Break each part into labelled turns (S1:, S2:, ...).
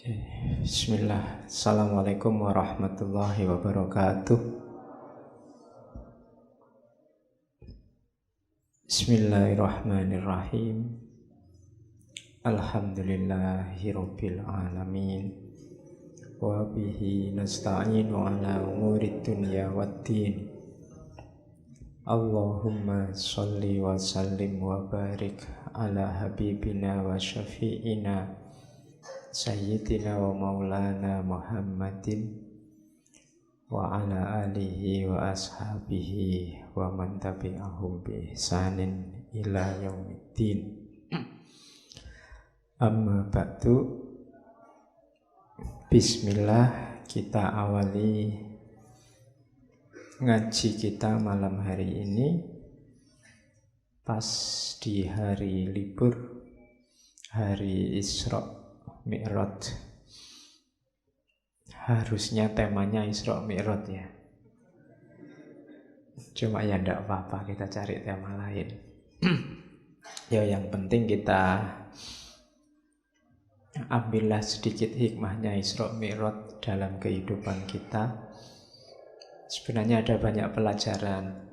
S1: Oke, Bismillah. Assalamualaikum warahmatullahi wabarakatuh. Bismillahirrahmanirrahim. Alhamdulillahirabbil alamin. Wa bihi nasta'inu ala umurid dunya waddin. Allahumma sholli wa sallim wa barik ala habibina wa syafi'ina Sayyidina wa maulana Muhammadin wa ala alihi wa ashabihi wa man tabi'ahum bi ihsanin ila yaumiddin. Amma ba'du. Bismillah, kita awali ngaji kita malam hari ini pas di hari libur, hari Isra Mi'raj. Harusnya temanya Isra Mi'raj ya. Cuma ya enggak apa-apa, kita cari tema lain. Ya yang penting kita ambillah sedikit hikmahnya Isra Mi'raj dalam kehidupan kita. Sebenarnya ada banyak pelajaran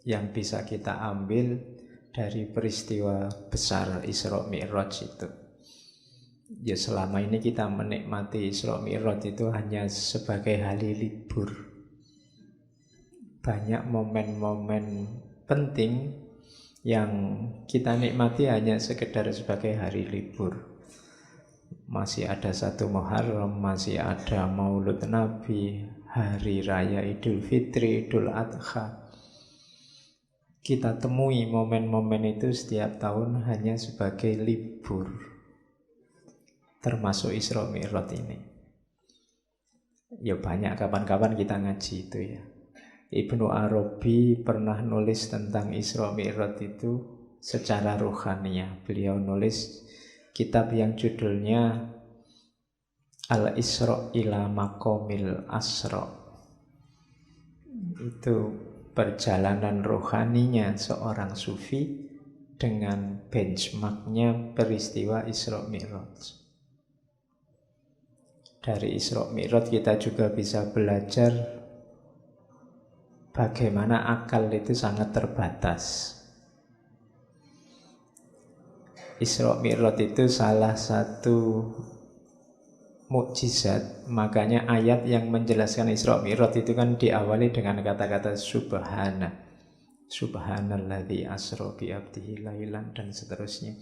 S1: yang bisa kita ambil dari peristiwa besar Isra Mi'raj itu. Ya selama ini kita menikmati Isra Mi'raj itu hanya sebagai hari libur. Banyak momen-momen penting yang kita nikmati hanya sekedar sebagai hari libur. Masih ada 1 Muharram, masih ada Maulud Nabi, Hari Raya Idul Fitri, Idul Adha. Kita temui momen-momen itu setiap tahun hanya sebagai libur. Termasuk Isra Mi'raj ini. Ya banyak kapan-kapan kita ngaji itu ya. Ibnu Arabi pernah nulis tentang Isra Mi'raj itu secara ruhaniyah. Beliau nulis kitab yang judulnya Al-Isra ila Maqamil Asra. Itu perjalanan rohaninya seorang sufi dengan benchmarknya peristiwa Isra Mi'raj. Dari Isra Mi'raj kita juga bisa belajar bagaimana akal itu sangat terbatas. Isra Mi'raj itu salah satu mukjizat, makanya ayat yang menjelaskan Isra Mi'raj itu kan diawali dengan kata-kata subhana. Subhanalladzi asra bi abdihi lailan dan seterusnya.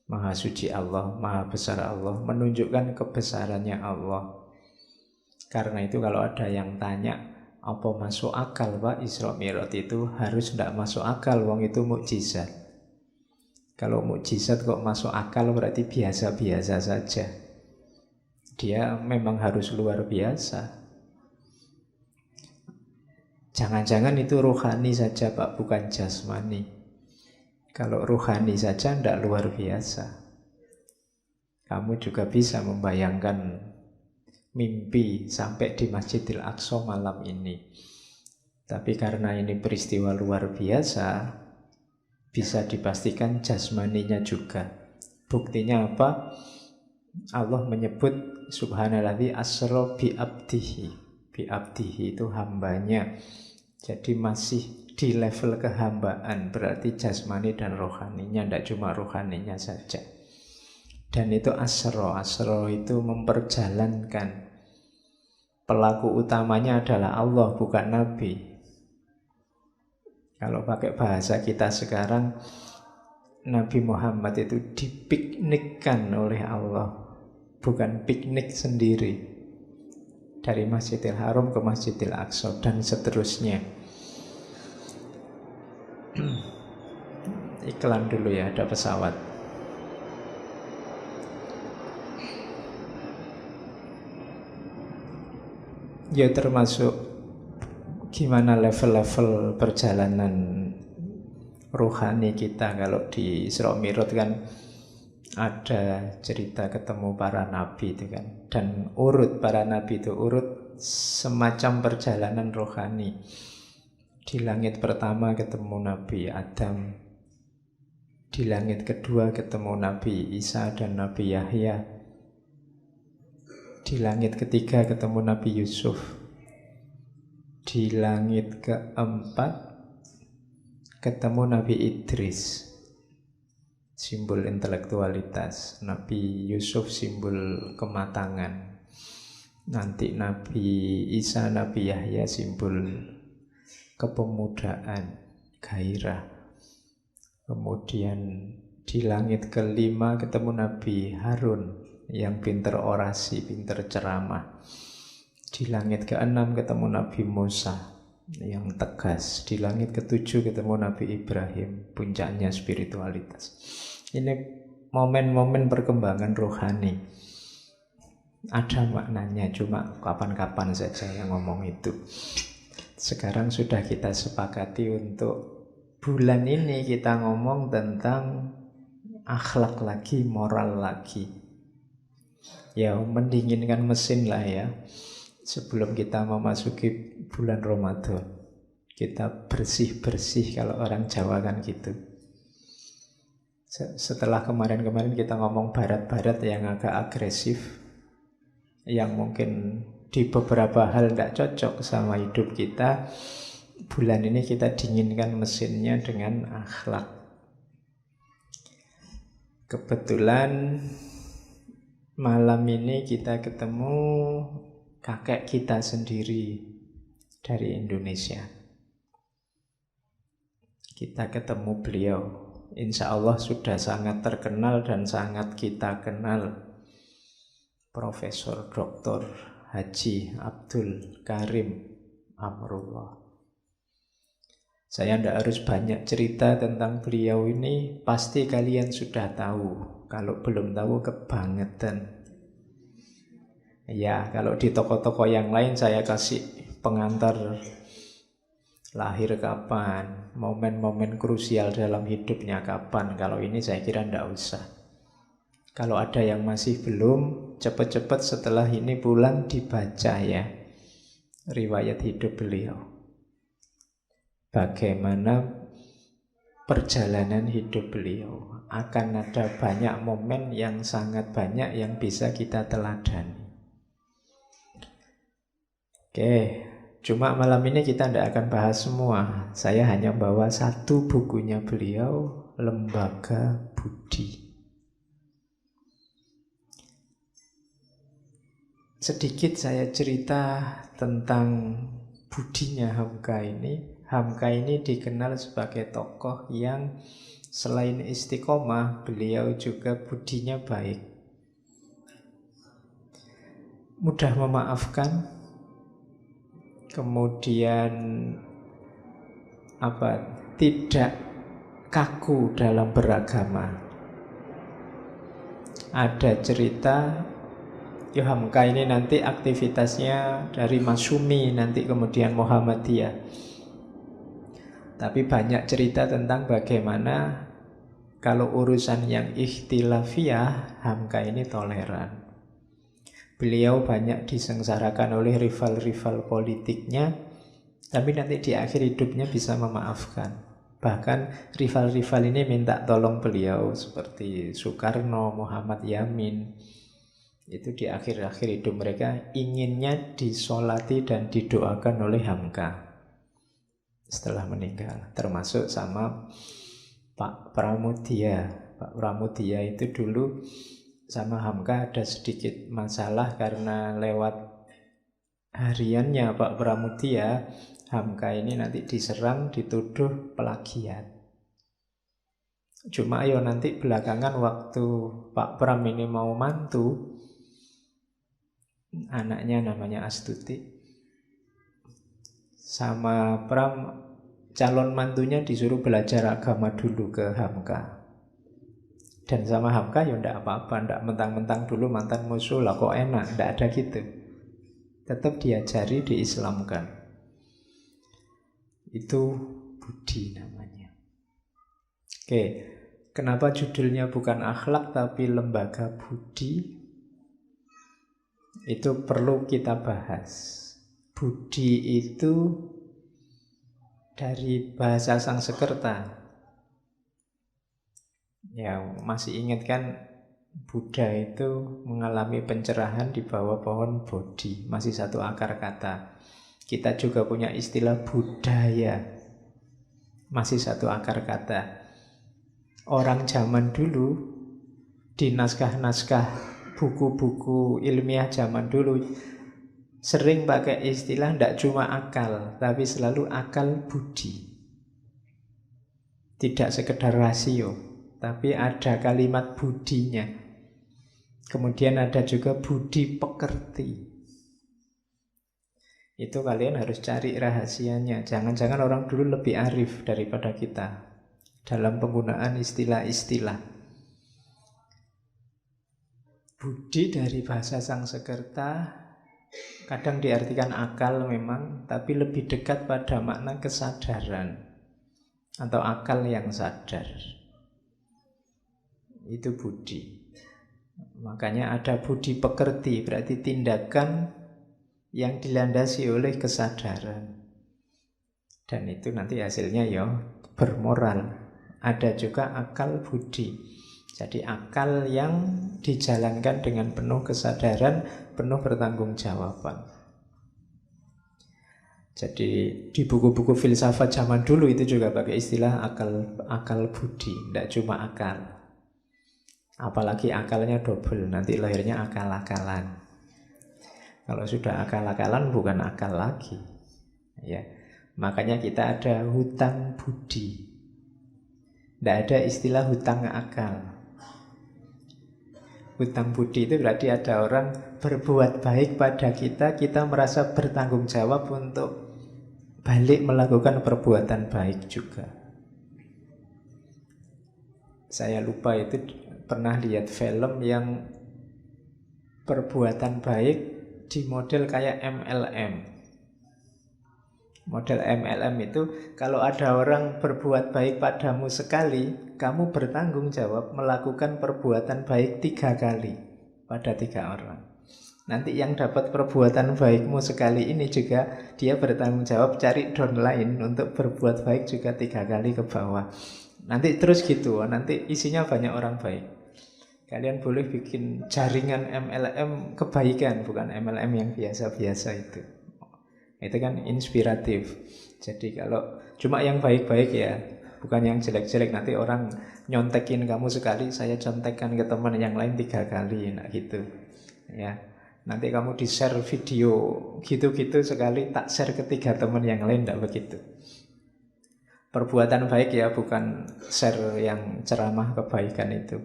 S1: Maha suci Allah, maha besar Allah, menunjukkan kebesarannya Allah. Karena itu kalau ada yang tanya, apa masuk akal Pak Isra Mi'raj itu? Harus tidak masuk akal, wong itu mukjizat. Kalau mukjizat kok masuk akal berarti biasa-biasa saja. Dia memang harus luar biasa. Jangan-jangan itu rohani saja Pak, bukan jasmani. Kalau rohani saja tidak luar biasa. Kamu juga bisa membayangkan mimpi sampai di Masjidil Aqsa malam ini. Tapi karena ini peristiwa luar biasa, bisa dipastikan jasmaninya juga. Buktinya apa? Allah menyebut subhanalladzi asra bi abdihi. Bi abdihi itu hambanya. Jadi masih di level kehambaan, berarti jasmani dan rohaninya, tidak cuma rohaninya saja. Dan itu asro itu memperjalankan. Pelaku utamanya adalah Allah, bukan Nabi. Kalau pakai bahasa kita sekarang, Nabi Muhammad itu dipiknikkan oleh Allah, bukan piknik sendiri. Dari Masjidil Haram ke Masjidil Aqsa dan seterusnya. Iklan dulu ya, ada pesawat. Ya termasuk gimana level-level perjalanan rohani kita. Kalau di Isra Mi'raj kan ada cerita ketemu para nabi itu kan. Dan urut para nabi itu urut semacam perjalanan rohani. Di langit pertama ketemu Nabi Adam, Di langit kedua ketemu Nabi Isa dan Nabi Yahya. Di langit ketiga ketemu Nabi Yusuf. Di langit keempat ketemu Nabi Idris, simbol intelektualitas. Nabi Yusuf simbol kematangan. Nanti Nabi Isa, Nabi Yahya simbol kepemudaan, gairah. Kemudian di langit kelima ketemu Nabi Harun yang pinter orasi, pinter ceramah. Di langit keenam ketemu Nabi Musa yang tegas. Di langit ketujuh ketemu Nabi Ibrahim, puncaknya spiritualitas. Ini momen-momen perkembangan rohani. Ada maknanya, cuma kapan-kapan saja yang ngomong itu. Sekarang sudah kita sepakati untuk bulan ini kita ngomong tentang akhlak lagi, moral lagi. Ya, mendinginkan mesin lah ya. Sebelum kita memasuki bulan Ramadan, kita bersih-bersih, kalau orang Jawa kan gitu. Setelah kemarin-kemarin kita ngomong barat-barat yang agak agresif, yang mungkin di beberapa hal tidak cocok sama hidup kita, bulan ini kita dinginkan mesinnya dengan akhlak. Kebetulan malam ini kita ketemu kakek kita sendiri dari Indonesia. Kita ketemu beliau. Insya Allah sudah sangat terkenal dan sangat kita kenal. Profesor Dr. Haji Abdul Karim Amrullah. Saya tidak harus banyak cerita tentang beliau ini, pasti kalian sudah tahu. Kalau belum tahu, kebangetan. Ya, kalau di toko-toko yang lain saya kasih pengantar lahir kapan, momen-momen krusial dalam hidupnya kapan. Kalau ini saya kira tidak usah. Kalau ada yang masih belum, cepat-cepat setelah ini pulang dibaca ya, riwayat hidup beliau. Bagaimana perjalanan hidup beliau. Akan ada banyak momen yang sangat banyak yang bisa kita teladani. Oke, cuma malam ini kita tidak akan bahas semua. Saya hanya bawa satu bukunya beliau, Lembaga Budi. Sedikit saya cerita tentang budinya Hamka ini. Hamka ini dikenal sebagai tokoh yang selain istiqomah, beliau juga budinya baik. Mudah memaafkan, kemudian tidak kaku dalam beragama. Ada cerita Hamka ini nanti aktivitasnya dari Masyumi, nanti kemudian Muhammadiyah. Tapi banyak cerita tentang bagaimana kalau urusan yang ikhtilafiyah, Hamka ini toleran. Beliau banyak disengsarakan oleh rival-rival politiknya, tapi nanti di akhir hidupnya bisa memaafkan. Bahkan rival-rival ini minta tolong beliau, seperti Soekarno, Muhammad Yamin. Itu di akhir-akhir hidup mereka inginnya disolati dan didoakan oleh Hamka setelah meninggal, termasuk sama Pak Pramudia. Pak Pramudia itu dulu sama Hamka ada sedikit masalah karena lewat hariannya Pak Pramudia, Hamka ini nanti diserang, dituduh plagiat. Cuma nanti belakangan waktu Pak Pram ini mau mantu, anaknya namanya Astuti, sama Pram, calon mantunya disuruh belajar agama dulu ke Hamka. Dan sama Hamka tidak apa-apa, tidak mentang-mentang dulu mantan musuh lah kok enak, tidak ada gitu. Tetap diajari, diislamkan. Itu budi namanya. Oke, kenapa judulnya bukan akhlak tapi lembaga budi? Itu perlu kita bahas. Budi itu dari bahasa Sangsekerta. Ya, masih ingat kan Buddha itu mengalami pencerahan di bawah pohon Bodhi, masih satu akar kata. Kita juga punya istilah budaya, masih satu akar kata. Orang zaman dulu di naskah-naskah buku-buku ilmiah zaman dulu sering pakai istilah tidak cuma akal, tapi selalu akal budi. Tidak sekedar rasio, tapi ada kalimat budinya. Kemudian ada juga budi pekerti. Itu kalian harus cari rahasianya. Jangan-jangan orang dulu lebih arif daripada kita dalam penggunaan istilah-istilah. Budi dari bahasa Sangsekerta kadang diartikan akal memang, tapi lebih dekat pada makna kesadaran atau akal yang sadar. Itu budi. Makanya ada budi pekerti, berarti tindakan yang dilandasi oleh kesadaran. Dan itu nanti hasilnya ya bermoral. Ada juga akal budi. Jadi akal yang dijalankan dengan penuh kesadaran, penuh pertanggungjawaban. Jadi di buku-buku filsafat zaman dulu itu juga pakai istilah akal budi, tidak cuma akal. Apalagi akalnya double, nanti lahirnya akal-akalan. Kalau sudah akal-akalan bukan akal lagi. Ya, makanya kita ada hutang budi. Tidak ada istilah hutang akal. Hutang budi itu berarti ada orang berbuat baik pada kita, kita merasa bertanggung jawab untuk balik melakukan perbuatan baik juga. Saya lupa itu pernah lihat film yang perbuatan baik di model kayak MLM. Model MLM itu kalau ada orang berbuat baik padamu sekali, kamu bertanggung jawab melakukan perbuatan baik 3 kali pada 3 orang. Nanti yang dapat perbuatan baikmu sekali ini juga dia bertanggung jawab cari downline untuk berbuat baik juga 3 kali ke bawah. Nanti terus gitu, nanti isinya banyak orang baik. Kalian boleh bikin jaringan MLM kebaikan, bukan MLM yang biasa-biasa itu. Itu kan inspiratif. Jadi kalau cuma yang baik-baik ya, bukan yang jelek-jelek. Nanti orang nyontekin kamu sekali, saya contekkan ke teman yang lain 3 kali, nah gitu. Ya, nanti kamu di-share video gitu-gitu sekali, tak share ke 3 teman yang lain, tidak begitu. Perbuatan baik ya, bukan share yang ceramah kebaikan itu.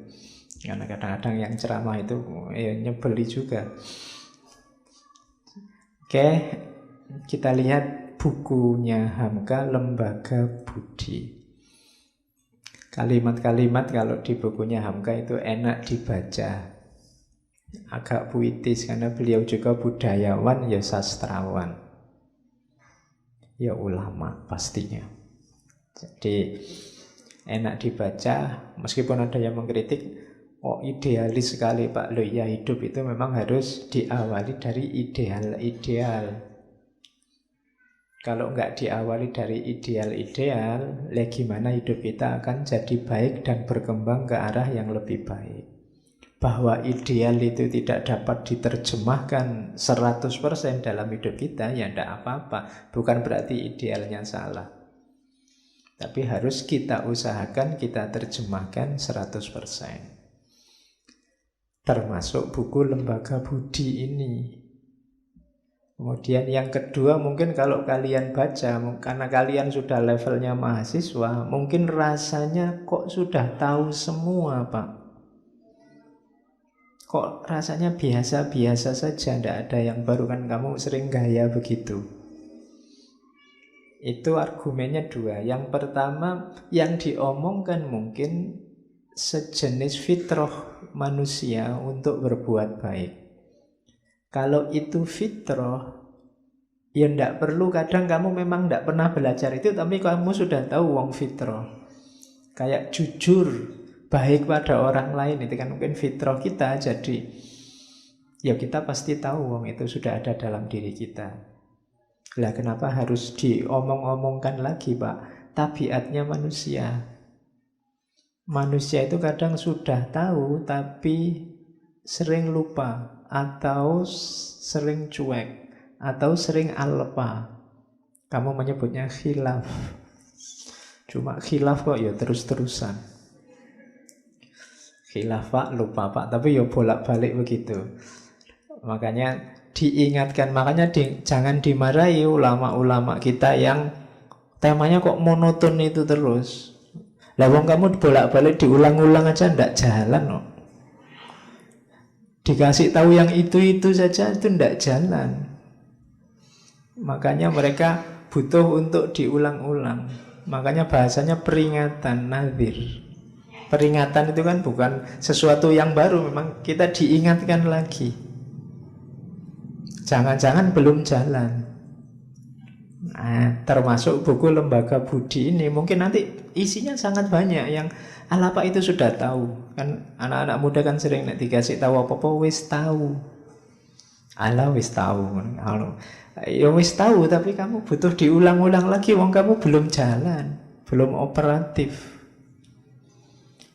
S1: Karena kadang-kadang yang ceramah itu ya nyebeli juga. Oke, kita lihat bukunya Hamka, Lembaga Budi. Kalimat-kalimat kalau di bukunya Hamka itu enak dibaca. Agak puitis karena beliau juga budayawan, ya sastrawan, ya ulama pastinya. Jadi enak dibaca, meskipun ada yang mengkritik, oh idealis sekali Pak. Loh ya, hidup itu memang harus diawali dari ideal-ideal. Kalau nggak diawali dari ideal-ideal, gimana hidup kita akan jadi baik dan berkembang ke arah yang lebih baik. Bahwa ideal itu tidak dapat diterjemahkan 100% dalam hidup kita, ya tidak apa-apa. Bukan berarti idealnya salah. Tapi harus kita usahakan, kita terjemahkan 100%. Termasuk buku Lembaga Budi ini. Kemudian yang kedua, mungkin kalau kalian baca, karena kalian sudah levelnya mahasiswa, mungkin rasanya kok sudah tahu semua Pak. Kok rasanya biasa-biasa saja, tidak ada yang baru, kan kamu sering gaya begitu. Itu argumennya 2. Yang pertama, yang diomongkan mungkin sejenis fitrah manusia untuk berbuat baik. Kalau itu fitrah, ya tidak perlu, kadang kamu memang tidak pernah belajar itu, tapi kamu sudah tahu wong fitrah. Kayak jujur, baik pada orang lain, itu kan mungkin fitrah kita. Jadi ya kita pasti tahu wong itu sudah ada dalam diri kita. Lah kenapa harus diomong-omongkan lagi Pak? Tabiatnya manusia. Manusia itu kadang sudah tahu tapi sering lupa, atau sering cuek, atau sering alpa. Kamu menyebutnya khilaf. Cuma khilaf kok ya terus-terusan. Khilaf pak, lupa pak, tapi ya bolak-balik begitu. Makanya diingatkan, makanya jangan dimarahi ulama-ulama kita yang temanya kok monoton itu terus. Lah wong kamu bolak-balik diulang-ulang aja ndak jalan kok. Dikasih tahu yang itu saja itu ndak jalan. Makanya mereka butuh untuk diulang-ulang. Makanya bahasanya peringatan, nadhir. Peringatan itu kan bukan sesuatu yang baru, memang kita diingatkan lagi. Jangan-jangan belum jalan. Nah, termasuk buku Lembaga Budi ini mungkin nanti isinya sangat banyak yang apa itu sudah tahu. Kan anak-anak muda kan sering dikasih tahu apa-apa wis tahu. Ala wis tahu. Ya wis tahu tapi kamu butuh diulang-ulang lagi, wong kamu belum jalan, belum operatif.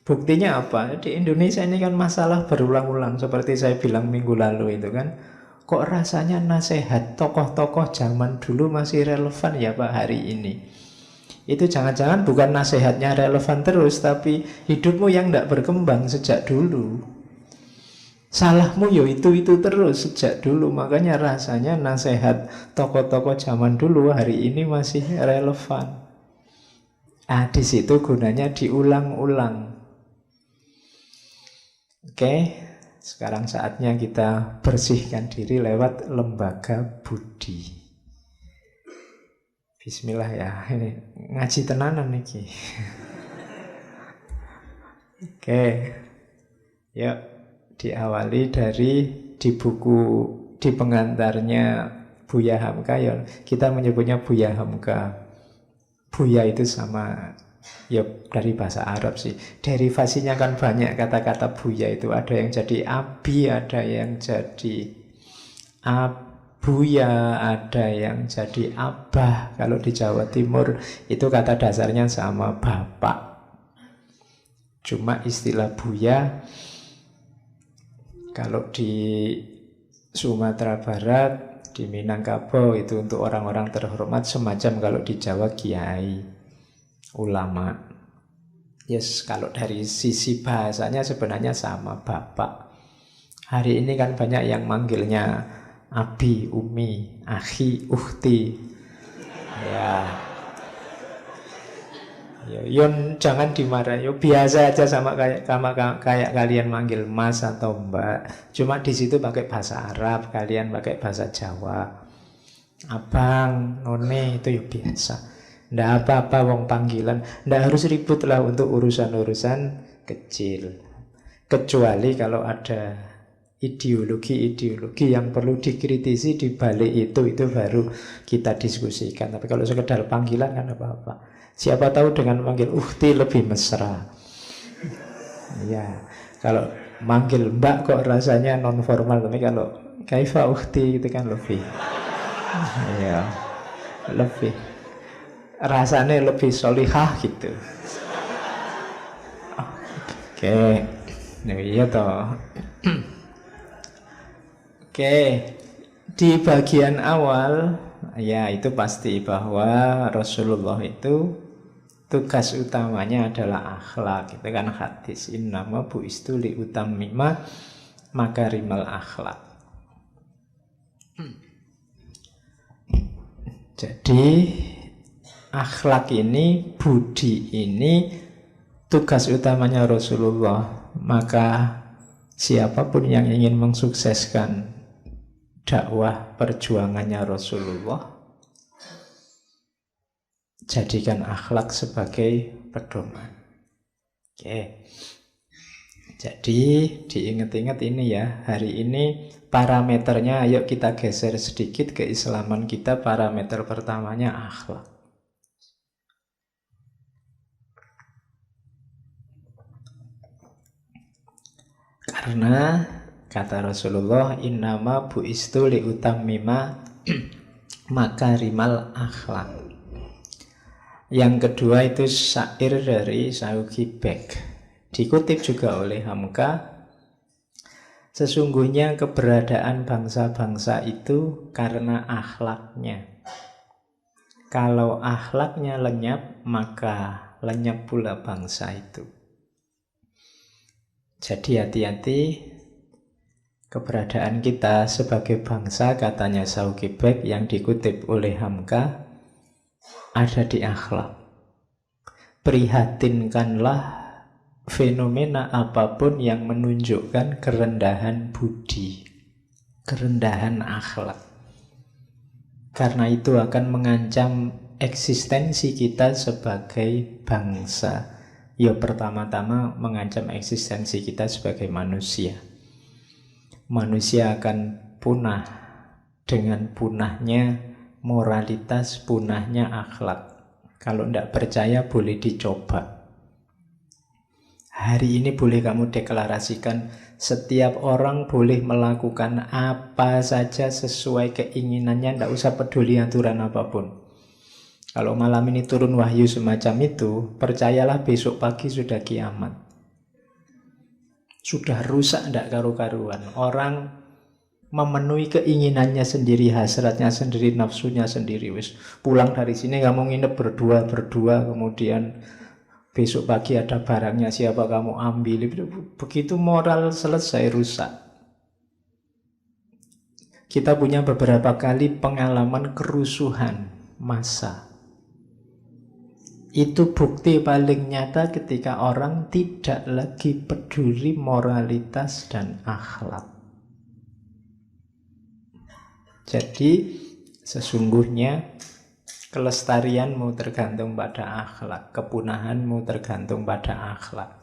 S1: Buktinya apa? Di Indonesia ini kan masalah berulang-ulang. Seperti saya bilang minggu lalu itu kan, kok rasanya nasihat tokoh-tokoh zaman dulu masih relevan ya Pak hari ini. Itu jangan-jangan bukan nasihatnya relevan terus, tapi hidupmu yang tidak berkembang sejak dulu. Salahmu yo itu terus sejak dulu. Makanya rasanya nasihat tokoh-tokoh zaman dulu hari ini masih relevan. Di situ gunanya diulang-ulang. Oke, sekarang saatnya kita bersihkan diri lewat Lembaga Budi. Bismillah ya, ini ngaji tenanan nih. Oke, yuk diawali dari di buku, di pengantarnya Buya Hamka ya, kita menyebutnya Buya Hamka. Buya itu sama ya dari bahasa Arab sih. Derivasinya kan banyak kata-kata buya itu. Ada yang jadi abi, ada yang jadi abuya, ada yang jadi abah. Kalau di Jawa Timur itu kata dasarnya sama bapak. Cuma istilah buya kalau di Sumatera Barat, di Minangkabau itu untuk orang-orang terhormat, semacam kalau di Jawa kiai, ulama. Yes, kalau dari sisi bahasanya sebenarnya sama bapak. Hari ini kan banyak yang manggilnya abi, umi, akhi, ukhti. Ya, yon jangan dimarah. Yo biasa aja sama kayak kalian manggil mas atau mbak. Cuma di situ pakai bahasa Arab, kalian pakai bahasa Jawa. Abang, none itu yo biasa. Nggak apa-apa wong panggilan. Nggak harus ribut lah untuk urusan-urusan kecil. Kecuali kalau ada ideologi-ideologi yang perlu dikritisi di balik itu baru kita diskusikan. Tapi kalau sekedar panggilan kan apa-apa. Siapa tahu dengan manggil ukhti lebih mesra. Ya, kalau manggil mbak kok rasanya non formal, tapi kalau kaifa ukhti itu kan lebih. Ya, lebih rasanya lebih solihah gitu. Oke. Nah, iya toh. Oke. Di bagian awal ya itu pasti bahwa Rasulullah itu tugas utamanya adalah akhlak. Itu kan hadis innama bu'istu li utammima makarimal akhlak. Jadi akhlak ini, budi ini tugas utamanya Rasulullah. Maka siapapun yang ingin mensukseskan dakwah perjuangannya Rasulullah, jadikan akhlak sebagai pedoman. Oke. Jadi diingat-ingat ini ya, hari ini parameternya, ayo kita geser sedikit keislaman kita. Parameter pertamanya akhlak. Karena kata Rasulullah, innama bu'istu li utammima makarimal akhlak. Yang kedua itu syair dari Sauki Bek. Dikutip juga oleh Hamka, sesungguhnya keberadaan bangsa-bangsa itu karena akhlaknya. Kalau akhlaknya lenyap, maka lenyap pula bangsa itu. Jadi hati-hati, keberadaan kita sebagai bangsa, katanya Saukibek yang dikutip oleh Hamka, ada di akhlak. Prihatinkanlah fenomena apapun yang menunjukkan kerendahan budi, kerendahan akhlak. Karena itu akan mengancam eksistensi kita sebagai bangsa. Ya, pertama-tama mengancam eksistensi kita sebagai manusia. Manusia akan punah dengan punahnya moralitas, punahnya akhlak. Kalau tidak percaya boleh dicoba. Hari ini boleh kamu deklarasikan, setiap orang boleh melakukan apa saja sesuai keinginannya, tidak usah peduli aturan apapun. Kalau malam ini turun wahyu semacam itu, percayalah besok pagi sudah kiamat. Sudah rusak tidak karu-karuan. Orang memenuhi keinginannya sendiri, hasratnya sendiri, nafsunya sendiri. Wis pulang dari sini kamu nginep berdua, kemudian besok pagi ada barangnya, siapa kamu ambil. Begitu moral selesai, rusak. Kita punya beberapa kali pengalaman kerusuhan massa. Itu bukti paling nyata ketika orang tidak lagi peduli moralitas dan akhlak. Jadi sesungguhnya kelestarianmu tergantung pada akhlak, kepunahanmu tergantung pada akhlak.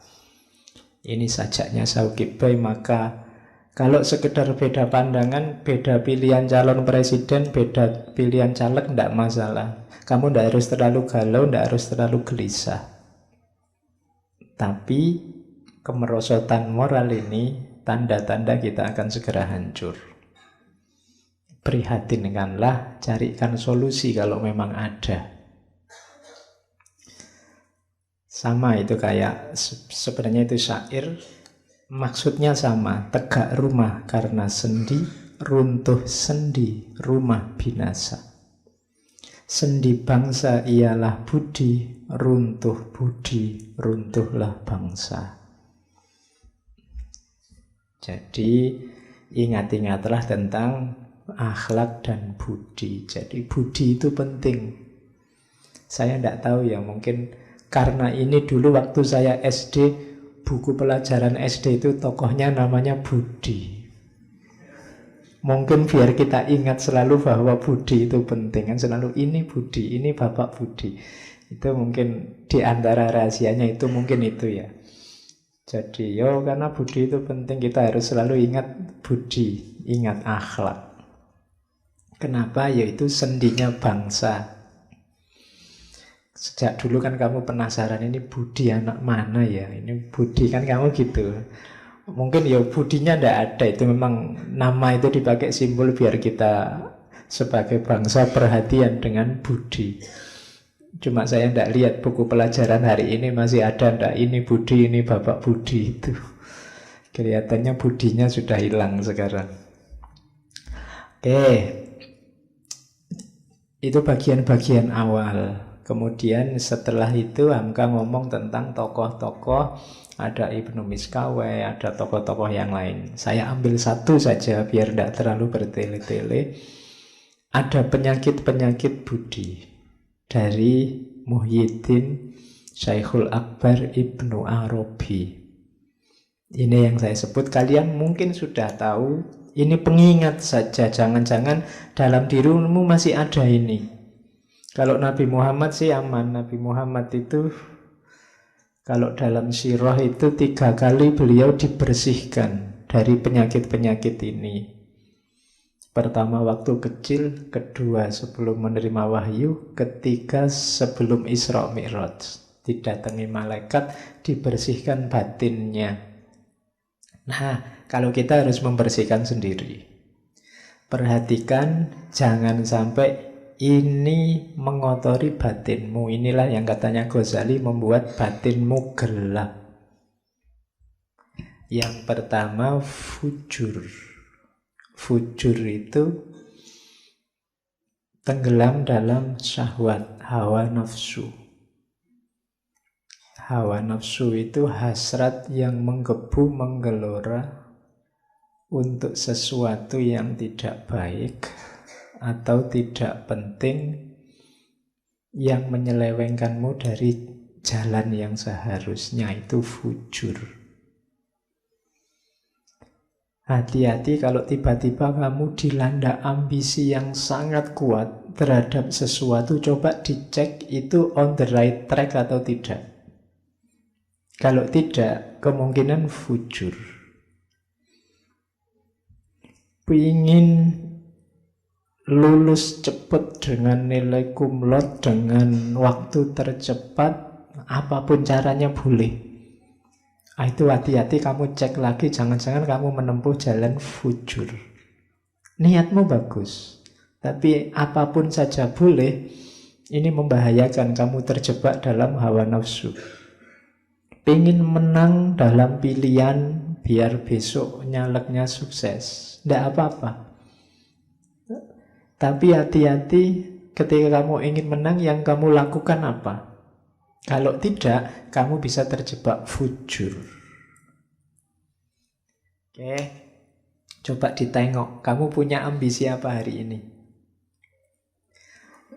S1: Ini sajaknya Saukibay. Maka kalau sekedar beda pandangan, beda pilihan calon presiden, beda pilihan caleg, tidak masalah. Kamu tidak harus terlalu galau, tidak harus terlalu gelisah. Tapi kemerosotan moral ini tanda-tanda kita akan segera hancur. Prihatinkanlah, carikan solusi kalau memang ada. Sama itu kayak sebenarnya itu syair, maksudnya sama. Tegak rumah karena sendi, runtuh sendi, rumah binasa. Sendi bangsa ialah budi, runtuh budi, runtuhlah bangsa. Jadi ingat-ingatlah tentang akhlak dan budi. Jadi budi itu penting. Saya tidak tahu ya, mungkin karena ini dulu waktu saya SD, buku pelajaran SD itu tokohnya namanya Budi. Mungkin biar kita ingat selalu bahwa budi itu penting. Kan selalu ini Budi, ini Bapak Budi. Itu mungkin di antara rahasianya itu mungkin itu ya. Jadi karena budi itu penting, kita harus selalu ingat budi, ingat akhlak. Kenapa? Yaitu sendinya bangsa. Sejak dulu kan kamu penasaran, ini budi anak mana ya? Ini budi kan kamu gitu. Mungkin ya budinya tidak ada, itu memang nama itu dipakai simbol biar kita sebagai bangsa perhatian dengan budi. Cuma saya tidak lihat buku pelajaran hari ini masih ada tidak ini budi, ini Bapak Budi itu. Kelihatannya budinya sudah hilang sekarang. Oke. Itu bagian-bagian awal. Kemudian setelah itu Hamka ngomong tentang tokoh-tokoh. Ada Ibnu Miskawai, ada tokoh-tokoh yang lain. Saya ambil satu saja biar tidak terlalu bertele-tele. Ada penyakit-penyakit budi dari Muhyiddin Syekhul Akbar Ibnu Arabi. Ini yang saya sebut, kalian mungkin sudah tahu. Ini pengingat saja, jangan-jangan dalam dirimu masih ada ini. Kalau Nabi Muhammad sih aman. Nabi Muhammad itu kalau dalam sirah itu 3 kali beliau dibersihkan dari penyakit-penyakit ini. Pertama waktu kecil, kedua sebelum menerima wahyu, ketiga sebelum Isra Mi'raj. Didatangi malaikat, dibersihkan batinnya. Nah, kalau kita harus membersihkan sendiri. Perhatikan, jangan sampai ini mengotori batinmu. Inilah yang katanya Ghazali membuat batinmu gelap. Yang pertama fujur. Fujur itu tenggelam dalam syahwat, hawa nafsu. Hawa nafsu itu hasrat yang menggebu, menggelora untuk sesuatu yang tidak baik atau tidak penting, yang menyelewengkanmu dari jalan yang seharusnya. Itu fujur. Hati-hati kalau tiba-tiba kamu dilanda ambisi yang sangat kuat terhadap sesuatu. Coba dicek itu on the right track atau tidak. Kalau tidak, kemungkinan fujur. Ingin lulus cepat dengan nilai cum laude, dengan waktu tercepat, apapun caranya boleh. Itu hati-hati, kamu cek lagi, jangan-jangan kamu menempuh jalan fujur. Niatmu bagus, tapi apapun saja boleh, ini membahayakan, kamu terjebak dalam hawa nafsu. Pengen menang dalam pilihan biar besok nyaleknya sukses, tidak apa-apa. Tapi hati-hati ketika kamu ingin menang, yang kamu lakukan apa? Kalau tidak, kamu bisa terjebak fujur. Oke, coba ditengok, kamu punya ambisi apa hari ini?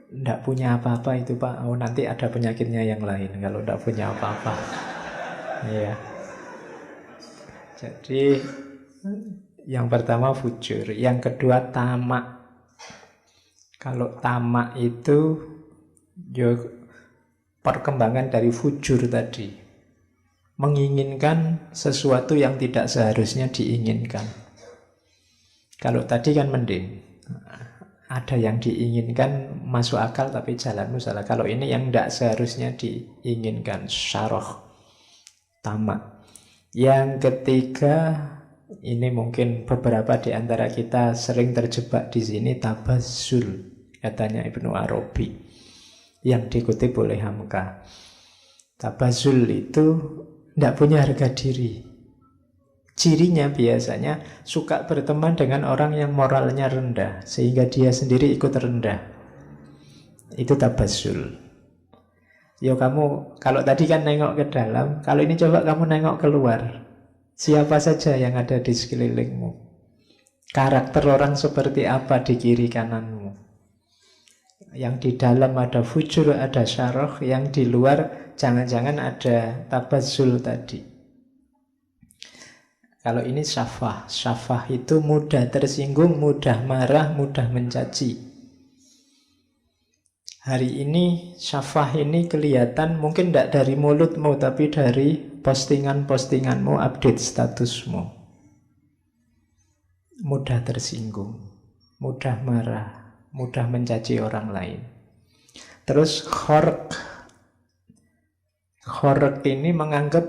S1: Tidak punya apa-apa itu Pak. Oh, nanti ada penyakitnya yang lain kalau tidak punya apa-apa. Iya. Jadi yang pertama fujur, yang kedua tamak. Kalau tamak itu perkembangan dari fujur tadi, menginginkan sesuatu yang tidak seharusnya diinginkan. Kalau tadi kan mending, ada yang diinginkan masuk akal tapi jalanmu salah. Kalau ini yang tidak seharusnya diinginkan, syarah, tamak. Yang ketiga, ini mungkin beberapa di antara kita sering terjebak di sini, tabazzul, katanya Ibnu Arabi, yang dikutip oleh Hamka. Tabazzul itu tidak punya harga diri. Cirinya biasanya suka berteman dengan orang yang moralnya rendah, sehingga dia sendiri ikut rendah. Itu tabazzul. Yo kamu, kalau tadi kan nengok ke dalam, kalau ini coba kamu nengok keluar. Siapa saja yang ada di sekelilingmu? Karakter orang seperti apa di kiri kananmu? Yang di dalam ada fujur, ada syarah. Yang di luar jangan-jangan ada tabazzul tadi. Kalau ini syafah. Syafah itu mudah tersinggung, mudah marah, mudah mencaci. Hari ini syafah ini kelihatan mungkin tidak dari mulutmu, tapi dari postingan-postinganmu, update statusmu. Mudah tersinggung, mudah marah, mudah mencaci orang lain. Terus khorq. Khorq ini menganggap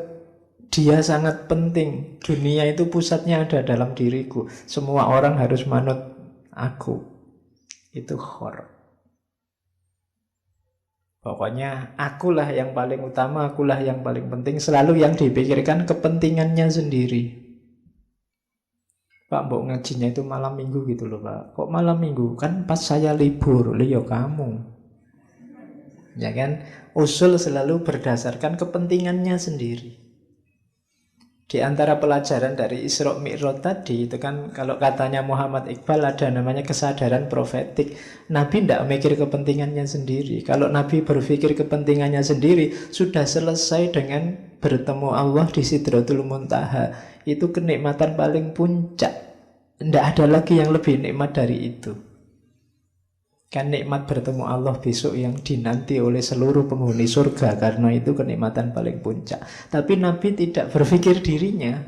S1: dia sangat penting. Dunia itu pusatnya ada dalam diriku. Semua orang harus manut aku. Itu khorq. Pokoknya akulah yang paling utama, akulah yang paling penting. Selalu yang dipikirkan kepentingannya sendiri. Pak, mbok ngajinya itu malam minggu gitu loh Pak. Kok malam minggu? Kan pas saya libur. Liyo kamu. Ya kan? Usul selalu berdasarkan kepentingannya sendiri. Di antara pelajaran dari Isra Mi'raj tadi, itu kan kalau katanya Muhammad Iqbal ada namanya kesadaran profetik. Nabi tidak mikir kepentingannya sendiri. Kalau Nabi berpikir kepentingannya sendiri, sudah selesai dengan bertemu Allah di Sidratul Muntaha. Itu kenikmatan paling puncak. Tidak ada lagi yang lebih nikmat dari itu. Kan nikmat bertemu Allah besok yang dinanti oleh seluruh penghuni surga, karena itu kenikmatan paling puncak. Tapi Nabi tidak berpikir dirinya.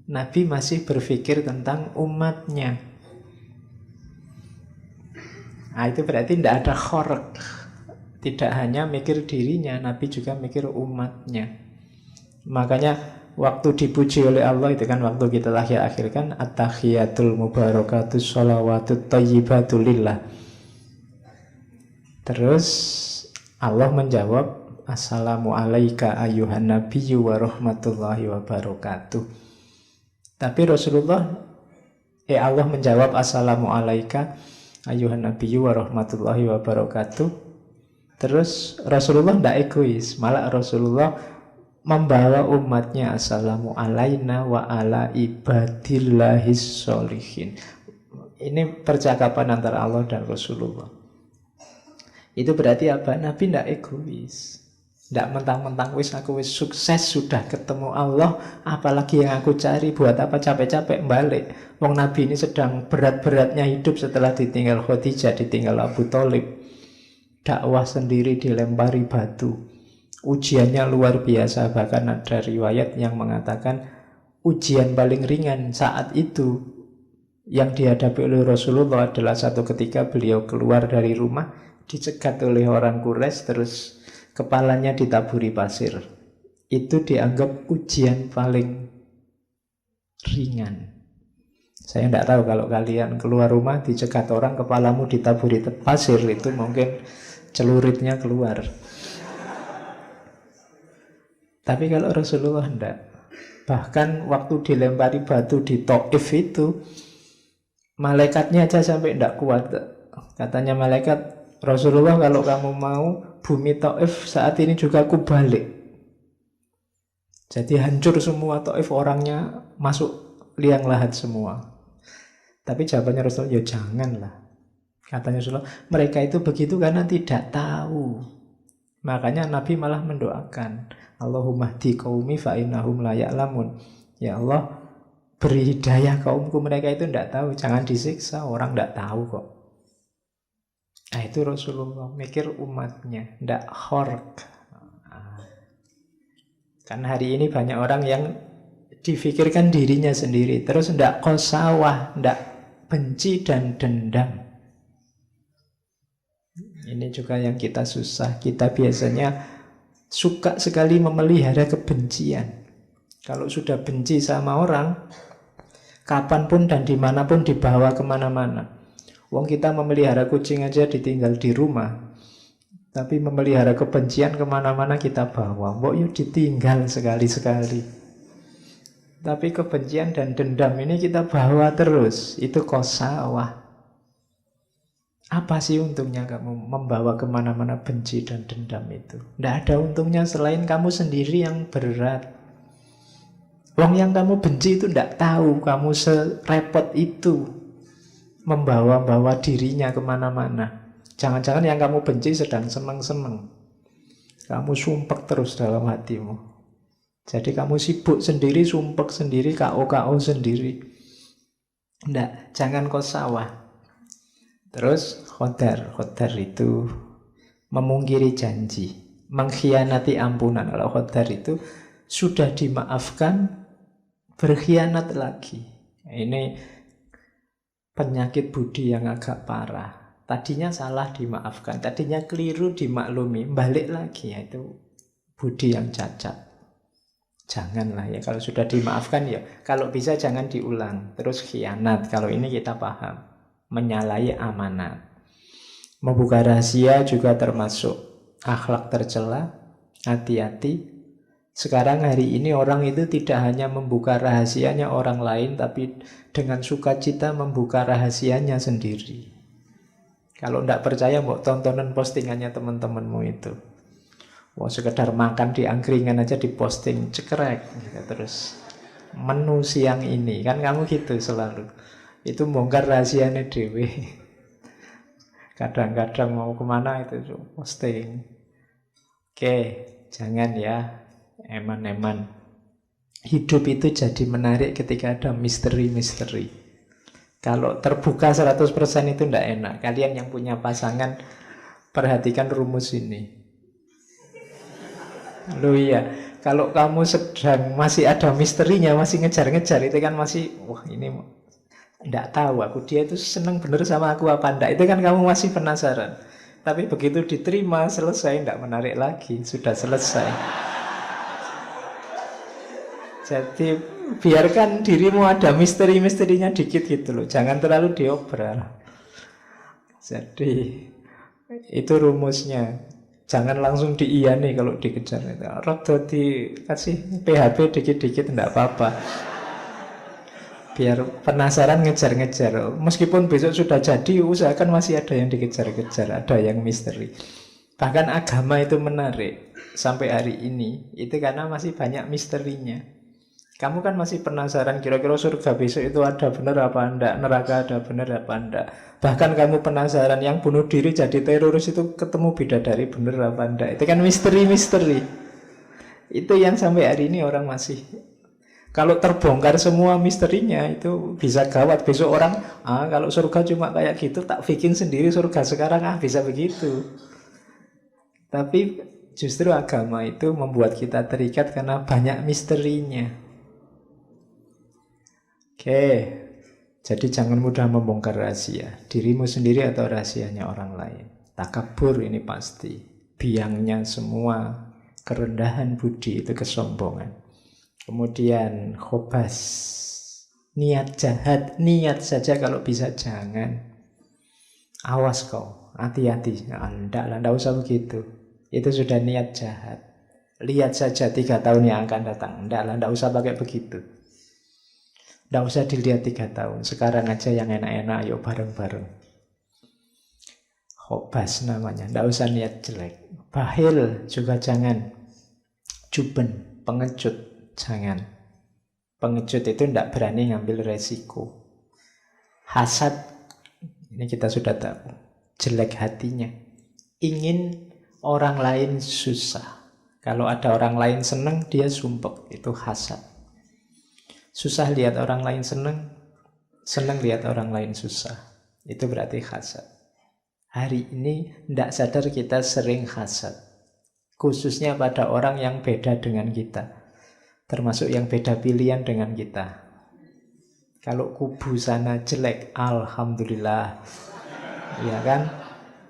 S1: Nabi masih berpikir tentang umatnya. Nah, itu berarti tidak ada khorq. Tidak hanya mikir dirinya, Nabi juga mikir umatnya. Makanya waktu dipuji oleh Allah itu kan waktu kita akhir kan at-tahiyatul mubarakatus sholawatut thayyibatul lillah. Terus Allah menjawab, Assalamu alaika ayuhan nabiyyu wa rahmatullahi wa barakatuh. Tapi Allah menjawab assalamu alaika ayuhan nabiyyu wa rahmatullahi wa barakatuh. Terus Rasulullah tidak egois, malah Rasulullah membawa umatnya assalamu alaina wa ala ibadillahis sholihin. Ini percakapan antara Allah dan Rasulullah. Itu berarti apa? Nabi tidak egois, tidak mentang-mentang aku sukses sudah ketemu Allah, apalagi yang aku cari, buat apa capek-capek balik. Wong Nabi ini sedang berat-beratnya hidup setelah ditinggal Khadijah, ditinggal Abu Thalib. Dakwah sendiri dilempari batu. Ujiannya luar biasa. Bahkan ada riwayat yang mengatakan ujian paling ringan saat itu yang dihadapi oleh Rasulullah adalah satu ketika beliau keluar dari rumah, dicegat oleh orang Quraisy, terus kepalanya ditaburi pasir. Itu dianggap ujian paling ringan. Saya tidak tahu kalau kalian keluar rumah dicegat orang, kepalamu ditaburi pasir, itu mungkin celuritnya keluar. Tapi kalau Rasulullah tidak. Bahkan waktu dilempari batu di Taif itu, malaikatnya aja sampai tidak kuat. Katanya malaikat, Rasulullah kalau kamu mau bumi Taif saat ini juga aku balik. Jadi hancur semua Taif, orangnya masuk liang lahat semua. Tapi jawabannya Rasulullah, ya janganlah. Katanya Rasulullah, mereka itu begitu karena tidak tahu. Makanya Nabi malah mendoakan, Allahumma hdi qaumi fa innahum la ya'lamun. Ya Allah, beri hidayah kaumku, mereka itu tidak tahu. Jangan disiksa, orang tidak tahu kok. Nah itu Rasulullah mikir umatnya, tidak khork. Kan hari ini banyak orang yang difikirkan dirinya sendiri, terus tidak qasawah, tidak benci dan dendam. Ini juga yang kita susah. Kita biasanya suka sekali memelihara kebencian. Kalau sudah benci sama orang, kapanpun dan dimanapun dibawa kemana-mana. Wong kita memelihara kucing aja ditinggal di rumah, tapi memelihara kebencian kemana-mana kita bawa. Mbok yuk ditinggal sekali-sekali. Tapi kebencian dan dendam ini kita bawa terus. Itu qasawah. Apa sih untungnya kamu membawa kemana-mana benci dan dendam itu? Tidak ada untungnya selain kamu sendiri yang berat. Wong yang kamu benci itu tidak tahu kamu serepot itu membawa-bawa dirinya kemana-mana. Jangan-jangan yang kamu benci sedang senang-senang. Kamu sumpek terus dalam hatimu. Jadi kamu sibuk sendiri, sumpek sendiri, KO-KO sendiri. Tidak, jangan qasawah. Terus khodar itu memungkiri janji, mengkhianati ampunan. Kalau khodar itu sudah dimaafkan, berkhianat lagi. Ini penyakit budi yang agak parah. Tadinya salah dimaafkan, tadinya keliru dimaklumi, balik lagi. Itu budi yang cacat. Janganlah ya, kalau sudah dimaafkan ya, kalau bisa jangan diulang. Terus khianat, kalau ini kita paham. Menyalahi amanat. Membuka rahasia juga termasuk akhlak tercela. Hati-hati. Sekarang hari ini orang itu tidak hanya membuka rahasianya orang lain, tapi dengan sukacita membuka rahasianya sendiri. Kalau tidak percaya, mau tontonan postingannya teman-temanmu itu. Mau sekedar makan di angkringan aja diposting, cekrek gitu. Terus menu siang ini, kan kamu gitu selalu. Itu bongkar rahasianya dewe. Kadang-kadang mau kemana itu posting. Oke, jangan ya eman-eman. Hidup itu jadi menarik ketika ada misteri-misteri. Kalau terbuka 100% itu tidak enak. Kalian yang punya pasangan, perhatikan rumus ini. Loh iya, kalau kamu sedang masih ada misterinya, masih ngejar-ngejar, itu kan masih, wah ini tidak tahu aku, dia itu senang bener sama aku apa enggak. Itu kan kamu masih penasaran. Tapi begitu diterima, selesai, tidak menarik lagi. Sudah selesai. Jadi biarkan dirimu ada misteri-misterinya dikit gitu loh. Jangan terlalu diobral. Jadi itu rumusnya. Jangan langsung diiyani kalau dikejar. Rodo dikasih PHP dikit-dikit tidak apa-apa. Biar penasaran ngejar-ngejar. Meskipun besok sudah jadi, usahakan masih ada yang dikejar-kejar, ada yang misteri. Bahkan agama itu menarik sampai hari ini, itu karena masih banyak misterinya. Kamu kan masih penasaran kira-kira surga besok itu ada benar apa enggak, neraka ada benar apa enggak. Bahkan kamu penasaran yang bunuh diri jadi teroris itu ketemu bidadari benar apa enggak. Itu kan misteri-misteri. Itu yang sampai hari ini orang masih. Kalau terbongkar semua misterinya itu bisa gawat. Besok orang, kalau surga cuma kayak gitu, tak bikin sendiri surga sekarang, bisa begitu. Tapi justru agama itu membuat kita terikat karena banyak misterinya. Oke, jadi jangan mudah membongkar rahasia dirimu sendiri atau rahasianya orang lain. Takabur ini pasti. Biangnya semua kerendahan budi itu kesombongan. Kemudian khobas, niat jahat, niat saja kalau bisa jangan. Awas kau, hati-hati. Enggak usah begitu. Itu sudah niat jahat. Lihat saja 3 tahun yang akan datang. Enggak usah pakai begitu. Enggak usah dilihat 3 tahun. Sekarang aja yang enak-enak, ayo bareng-bareng. Khobas namanya, enggak usah niat jelek. Bahil juga jangan. Juben, pengecut. Jangan. Pengecut itu tidak berani ngambil resiko. Hasad, ini kita sudah tahu, jelek hatinya. Ingin orang lain susah. Kalau ada orang lain senang, dia sumpek. Itu hasad. Susah lihat orang lain senang, senang lihat orang lain susah. Itu berarti hasad. Hari ini tidak sadar kita sering hasad. Khususnya pada orang yang beda dengan kita. Termasuk yang beda pilihan dengan kita. Kalau kubu sana jelek, alhamdulillah. Ya kan?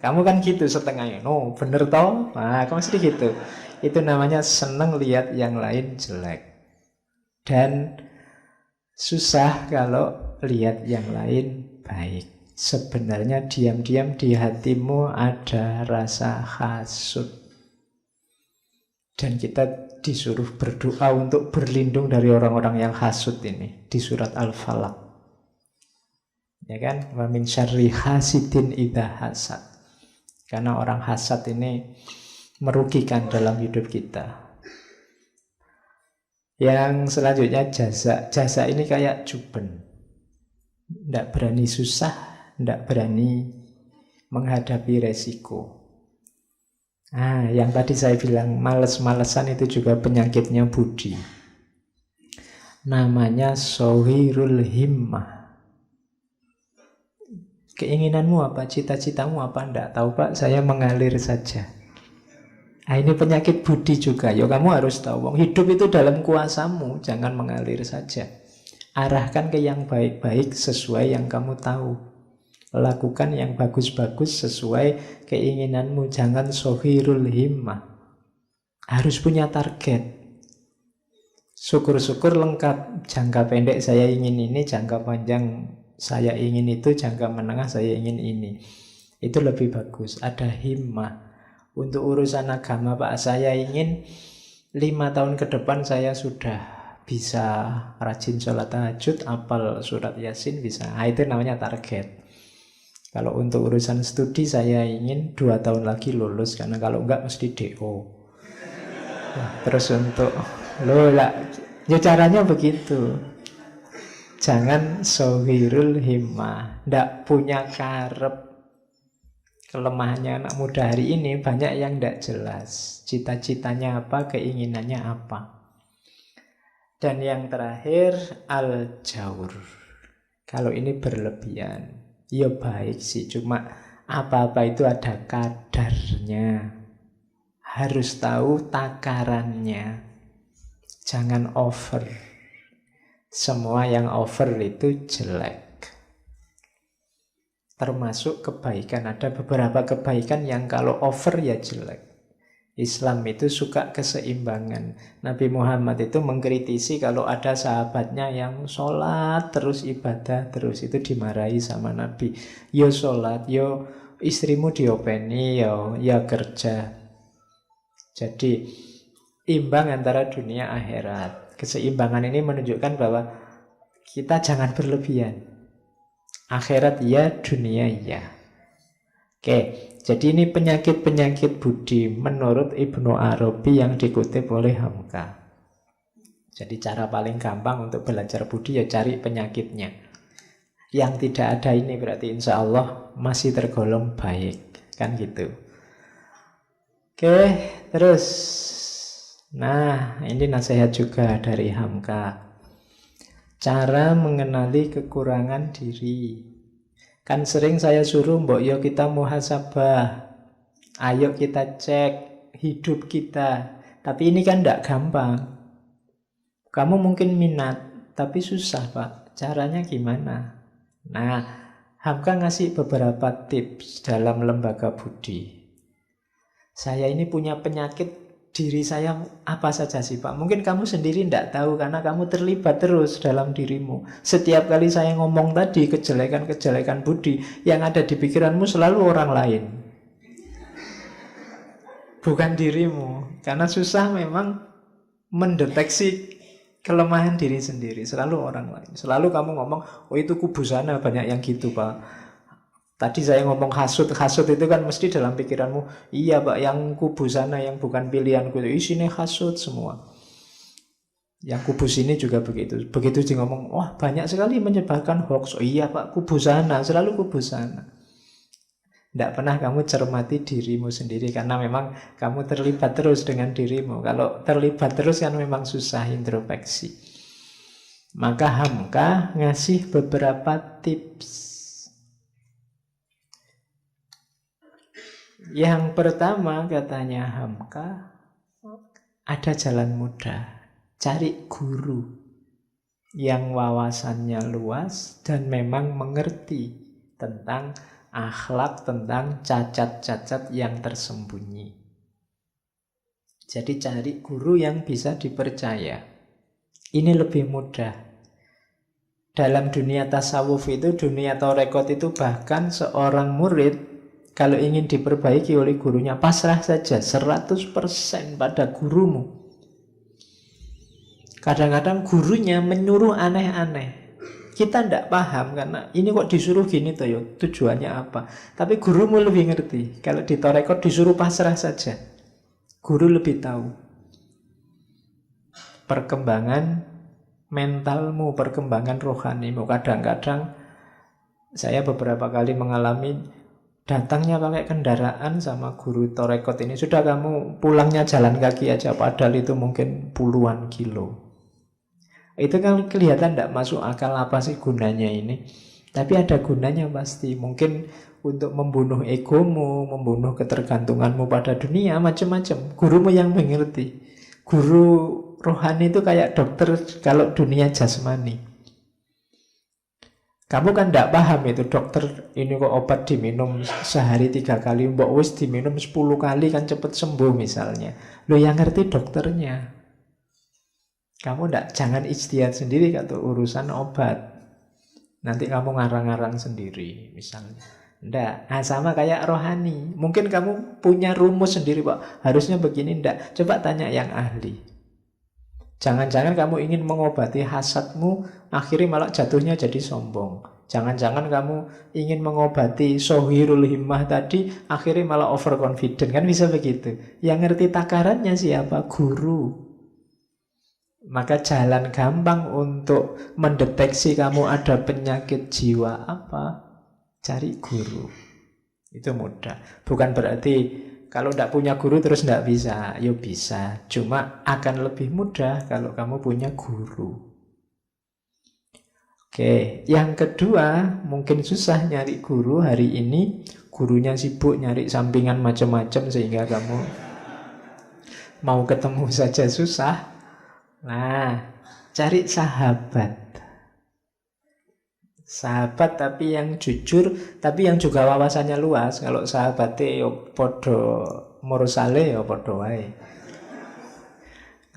S1: Kamu kan gitu setengahnya. No, bener toh? Nah, kamu sedih gitu. Itu namanya seneng lihat yang lain jelek. Dan susah kalau lihat yang lain baik. Sebenarnya diam-diam di hatimu ada rasa hasud. Dan kita disuruh berdoa untuk berlindung dari orang-orang yang hasud ini di surat Al-Falaq. Ya kan? Wa min syarri hasidin idza hasad. Karena orang hasad ini merugikan dalam hidup kita. Yang selanjutnya jasa. Jasa ini kayak juben. Tidak berani susah, tidak berani menghadapi resiko. Yang tadi saya bilang males-malesan itu juga penyakitnya budi. Namanya sohirul himmah. Keinginanmu apa? Cita-citamu apa? Enggak tahu Pak, saya mengalir saja. Ini penyakit budi juga. Kamu harus tahu, hidup itu dalam kuasamu. Jangan mengalir saja. Arahkan ke yang baik-baik sesuai yang kamu tahu. Lakukan yang bagus-bagus sesuai keinginanmu. Jangan sohirul himmah. Harus punya target. Syukur-syukur lengkap. Jangka pendek saya ingin ini, jangka panjang saya ingin itu, jangka menengah saya ingin ini. Itu lebih bagus. Ada himmah. Untuk urusan agama Pak, saya ingin 5 tahun ke depan saya sudah bisa rajin sholat tahajud, hafal surat Yasin bisa. Itu namanya target. Kalau untuk urusan studi saya ingin 2 tahun lagi lulus, karena kalau enggak mesti DO. Terus untuk caranya begitu. Jangan sohirul himmah. Tidak punya karep. Kelemahannya anak muda hari ini banyak yang tidak jelas. Cita-citanya apa, keinginannya apa. Dan yang terakhir al-jaur. Kalau ini berlebihan, ya baik sih, cuma apa-apa itu ada kadarnya. Harus tahu takarannya. Jangan over. Semua yang over itu jelek. Termasuk kebaikan. Ada beberapa kebaikan yang kalau over ya jelek. Islam itu suka keseimbangan. Nabi Muhammad itu mengkritisi kalau ada sahabatnya yang sholat terus, ibadah terus, itu dimarahi sama Nabi. Yo sholat, yo istrimu diopeni, ya kerja. Jadi imbang antara dunia akhirat. Keseimbangan ini menunjukkan bahwa Kita jangan berlebihan. Akhirat ya, dunia ya. Oke, jadi ini penyakit-penyakit budi menurut Ibnu Arabi yang dikutip oleh Hamka. Jadi cara paling gampang untuk belajar budi ya cari penyakitnya. Yang tidak ada ini berarti insya Allah masih tergolong baik. Kan gitu. Oke, terus. Nah, ini nasihat juga dari Hamka. Cara mengenali kekurangan diri. Kan sering saya suruh, mbok yo kita muhasabah. Ayo kita cek hidup kita. Tapi ini kan tidak gampang. Kamu mungkin minat, tapi susah Pak. Caranya gimana? Nah, Hamka ngasih beberapa tips dalam lembaga budi. Saya ini punya penyakit diri saya apa saja sih Pak? Mungkin kamu sendiri tidak tahu karena kamu terlibat terus dalam dirimu. Setiap kali saya ngomong tadi kejelekan-kejelekan budi, yang ada di pikiranmu selalu orang lain. Bukan dirimu. Karena susah memang mendeteksi kelemahan diri sendiri. Selalu orang lain. Selalu kamu ngomong, oh itu kubu sana banyak yang gitu Pak. Tadi saya ngomong hasut itu kan mesti dalam pikiranmu, iya Pak, yang kubu sana yang bukan pilihanku itu isinya hasut semua. Yang kubu sini juga begitu. Begitu dia ngomong, wah banyak sekali menyebarkan hoax. Oh iya Pak, kubu sana, selalu kubu sana. Tidak pernah kamu cermati dirimu sendiri karena memang kamu terlibat terus dengan dirimu. Kalau terlibat terus kan memang susah introspeksi. Maka Hamka ngasih beberapa tips. Yang pertama katanya Hamka, ada jalan mudah. Cari guru yang wawasannya luas dan memang mengerti tentang akhlak, tentang cacat-cacat yang tersembunyi. Jadi cari guru yang bisa dipercaya. Ini lebih mudah. Dalam dunia tasawuf itu, dunia tarekat itu bahkan seorang murid kalau ingin diperbaiki oleh gurunya, pasrah saja 100% pada gurumu. Kadang-kadang gurunya menyuruh aneh-aneh. Kita tidak paham karena ini kok disuruh gini toh ya, tujuannya apa. Tapi gurumu lebih ngerti. Kalau di tarekat disuruh pasrah saja. Guru lebih tahu. Perkembangan mentalmu, perkembangan rohanimu. Kadang-kadang saya beberapa kali mengalami datangnya pakai kendaraan sama guru tarekat ini. Sudah kamu pulangnya jalan kaki aja, padahal itu mungkin puluhan kilo. Itu kan kelihatan tidak masuk akal, apa sih gunanya ini. Tapi ada gunanya pasti. Mungkin untuk membunuh egomu, membunuh ketergantunganmu pada dunia, macam-macam. Gurumu yang mengerti. Guru rohani itu kayak dokter kalau dunia jasmani. Kamu kan tidak paham itu dokter ini kok obat diminum sehari 3 kali, mbok wis diminum 10 kali kan cepet sembuh misalnya. Lo yang ngerti dokternya. Kamu jangan ijtihad sendiri kalau urusan obat. Nanti kamu ngarang-ngarang sendiri misalnya. Ndak, sama kayak rohani. Mungkin kamu punya rumus sendiri Pak, harusnya begini, ndak. Coba tanya yang ahli. Jangan-jangan kamu ingin mengobati hasadmu, akhirnya malah jatuhnya jadi sombong. Jangan-jangan kamu ingin mengobati sohirul himmah tadi, akhirnya malah overconfident. Kan bisa begitu. Yang ngerti takarannya siapa? Guru. Maka jalan gampang untuk mendeteksi kamu ada penyakit jiwa apa? Cari guru. Itu mudah. Bukan berarti kalau tidak punya guru terus tidak bisa. Ya bisa. Cuma akan lebih mudah kalau kamu punya guru. Oke, yang kedua, mungkin susah nyari guru hari ini. Gurunya sibuk nyari sampingan macam-macam sehingga kamu mau ketemu saja susah. Nah, cari sahabat. Sahabat tapi yang jujur, tapi yang juga wawasannya luas. Kalau sahabatnya yo podo mursale yo podo wae.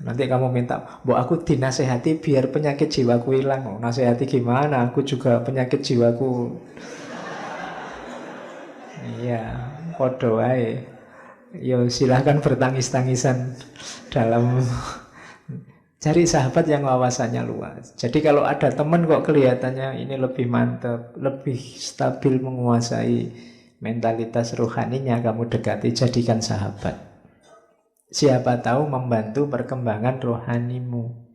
S1: Nanti kamu minta, "Mbok aku dinasehati biar penyakit jiwaku hilang." Oh, nasehati gimana? Aku juga penyakit jiwaku. Iya, podo wae. Yo silahkan bertangis-tangisan dalam Cari sahabat yang wawasannya luas. Jadi kalau ada teman kok kelihatannya ini lebih mantap, lebih stabil menguasai mentalitas rohaninya, kamu dekati, jadikan sahabat. Siapa tahu membantu perkembangan rohanimu.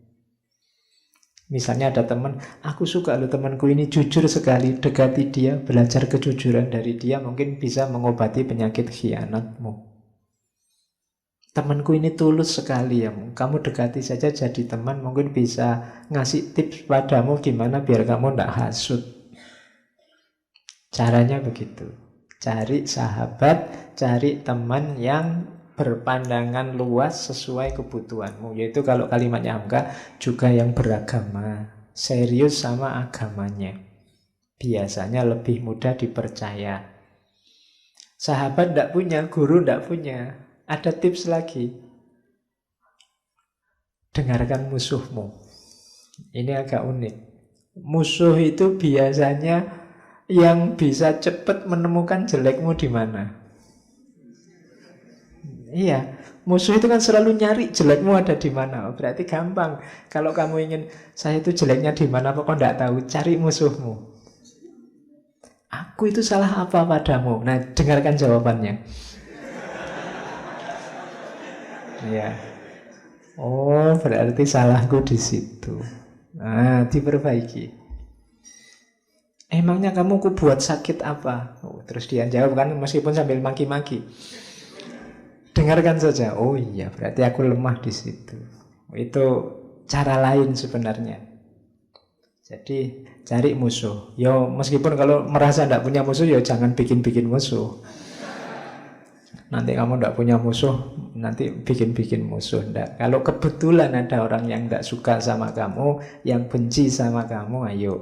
S1: Misalnya ada teman, aku suka loh temanku ini jujur sekali, dekati dia, belajar kejujuran dari dia, mungkin bisa mengobati penyakit khianatmu. Temanku ini tulus sekali ya, kamu dekati saja jadi teman, mungkin bisa ngasih tips padamu gimana biar kamu tidak hasut. Caranya begitu. Cari sahabat, cari teman yang berpandangan luas sesuai kebutuhanmu. Yaitu kalau kalimatnya Hamka juga yang beragama, serius sama agamanya. Biasanya lebih mudah dipercaya. Sahabat tidak punya, guru tidak punya. Ada tips lagi. Dengarkan musuhmu. Ini agak unik. Musuh itu biasanya yang bisa cepat menemukan jelekmu di mana. Iya, musuh itu kan selalu nyari jelekmu ada di mana. Berarti gampang. Kalau kamu ingin, saya itu jeleknya di mana, kok tidak tahu, cari musuhmu. Aku itu salah apa padamu? Nah, dengarkan jawabannya. Ya. Oh, berarti salahku di situ. Nah, diperbaiki. Emangnya kamu ku buat sakit apa? Oh, terus dia jawab kan meskipun sambil maki-maki. Dengarkan saja. Oh iya, berarti aku lemah di situ. Itu cara lain sebenarnya. Jadi cari musuh. Yo, meskipun kalau merasa tidak punya musuh, yo jangan bikin-bikin musuh. Nanti kamu tidak punya musuh, nanti bikin-bikin musuh. Nggak. Kalau kebetulan ada orang yang tidak suka sama kamu, yang benci sama kamu, ayo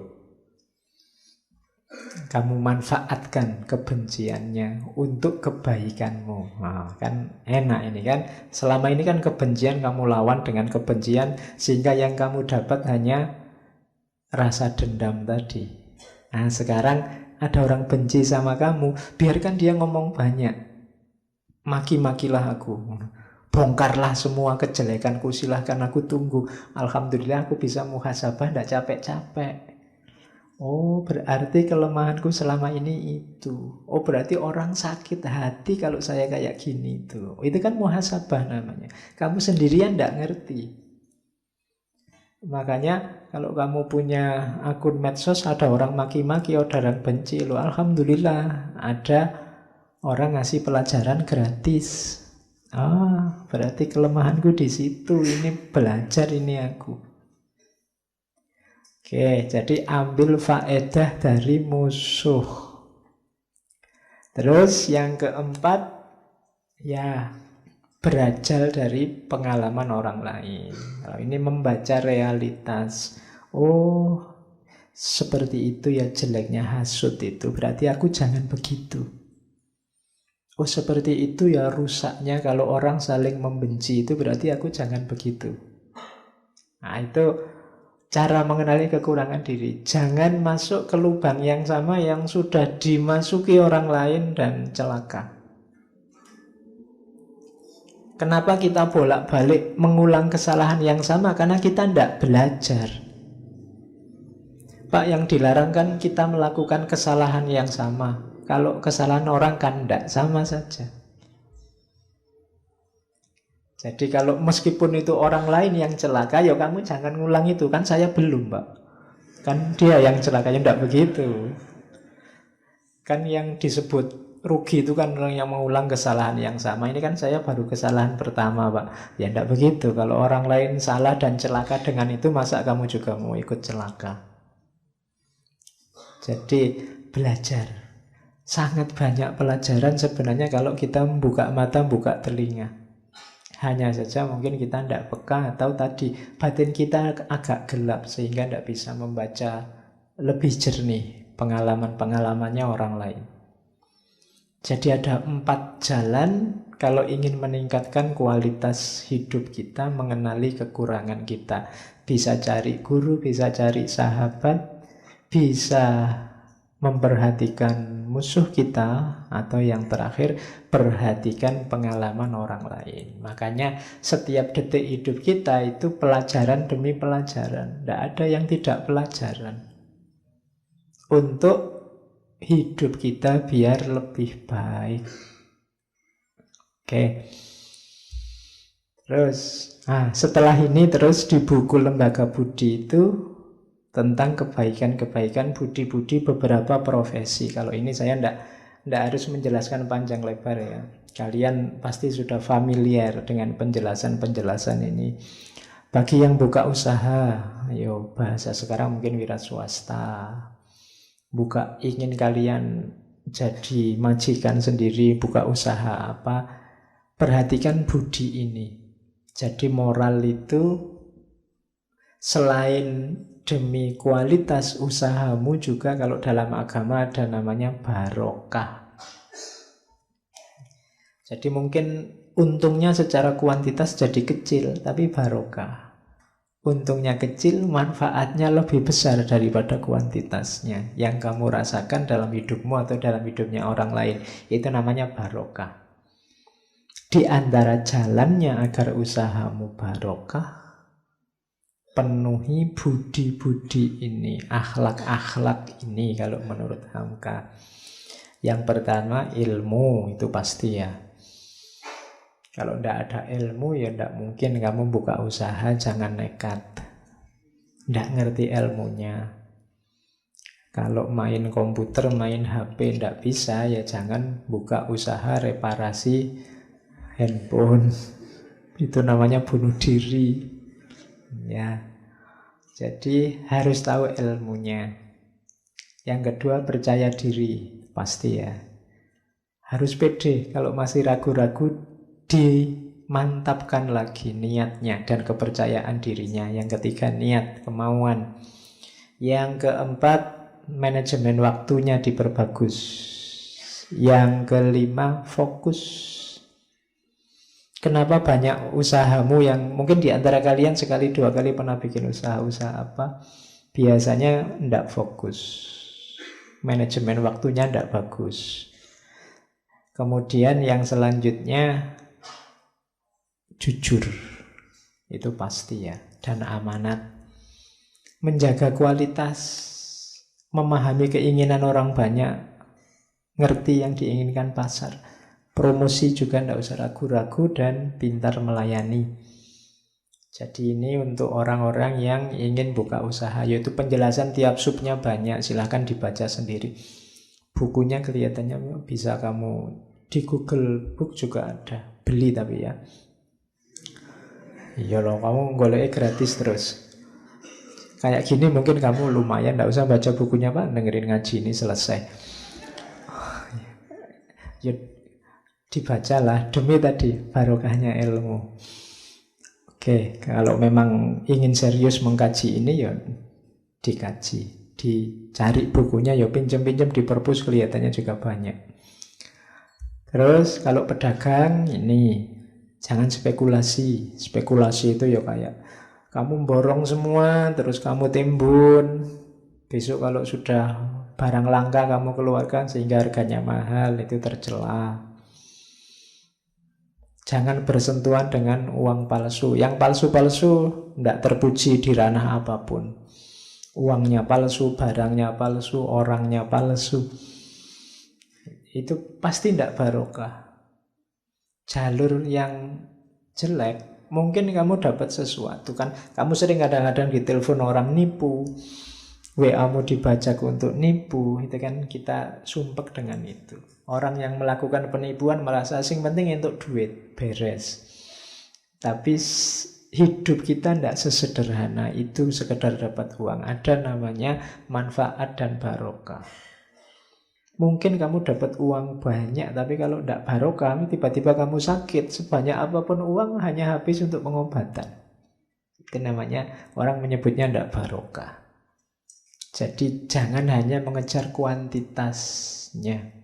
S1: kamu manfaatkan kebenciannya untuk kebaikanmu. Nah, kan enak ini kan. Selama ini kan kebencian kamu lawan dengan kebencian, sehingga yang kamu dapat hanya rasa dendam tadi. Nah, sekarang ada orang benci sama kamu, biarkan dia ngomong banyak. Maki-makilah aku, bongkarlah semua kejelekanku, silahkan aku tunggu. Alhamdulillah aku bisa muhasabah, tidak capek-capek. Oh, berarti kelemahanku selama ini itu. Oh, berarti orang sakit hati kalau saya kayak gini tuh. Itu kan muhasabah namanya. Kamu sendirian tidak ngerti. Makanya kalau kamu punya akun medsos, ada orang maki-maki, ada orang benci, loh, alhamdulillah ada orang ngasih pelajaran gratis. Ah, berarti kelemahanku di situ. Ini belajar ini aku. Oke, jadi ambil faedah dari musuh. Terus yang keempat, ya berajal dari pengalaman orang lain. Kalau ini membaca realitas. Oh, seperti itu ya jeleknya hasut itu. Berarti aku jangan begitu. Oh, seperti itu ya rusaknya kalau orang saling membenci, itu berarti aku jangan begitu. Nah, itu cara mengenali kekurangan diri. Jangan masuk ke lubang yang sama yang sudah dimasuki orang lain dan celaka. Kenapa kita bolak-balik mengulang kesalahan yang sama? Karena kita tidak belajar. Pak, yang dilarang kan kita melakukan kesalahan yang sama. Kalau kesalahan orang kan tidak, sama saja. Jadi kalau meskipun itu orang lain yang celaka, ya kamu jangan ngulang itu. Kan saya belum, Pak. Kan dia yang celaka, ya tidak begitu. Kan yang disebut rugi itu kan orang yang mengulang kesalahan yang sama. Ini kan saya baru kesalahan pertama, Pak. Ya tidak begitu. Kalau orang lain salah dan celaka dengan itu, masa kamu juga mau ikut celaka? Jadi belajar. Sangat banyak pelajaran sebenarnya kalau kita membuka mata, buka telinga. Hanya saja mungkin kita tidak peka, atau tadi batin kita agak gelap sehingga tidak bisa membaca lebih jernih pengalaman-pengalamannya orang lain. Jadi ada 4 jalan kalau ingin meningkatkan kualitas hidup kita, mengenali kekurangan kita. Bisa cari guru, bisa cari sahabat, bisa memperhatikan musuh kita, atau yang terakhir, perhatikan pengalaman orang lain. Makanya setiap detik hidup kita itu pelajaran demi pelajaran. Tidak ada yang tidak pelajaran. Untuk hidup kita biar lebih baik. Oke. Terus, setelah ini terus di buku Lembaga Budi itu tentang kebaikan-kebaikan budi-budi beberapa profesi. Kalau ini saya ndak harus menjelaskan panjang lebar ya. Kalian pasti sudah familiar dengan penjelasan-penjelasan ini. Bagi yang buka usaha, ayo bahasa sekarang mungkin wira swasta. Ingin kalian jadi majikan sendiri, buka usaha apa, perhatikan budi ini. Jadi moral itu selain demi kualitas usahamu juga kalau dalam agama ada namanya barokah. Jadi mungkin untungnya secara kuantitas jadi kecil, tapi barokah. Untungnya kecil, manfaatnya lebih besar daripada kuantitasnya. Yang kamu rasakan dalam hidupmu atau dalam hidupnya orang lain, itu namanya barokah. Di antara jalannya agar usahamu barokah, penuhi budi-budi ini, akhlak-akhlak ini kalau menurut Hamka. Yang pertama ilmu, itu pasti ya. Kalau tidak ada ilmu ya tidak mungkin kamu buka usaha, jangan nekat. Tidak ngerti ilmunya. Kalau main komputer, main HP tidak bisa, ya jangan buka usaha reparasi handphone. Itu namanya bunuh diri. Ya, jadi harus tahu ilmunya. Yang kedua percaya diri, pasti ya. Harus pede. Kalau masih ragu-ragu, dimantapkan lagi niatnya dan kepercayaan dirinya. Yang ketiga niat, kemauan. Yang keempat manajemen waktunya diperbagus. Yang kelima fokus. Kenapa banyak usahamu yang mungkin di antara kalian sekali dua kali pernah bikin usaha apa, biasanya tidak fokus, manajemen waktunya tidak bagus. Kemudian yang selanjutnya jujur, itu pasti ya, dan amanat, menjaga kualitas, memahami keinginan orang banyak, ngerti yang diinginkan pasar. Promosi juga tidak usah ragu-ragu dan pintar melayani. Jadi ini untuk orang-orang yang ingin buka usaha, yaitu penjelasan tiap subnya banyak, silahkan dibaca sendiri. Bukunya kelihatannya bisa kamu di Google Book juga ada, beli tapi ya. Iya loh, kamu goleknya gratis terus. Kayak gini mungkin kamu lumayan, tidak usah baca bukunya Pak, dengerin ngaji ini selesai. Ya, dibacalah demi tadi barokahnya ilmu. Oke, kalau memang ingin serius mengkaji ini ya dikaji, dicari bukunya ya pinjam-pinjam di perpus, kelihatannya juga banyak. Terus kalau pedagang ini jangan spekulasi. Spekulasi itu ya kayak kamu borong semua terus kamu timbun. Besok kalau sudah barang langka kamu keluarkan sehingga harganya mahal, itu tercela. Jangan bersentuhan dengan uang palsu. Yang palsu-palsu tidak terpuji di ranah apapun. Uangnya palsu, barangnya palsu, orangnya palsu. Itu pasti tidak barokah. Jalur yang jelek, mungkin kamu dapat sesuatu kan. Kamu sering kadang-kadang ditelepon orang nipu, WA-mu dibajak untuk nipu, itu kan kita sumpek dengan itu. Orang yang melakukan penipuan merasa asing, penting untuk duit, beres. Tapi hidup kita tidak sesederhana itu sekedar dapat uang. Ada namanya manfaat dan barokah. Mungkin kamu dapat uang banyak, tapi kalau tidak barokah, tiba-tiba kamu sakit, sebanyak apapun uang hanya habis untuk pengobatan. Itu namanya, orang menyebutnya tidak barokah. Jadi jangan hanya mengejar kuantitasnya.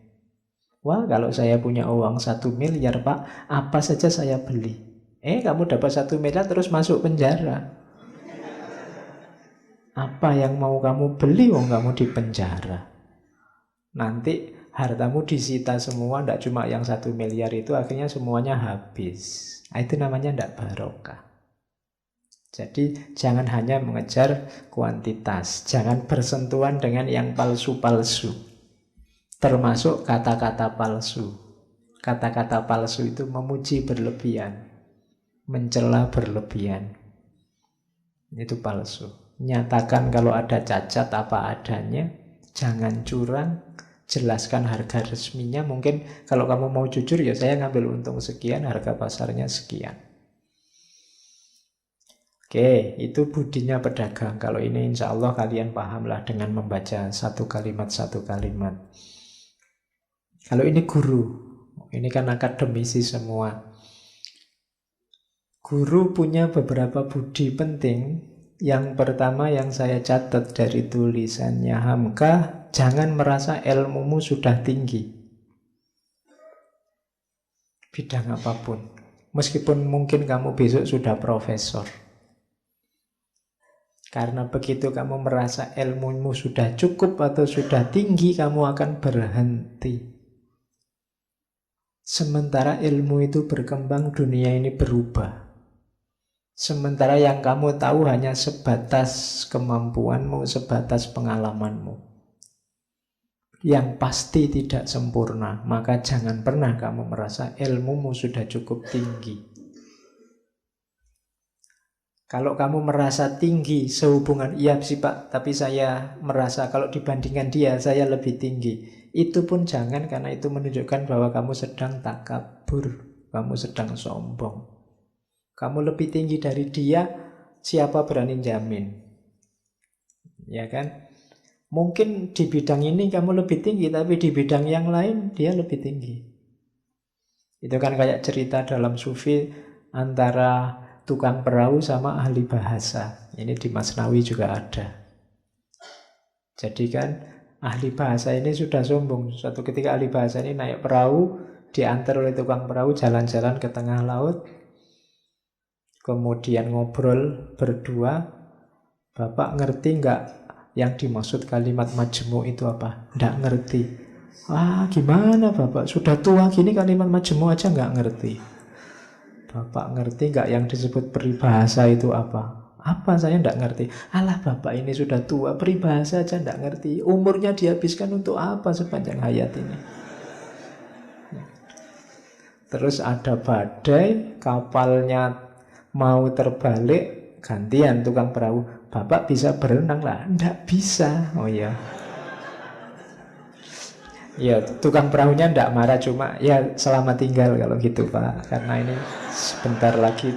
S1: Wah, kalau saya punya uang 1 miliar Pak, apa saja saya beli. Kamu dapat 1 miliar terus masuk penjara. Apa yang mau kamu beli, kamu di penjara. Nanti hartamu disita semua, tidak cuma yang 1 miliar itu, akhirnya semuanya habis. Nah, itu namanya tidak barokah. Jadi jangan hanya mengejar kuantitas, jangan bersentuhan dengan yang palsu-palsu, termasuk kata-kata palsu. Kata-kata palsu itu memuji berlebihan, mencela berlebihan. Itu palsu. Nyatakan kalau ada cacat apa adanya, jangan curang, jelaskan harga resminya. Mungkin kalau kamu mau jujur, ya saya ngambil untung sekian, harga pasarnya sekian. Oke, itu budinya pedagang. Kalau ini insya Allah kalian pahamlah dengan membaca satu kalimat. Kalau ini guru, ini kan akademisi semua. Guru punya beberapa budi penting. Yang pertama yang saya catat dari tulisannya Hamka, jangan merasa ilmumu sudah tinggi. Bidang apapun. Meskipun mungkin kamu besok sudah profesor. Karena begitu kamu merasa ilmumu sudah cukup atau sudah tinggi, kamu akan berhenti. Sementara ilmu itu berkembang, dunia ini berubah. Sementara yang kamu tahu hanya sebatas kemampuanmu, sebatas pengalamanmu. Yang pasti tidak sempurna, maka jangan pernah kamu merasa ilmumu sudah cukup tinggi. Kalau kamu merasa tinggi sehubungan, iya sih Pak, tapi saya merasa kalau dibandingkan dia, saya lebih tinggi. Itu pun jangan, karena itu menunjukkan bahwa kamu sedang takabur, kamu sedang sombong. Kamu lebih tinggi dari dia, siapa berani jamin? Ya kan? Mungkin di bidang ini kamu lebih tinggi, tapi di bidang yang lain dia lebih tinggi. Itu kan kayak cerita dalam sufi antara tukang perahu sama ahli bahasa. Ini di Masnawi juga ada. Jadi kan ahli bahasa ini sudah sombong. Suatu ketika ahli bahasa ini naik perahu, diantar oleh tukang perahu jalan-jalan ke tengah laut. Kemudian ngobrol berdua. Bapak ngerti nggak yang dimaksud kalimat majmu itu apa? Nggak ngerti. Gimana Bapak? Sudah tua gini kalimat majmu aja nggak ngerti. Bapak ngerti nggak yang disebut peribahasa itu apa? Apa saya nggak ngerti? Alah Bapak ini sudah tua, peribahasa aja nggak ngerti. Umurnya dihabiskan untuk apa sepanjang hayat ini? Terus ada badai, kapalnya mau terbalik, gantian tukang perahu. Bapak bisa berenang lah? Nggak bisa. Oh ya. Ya, tukang perahunya ndak marah, cuma ya selamat tinggal kalau gitu Pak, karena ini sebentar lagi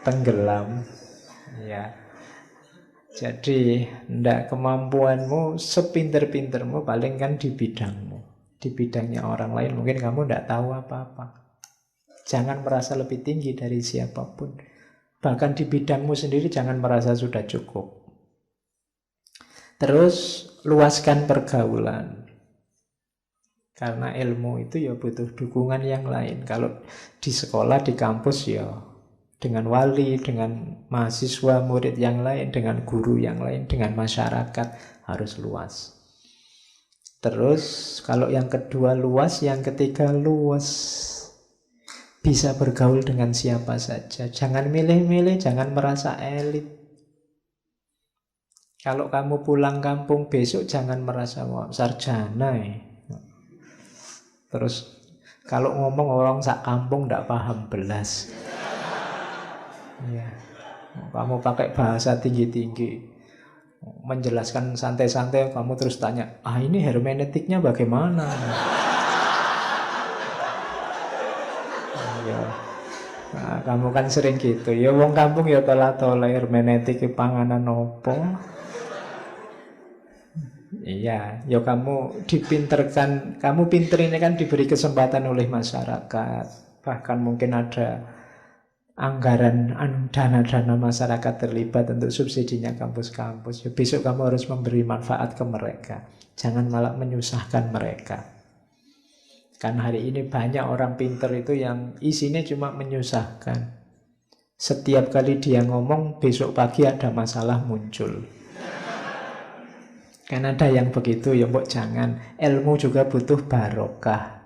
S1: tenggelam. Ya. Jadi ndak kemampuanmu sepinter-pintermu paling kan di bidangmu. Di bidangnya orang lain mungkin kamu ndak tahu apa-apa. Jangan merasa lebih tinggi dari siapapun. Bahkan di bidangmu sendiri jangan merasa sudah cukup. Terus luaskan pergaulan. Karena ilmu itu ya butuh dukungan yang lain. Kalau di sekolah, di kampus ya dengan wali, dengan mahasiswa, murid yang lain, dengan guru yang lain, dengan masyarakat harus luas. Terus kalau yang kedua luas, yang ketiga luas. Bisa bergaul dengan siapa saja. Jangan milih-milih, jangan merasa elit. Kalau kamu pulang kampung besok jangan merasa sarjana Terus kalau ngomong orang sak kampung tidak paham belas. Ya. Kamu pakai bahasa tinggi-tinggi, menjelaskan santai-santai, kamu terus tanya, ini hermeneutiknya bagaimana? Ya. Nah, kamu kan sering gitu. Ya wong kampung ya tola-tola hermeneutik panganan opo. Iya, ya kamu dipinterkan, kamu pinter ini kan diberi kesempatan oleh masyarakat. Bahkan mungkin ada anggaran, dana-dana masyarakat terlibat untuk subsidinya kampus-kampus. Ya, besok kamu harus memberi manfaat ke mereka. Jangan malah menyusahkan mereka. Kan hari ini banyak orang pinter itu yang isinya cuma menyusahkan. Setiap kali dia ngomong, besok pagi ada masalah muncul. Kan ada yang begitu, ya mbok jangan. Ilmu juga butuh barokah.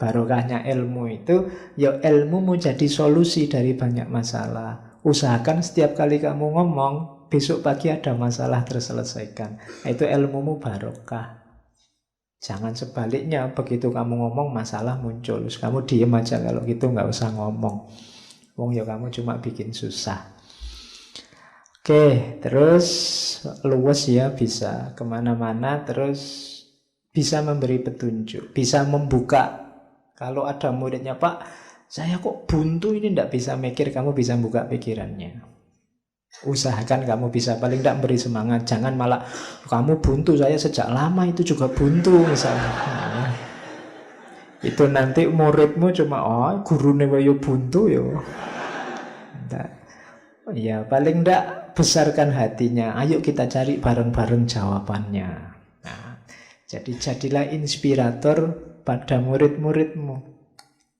S1: Barokahnya ilmu itu, ya ilmumu jadi solusi dari banyak masalah. Usahakan setiap kali kamu ngomong, besok pagi ada masalah terselesaikan. Itu ilmumu barokah. Jangan sebaliknya, begitu kamu ngomong masalah muncul. Terus kamu diem aja, kalau gitu nggak usah ngomong. Wong ya kamu cuma bikin susah. Oke, terus luwes ya, bisa kemana-mana, terus bisa memberi petunjuk, bisa membuka. Kalau ada muridnya, Pak, saya kok buntu ini, tidak bisa mikir, kamu bisa buka pikirannya. Usahakan kamu bisa paling tidak beri semangat. Jangan malah, kamu buntu, saya sejak lama itu juga buntu misalnya. Nah, itu nanti muridmu cuma, oh gurune wayo buntu yo. Ya paling tidak besarkan hatinya. Ayo kita cari bareng-bareng jawabannya. Nah, jadi jadilah inspirator pada murid-muridmu.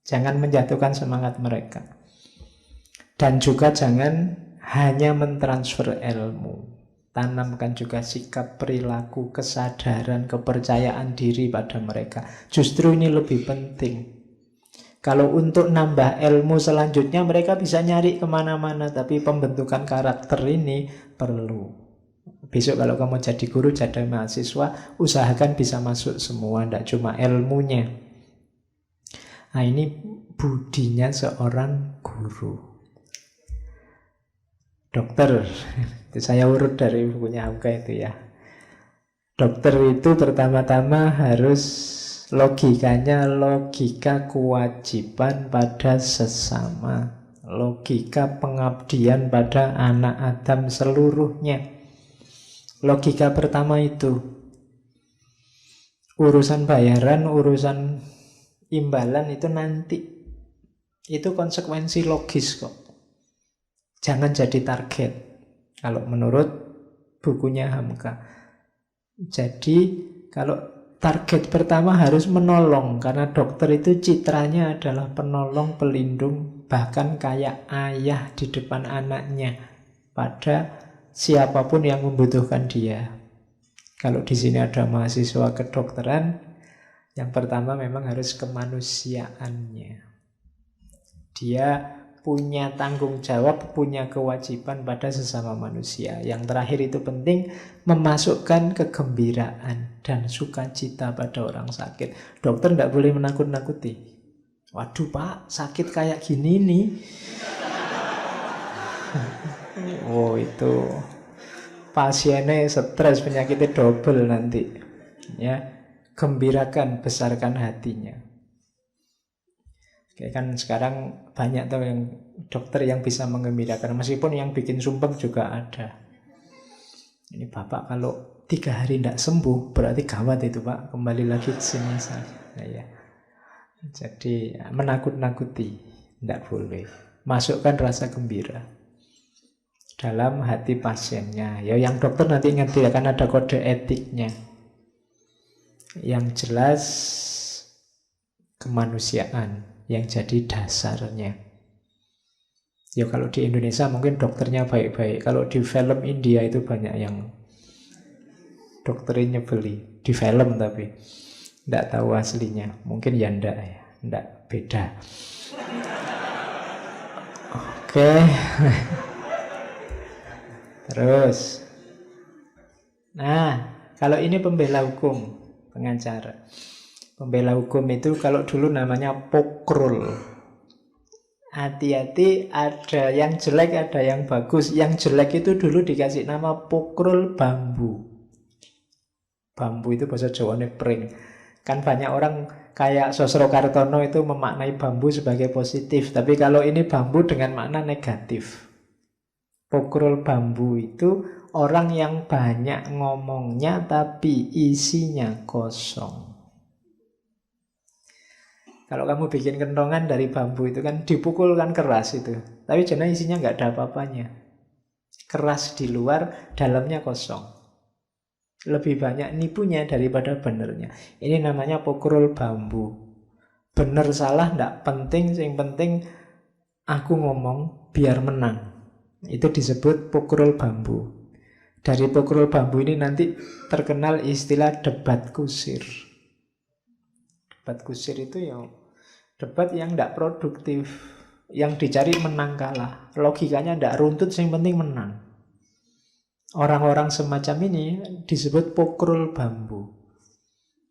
S1: Jangan menjatuhkan semangat mereka. Dan juga jangan hanya mentransfer ilmu. Tanamkan juga sikap, perilaku, kesadaran, kepercayaan diri pada mereka. Justru ini lebih penting. Kalau untuk nambah ilmu selanjutnya mereka bisa nyari kemana-mana. Tapi pembentukan karakter ini perlu. Besok kalau kamu jadi guru, jadi mahasiswa, usahakan bisa masuk semua, tidak cuma ilmunya. Nah ini budinya seorang guru. Dokter, itu saya urut dari bukunya Hamka itu ya. Dokter itu pertama-tama harus logikanya logika kewajiban pada sesama, logika pengabdian pada anak Adam seluruhnya. Logika pertama itu. Urusan bayaran, urusan imbalan itu nanti. Itu konsekuensi logis kok. Jangan jadi target. Kalau menurut bukunya Hamka. Jadi kalau target pertama harus menolong, karena dokter itu citranya adalah penolong, pelindung, bahkan kayak ayah di depan anaknya pada siapapun yang membutuhkan dia. Kalau di sini ada mahasiswa kedokteran, yang pertama memang harus kemanusiaannya. Dia punya tanggung jawab, punya kewajiban pada sesama manusia. Yang terakhir itu penting, memasukkan kegembiraan dan sukacita pada orang sakit. Dokter tidak boleh menakut-nakuti. Waduh Pak, sakit kayak gini nih. Oh itu pasiennya stres, penyakitnya double nanti. Ya, gembirakan, besarkan hatinya. Oke, kan sekarang banyak tuh yang dokter yang bisa menggembirakan, meskipun yang bikin sumpah juga ada. Ini Bapak kalau 3 hari tidak sembuh berarti gawat itu Pak, kembali lagi ke sini saya. Nah, ya. Jadi menakut-nakuti tidak boleh. Masukkan rasa gembira dalam hati pasiennya. Ya yang dokter nanti ingat, akan ada kode etiknya. Yang jelas kemanusiaan yang jadi dasarnya. Ya kalau di Indonesia mungkin dokternya baik-baik. Kalau di film India itu banyak yang dokternya nyebeli. Di film tapi tidak tahu aslinya. Mungkin ya ndak beda. Oke. Terus. Nah, kalau ini pembela hukum, pengacara. Pembela hukum itu kalau dulu namanya pokrul. Hati-hati, ada yang jelek, ada yang bagus. Yang jelek itu dulu dikasih nama pokrul bambu. Bambu itu bahasa Jawane pring. Kan banyak orang kayak Sosro Kartono itu memaknai bambu sebagai positif. Tapi kalau ini bambu dengan makna negatif. Pokrul bambu itu orang yang banyak ngomongnya tapi isinya kosong. Kalau kamu bikin kentongan dari bambu itu kan dipukul kan keras itu. Tapi jangan isinya nggak ada apa-apanya. Keras di luar, dalamnya kosong. Lebih banyak nipunya daripada benernya. Ini namanya pokrul bambu. Bener salah nggak penting, yang penting aku ngomong biar menang. Itu disebut pokrul bambu. Dari pokroul bambu ini nanti terkenal istilah debat kusir. Debat kusir itu ya debat yang tidak produktif, yang dicari menang kalah. Logikanya tidak runtut, yang penting menang. Orang-orang semacam ini disebut pokroul bambu.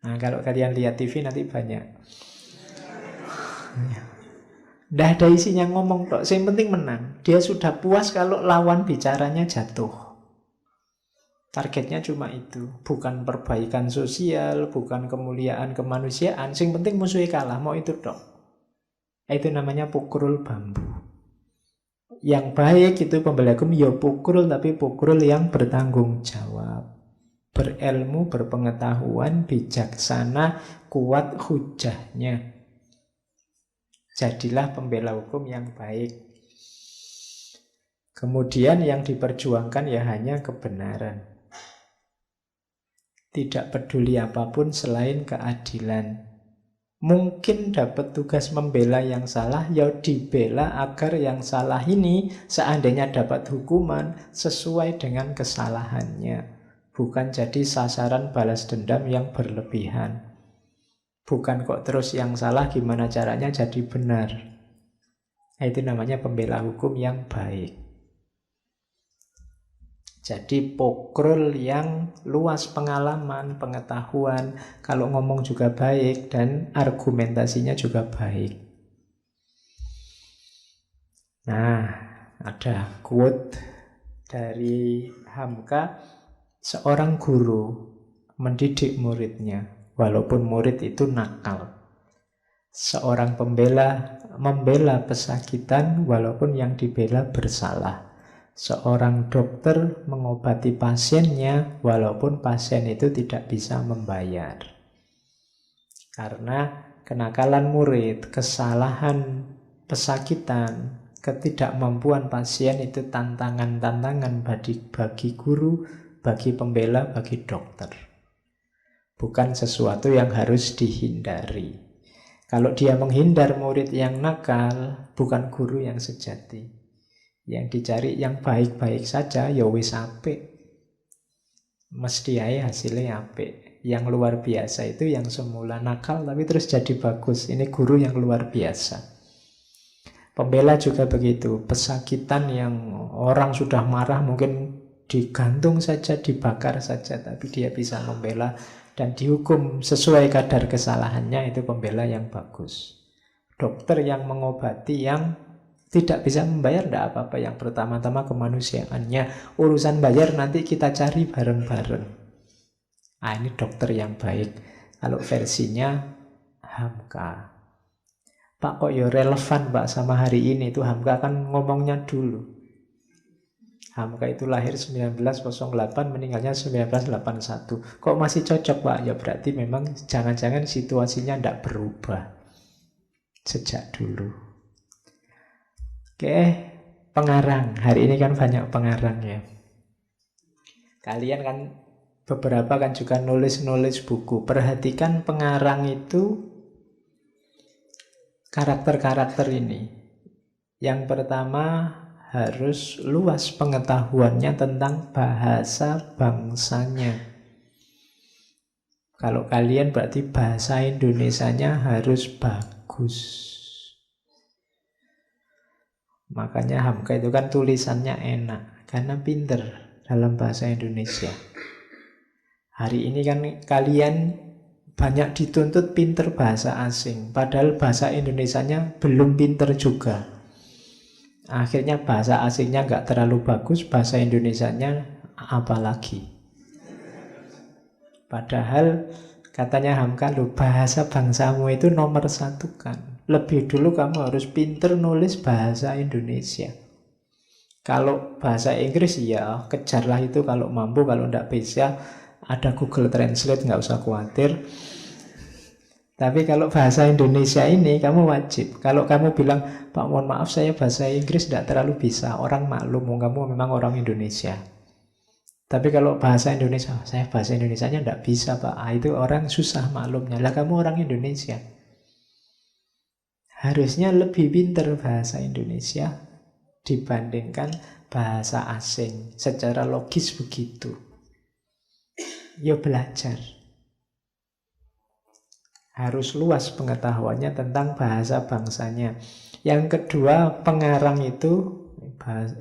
S1: Nah, kalau kalian lihat TV nanti banyak. Tidak ada isinya ngomong tok, yang penting menang. Dia sudah puas kalau lawan bicaranya jatuh. Targetnya cuma itu, bukan perbaikan sosial, bukan kemuliaan kemanusiaan. Yang penting musuhnya kalah, mau itu tok. Itu namanya pokroul bambu. Yang baik itu pembela hukum ya pokroul, tapi pokroul yang bertanggung jawab, berilmu, berpengetahuan, bijaksana, kuat hujahnya. Jadilah pembela hukum yang baik. Kemudian yang diperjuangkan ya hanya kebenaran. Tidak peduli apapun selain keadilan. Mungkin dapat tugas membela yang salah, ya dibela agar yang salah ini seandainya dapat hukuman sesuai dengan kesalahannya. Bukan jadi sasaran balas dendam yang berlebihan. Bukan kok terus yang salah gimana caranya jadi benar. Nah, itu namanya pembela hukum yang baik. Jadi pokroul yang luas pengalaman, pengetahuan, kalau ngomong juga baik dan argumentasinya juga baik. Nah, ada quote dari Hamka, seorang guru mendidik muridnya, walaupun murid itu nakal. Seorang pembela membela pesakitan walaupun yang dibela bersalah. Seorang dokter mengobati pasiennya walaupun pasien itu tidak bisa membayar. Karena kenakalan murid, kesalahan pesakitan, ketidakmampuan pasien itu tantangan-tantangan bagi guru, bagi pembela, bagi dokter. Bukan sesuatu yang harus dihindari. Kalau dia menghindar murid yang nakal, bukan guru yang sejati. Yang dicari yang baik-baik saja, ya wis apik. Mesti aja hasilnya apik. Yang luar biasa itu yang semula nakal tapi terus jadi bagus. Ini guru yang luar biasa. Pembela juga begitu. Pesakitan yang orang sudah marah mungkin digantung saja, dibakar saja, tapi dia bisa membela dan dihukum sesuai kadar kesalahannya, itu pembela yang bagus. Dokter yang mengobati yang tidak bisa membayar, tidak apa-apa. Yang pertama-tama kemanusiaannya. Urusan bayar nanti kita cari bareng-bareng. Ah, ini dokter yang baik. Kalau versinya Hamka. Pak, kok ya relevan Pak sama hari ini? Itu Hamka kan ngomongnya dulu. Hamka itu lahir 1908, meninggalnya 1981. Kok masih cocok Pak? Ya berarti memang jangan-jangan situasinya tidak berubah sejak dulu. Oke, pengarang. Hari ini kan banyak pengarang ya. Kalian kan beberapa kan juga nulis-nulis buku. Perhatikan pengarang itu karakter-karakter ini. Yang pertama harus luas pengetahuannya tentang bahasa bangsanya. Kalau kalian berarti bahasa Indonesianya harus bagus. Makanya Hamka itu kan tulisannya enak, karena pinter dalam bahasa Indonesia. Hari ini kan kalian banyak dituntut pinter bahasa asing, padahal bahasa Indonesianya belum pinter juga. Akhirnya bahasa asingnya nggak terlalu bagus, bahasa Indonesianya apalagi. Padahal katanya Hamka, loh, bahasa bangsamu itu nomor 1 kan. Lebih dulu kamu harus pinter nulis bahasa Indonesia. Kalau bahasa Inggris ya kejarlah itu kalau mampu, kalau tidak bisa ada Google Translate, nggak usah khawatir. Tapi kalau bahasa Indonesia ini kamu wajib. Kalau kamu bilang, Pak mohon maaf saya bahasa Inggris tidak terlalu bisa, orang maklum, kamu memang orang Indonesia. Tapi kalau bahasa Indonesia, saya bahasa Indonesianya tidak bisa Pak, itu orang susah maklumnya. Lah kamu orang Indonesia. Harusnya lebih pintar bahasa Indonesia dibandingkan bahasa asing. Secara logis begitu. Ya belajar. Harus luas pengetahuannya tentang bahasa bangsanya. Yang kedua, pengarang itu,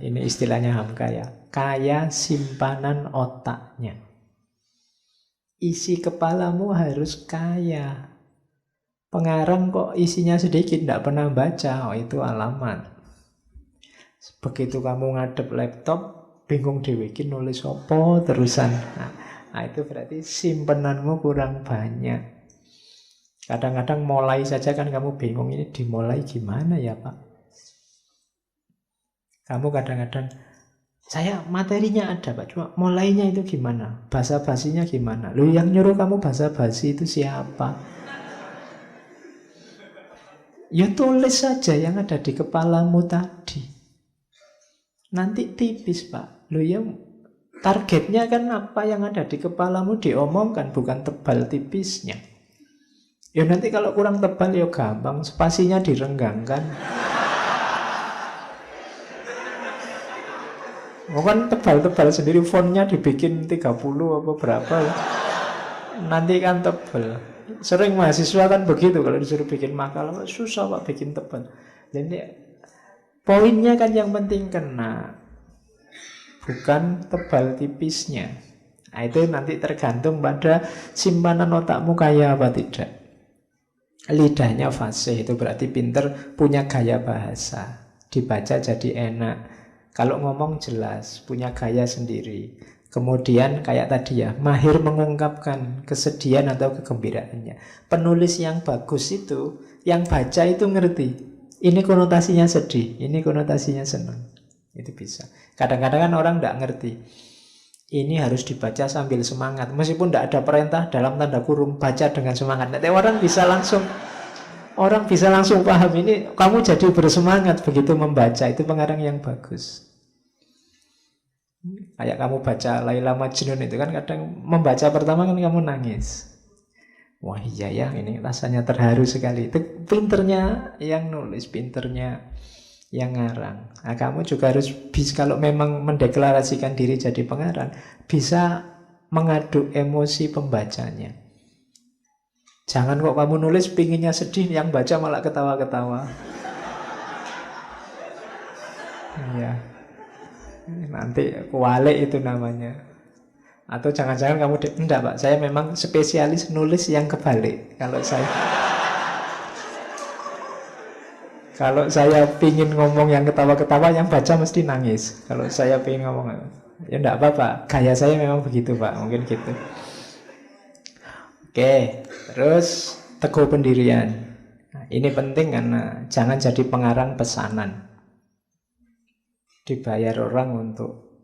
S1: ini istilahnya Hamka ya, kaya simpanan otaknya. Isi kepalamu harus kaya. Pengarang kok isinya sedikit, tidak pernah baca, oh itu alamat. Begitu kamu ngadep laptop, bingung dibikin nulis apa terusan. Nah, itu berarti simpenanmu kurang banyak. Kadang-kadang mulai saja kan kamu bingung, ini dimulai gimana ya Pak? Kamu kadang-kadang, saya materinya ada Pak, cuma mulainya itu gimana? Basa-basinya gimana? Lu yang nyuruh kamu basa-basi itu siapa? Ya tulis saja yang ada di kepalamu tadi. Nanti tipis Pak. Lu ya targetnya kan apa yang ada di kepalamu diomongkan, bukan tebal tipisnya. Ya nanti kalau kurang tebal ya gampang, spasinya direnggangkan. Kan tebal-tebal sendiri, fontnya dibikin 30 apa berapa. Nanti kan tebal. Sering mahasiswa kan begitu, kalau disuruh bikin makalah susah Pak bikin tebal. Jadi poinnya kan yang penting kena, bukan tebal tipisnya. Nah, itu nanti tergantung pada simpanan otakmu kaya apa tidak. Lidahnya fasih, itu berarti pinter, punya gaya bahasa, dibaca jadi enak. Kalau ngomong jelas, punya gaya sendiri. Kemudian kayak tadi ya, mahir mengungkapkan kesedihan atau kegembiraannya. Penulis yang bagus itu, yang baca itu ngerti. Ini konotasinya sedih, ini konotasinya senang. Itu bisa. Kadang-kadang kan orang tidak ngerti. Ini harus dibaca sambil semangat. Meskipun tidak ada perintah dalam tanda kurung, baca dengan semangat. Nanti orang bisa langsung paham ini. Kamu jadi bersemangat begitu membaca. Itu pengarang yang bagus. Kayak kamu baca Laila Majnun itu kan kadang membaca pertama kan kamu nangis. Wah iya ya, ini rasanya terharu sekali. Itu pinternya yang nulis, pinternya yang ngarang. Nah, kamu juga harus bisa, kalau memang mendeklarasikan diri jadi pengarang, bisa mengaduk emosi pembacanya. Jangan kok kamu nulis pinginnya sedih, yang baca malah ketawa-ketawa. Iya. Nanti kualik itu namanya. Atau jangan-jangan kamu enggak Pak, saya memang spesialis nulis yang kebalik. Kalau saya pingin ngomong yang ketawa-ketawa, yang baca mesti nangis. Kalau saya pingin ngomong, ya enggak apa-apa, gaya saya memang begitu Pak, mungkin gitu. Oke, terus teguh pendirian. Nah, ini penting karena jangan jadi pengarang pesanan. Dibayar orang untuk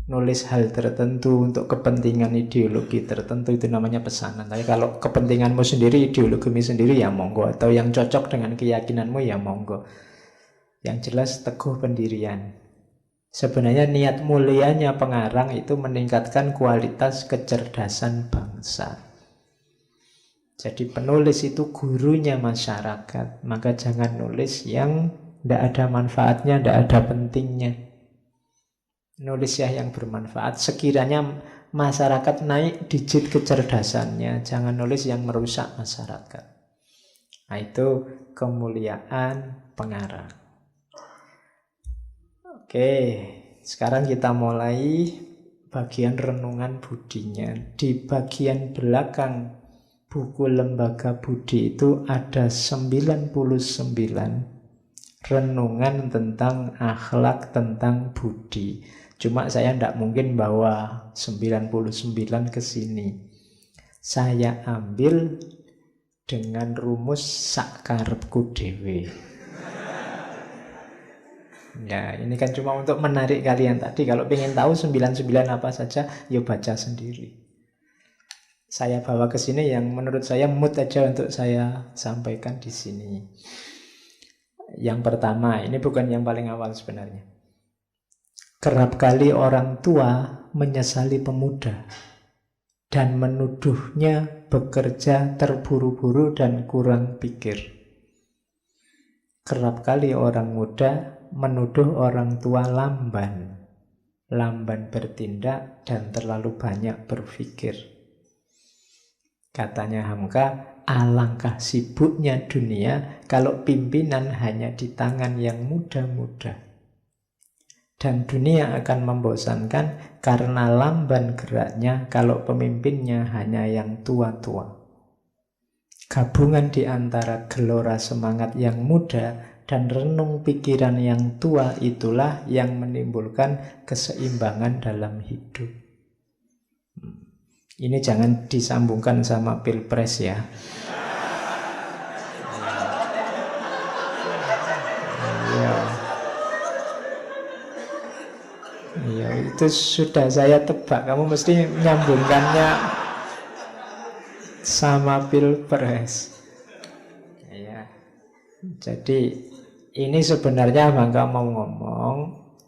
S1: nulis hal tertentu, untuk kepentingan ideologi tertentu, itu namanya pesanan. Tapi kalau kepentinganmu sendiri, ideologimu sendiri, ya monggo. Atau yang cocok dengan keyakinanmu, ya monggo. Yang jelas teguh pendirian. Sebenarnya niat mulianya pengarang itu meningkatkan kualitas kecerdasan bangsa. Jadi penulis itu gurunya masyarakat. Maka jangan nulis yang tidak ada manfaatnya, tidak ada pentingnya. Nulis ya yang bermanfaat. Sekiranya masyarakat naik digit kecerdasannya, jangan nulis yang merusak masyarakat. Nah itu kemuliaan pengarang. Oke, sekarang kita mulai bagian renungan budinya. Di bagian belakang buku Lembaga Budi itu ada 99 renungan tentang akhlak, tentang budi. Cuma saya tidak mungkin bawa 99 ke sini. Saya ambil dengan rumus sakarepku dhewe. Ya, ini kan cuma untuk menarik kalian tadi. Kalau pengen tahu 99 apa saja, ya baca sendiri. Saya bawa ke sini yang menurut saya mood aja untuk saya sampaikan di sini. Yang pertama, ini bukan yang paling awal sebenarnya. Kerap kali orang tua menyesali pemuda dan menuduhnya bekerja terburu-buru dan kurang pikir. Kerap kali orang muda menuduh orang tua lamban. Lamban bertindak dan terlalu banyak berpikir. Katanya Hamka, alangkah sibuknya dunia kalau pimpinan hanya di tangan yang muda-muda. Dan dunia akan membosankan karena lamban geraknya kalau pemimpinnya hanya yang tua-tua. Gabungan di antara gelora semangat yang muda dan renung pikiran yang tua itulah yang menimbulkan keseimbangan dalam hidup. Ini jangan disambungkan sama pilpres ya. Iya, itu sudah saya tebak. Kamu mesti menyambungkannya sama pilpres. Ya. Jadi ini sebenarnya Bangka mau ngomong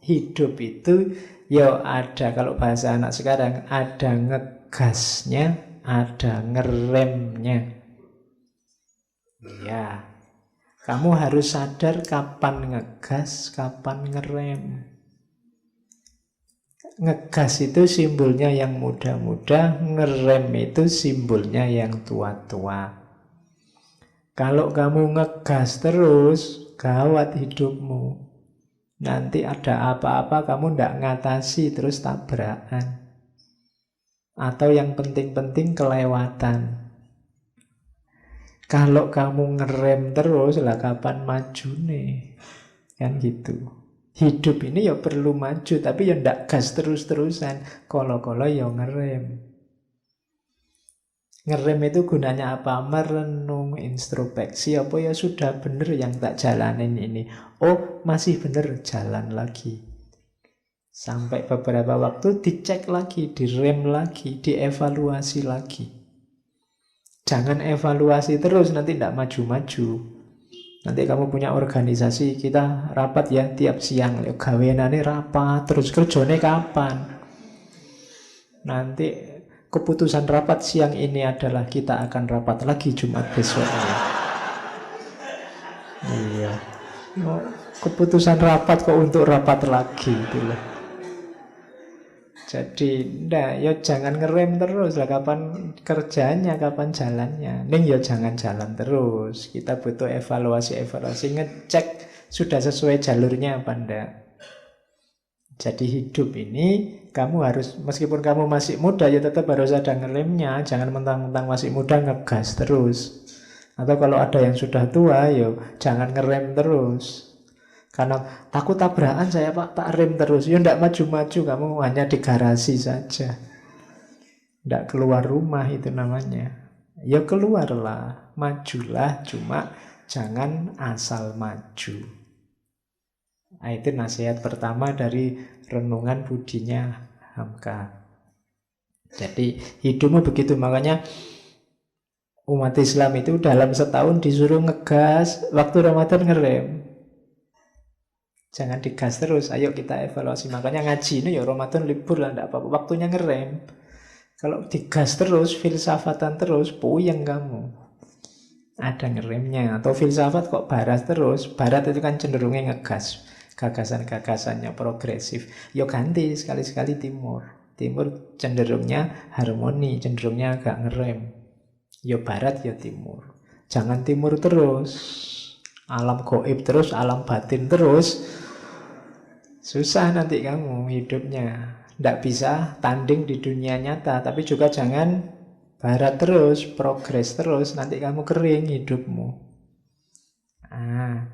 S1: hidup itu ya ada, kalau bahasa anak sekarang, ada ngegasnya, ada ngeremnya. Ya, kamu harus sadar kapan ngegas, kapan ngerem. Ngegas itu simbolnya yang muda-muda, ngerem itu simbolnya yang tua-tua. Kalau kamu ngegas terus, gawat hidupmu. Nanti ada apa-apa kamu ndak ngatasi, terus tabrakan. Atau yang penting-penting kelewatan. Kalau kamu ngerem terus, lah kapan maju nih? Kan gitu. Hidup ini ya perlu maju, tapi ya ndak gas terus-terusan. Kolo-kolo ya ngerem. Ngerem itu gunanya apa? Merenung, introspeksi. Apa ya sudah benar yang tak jalanin ini. Oh, masih benar, jalan lagi. Sampai beberapa waktu dicek lagi, direm lagi, dievaluasi lagi. Jangan evaluasi terus, nanti ndak maju-maju. Nanti kamu punya organisasi, kita rapat ya tiap siang. Gawenane rapat, terus kerjane kapan? Nanti keputusan rapat siang ini adalah kita akan rapat lagi Jumat besok. Iya. Oh, keputusan rapat kok untuk rapat lagi gitu loh. Jadi, ya jangan ngerem terus lah. Kapan kerjanya, kapan jalannya. Ning ya jangan jalan terus. Kita butuh evaluasi, ngecek sudah sesuai jalurnya apa enggak. Jadi hidup ini kamu harus, meskipun kamu masih muda ya tetap harus ada ngeremnya. Jangan mentang-mentang masih muda ngegas terus. Atau kalau ada yang sudah tua, ya jangan ngerem terus. Karena takut tabrakan saya Pak, tak rem terus. Ya ndak maju-maju, kamu hanya di garasi saja. Ndak keluar rumah itu namanya. Ya keluarlah, majulah, cuma jangan asal maju. Nah, itu nasihat pertama dari renungan budinya Hamka. Jadi hidupmu begitu, makanya umat Islam itu dalam setahun disuruh ngegas, waktu Ramadan ngerem. Jangan digas terus, ayo kita evaluasi. Makanya ngaji ini ya Ramadan libur lah, enggak apa-apa, waktunya ngerem. Kalau digas terus, filsafatan terus, puyeng kamu. Ada ngeremnya. Atau filsafat kok barat terus, barat itu kan cenderungnya ngegas. Gagasan-gagasannya progresif. Yo ganti sekali-sekali timur. Timur cenderungnya harmoni, cenderungnya agak ngerem. Yo barat, yo timur. Jangan timur terus. Alam gaib terus, alam batin terus. Susah nanti kamu hidupnya. Tidak bisa tanding di dunia nyata. Tapi juga jangan barat terus, progres terus. Nanti kamu kering hidupmu.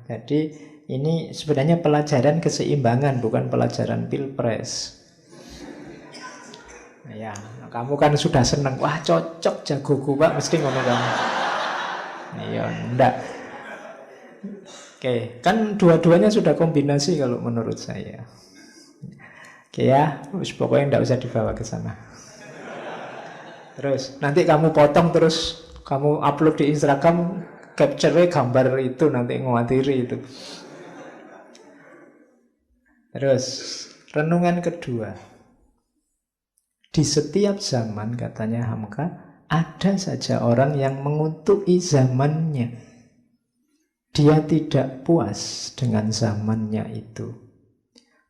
S1: Jadi ini sebenarnya pelajaran keseimbangan, bukan pelajaran pilpres. Ya, kamu kan sudah senang. Wah cocok jagoku Pak, mesti ngono kamu. Ya, enggak. Oke, kan dua-duanya sudah kombinasi kalau menurut saya. Oke ya, pokoknya enggak usah dibawa ke sana. Terus, nanti kamu potong terus kamu upload di Instagram, capture gambar itu, nanti ngawatiri itu. Terus, renungan kedua. Di setiap zaman, katanya Hamka, ada saja orang yang menguntui zamannya. Dia tidak puas dengan zamannya itu.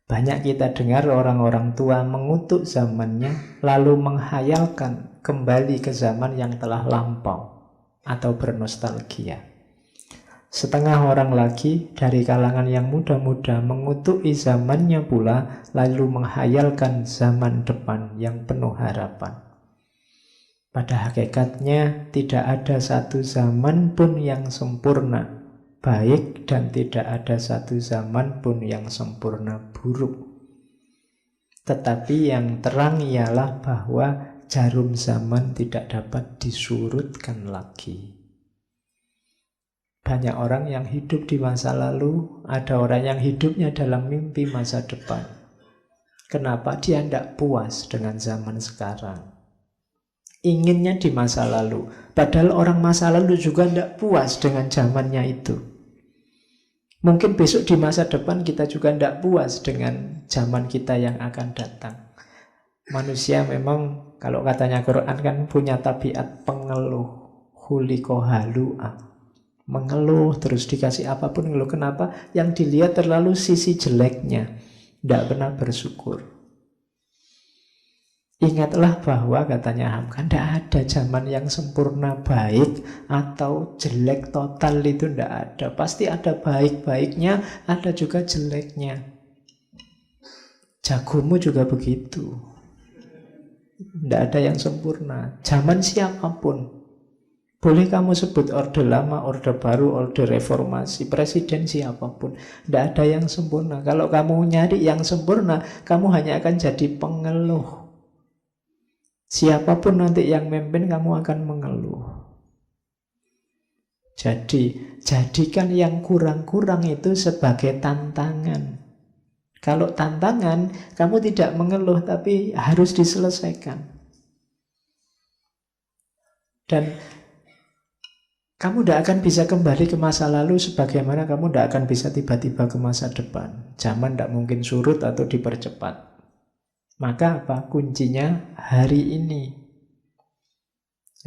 S1: Banyak kita dengar orang-orang tua mengutuk zamannya, lalu menghayalkan kembali ke zaman yang telah lampau atau bernostalgia. Setengah orang lagi dari kalangan yang muda-muda mengutuki zamannya pula, lalu menghayalkan zaman depan yang penuh harapan. Pada hakikatnya tidak ada satu zaman pun yang sempurna baik, dan tidak ada satu zaman pun yang sempurna buruk. Tetapi yang terang ialah bahwa jarum zaman tidak dapat disurutkan lagi. Banyak orang yang hidup di masa lalu, ada orang yang hidupnya dalam mimpi masa depan. Kenapa? Dia tidak puas dengan zaman sekarang. Inginnya di masa lalu. Padahal orang masa lalu juga tidak puas dengan zamannya itu. Mungkin besok di masa depan kita juga tidak puas dengan zaman kita yang akan datang. Manusia memang, kalau katanya Quran kan punya tabiat pengeluh. Khuliqa halu'a. Mengeluh, terus dikasih apapun ngeluh. Kenapa? Yang dilihat terlalu sisi jeleknya. Tidak pernah bersyukur. Ingatlah bahwa katanya Hamka, tidak ada zaman yang sempurna baik atau jelek total, itu tidak ada. Pasti ada baik-baiknya, ada juga jeleknya. Jagomu juga begitu. Tidak ada yang sempurna. Zaman siapapun. Boleh kamu sebut orde lama, orde baru, orde reformasi, presiden siapapun. Tidak ada yang sempurna. Kalau kamu nyari yang sempurna, kamu hanya akan jadi pengeluh. Siapapun nanti yang memimpin, kamu akan mengeluh. Jadi, jadikan yang kurang-kurang itu sebagai tantangan. Kalau tantangan, kamu tidak mengeluh, tapi harus diselesaikan. Dan kamu tidak akan bisa kembali ke masa lalu, sebagaimana kamu tidak akan bisa tiba-tiba ke masa depan. Zaman tidak mungkin surut atau dipercepat. Maka apa? Kuncinya hari ini.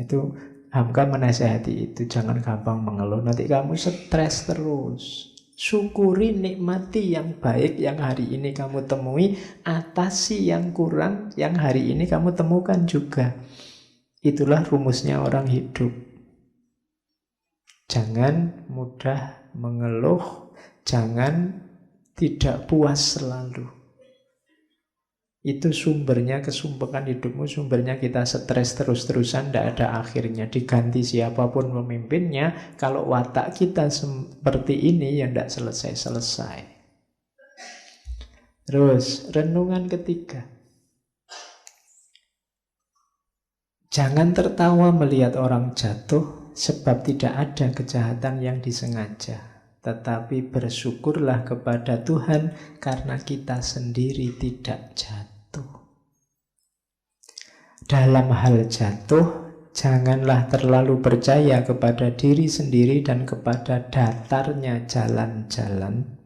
S1: Itu Hamka menasihati itu. Jangan gampang mengeluh, nanti kamu stres terus. Syukuri, nikmati yang baik yang hari ini kamu temui. Atasi yang kurang yang hari ini kamu temukan juga. Itulah rumusnya orang hidup. Jangan mudah mengeluh, jangan tidak puas selalu. Itu sumbernya kesumpekan hidupmu, sumbernya kita stres terus-terusan, tidak ada akhirnya. Diganti siapapun pemimpinnya, kalau watak kita seperti ini, ya tidak selesai-selesai. Terus, renungan ketiga. Jangan tertawa melihat orang jatuh, sebab tidak ada kejahatan yang disengaja. Tetapi bersyukurlah kepada Tuhan karena kita sendiri tidak jatuh. Dalam hal jatuh, janganlah terlalu percaya kepada diri sendiri dan kepada datarnya jalan-jalan.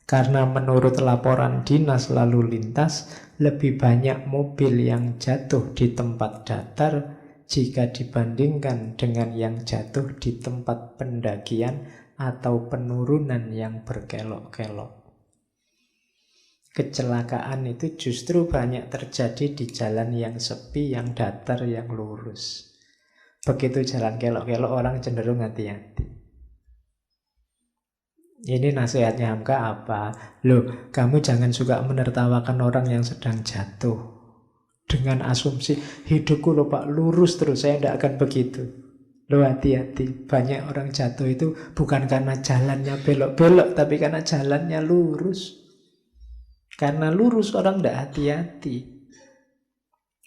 S1: Karena menurut laporan dinas lalu lintas, lebih banyak mobil yang jatuh di tempat datar jika dibandingkan dengan yang jatuh di tempat pendakian atau penurunan yang berkelok-kelok. Kecelakaan itu justru banyak terjadi di jalan yang sepi, yang datar, yang lurus. Begitu jalan kelok-kelok, orang cenderung hati-hati. Ini nasihatnya Hamka apa? Loh, kamu jangan suka menertawakan orang yang sedang jatuh dengan asumsi, hidupku loh Pak, lurus terus, saya tidak akan begitu. Loh, hati-hati. Banyak orang jatuh itu bukan karena jalannya belok-belok, tapi karena jalannya lurus. Karena lurus orang tidak hati-hati.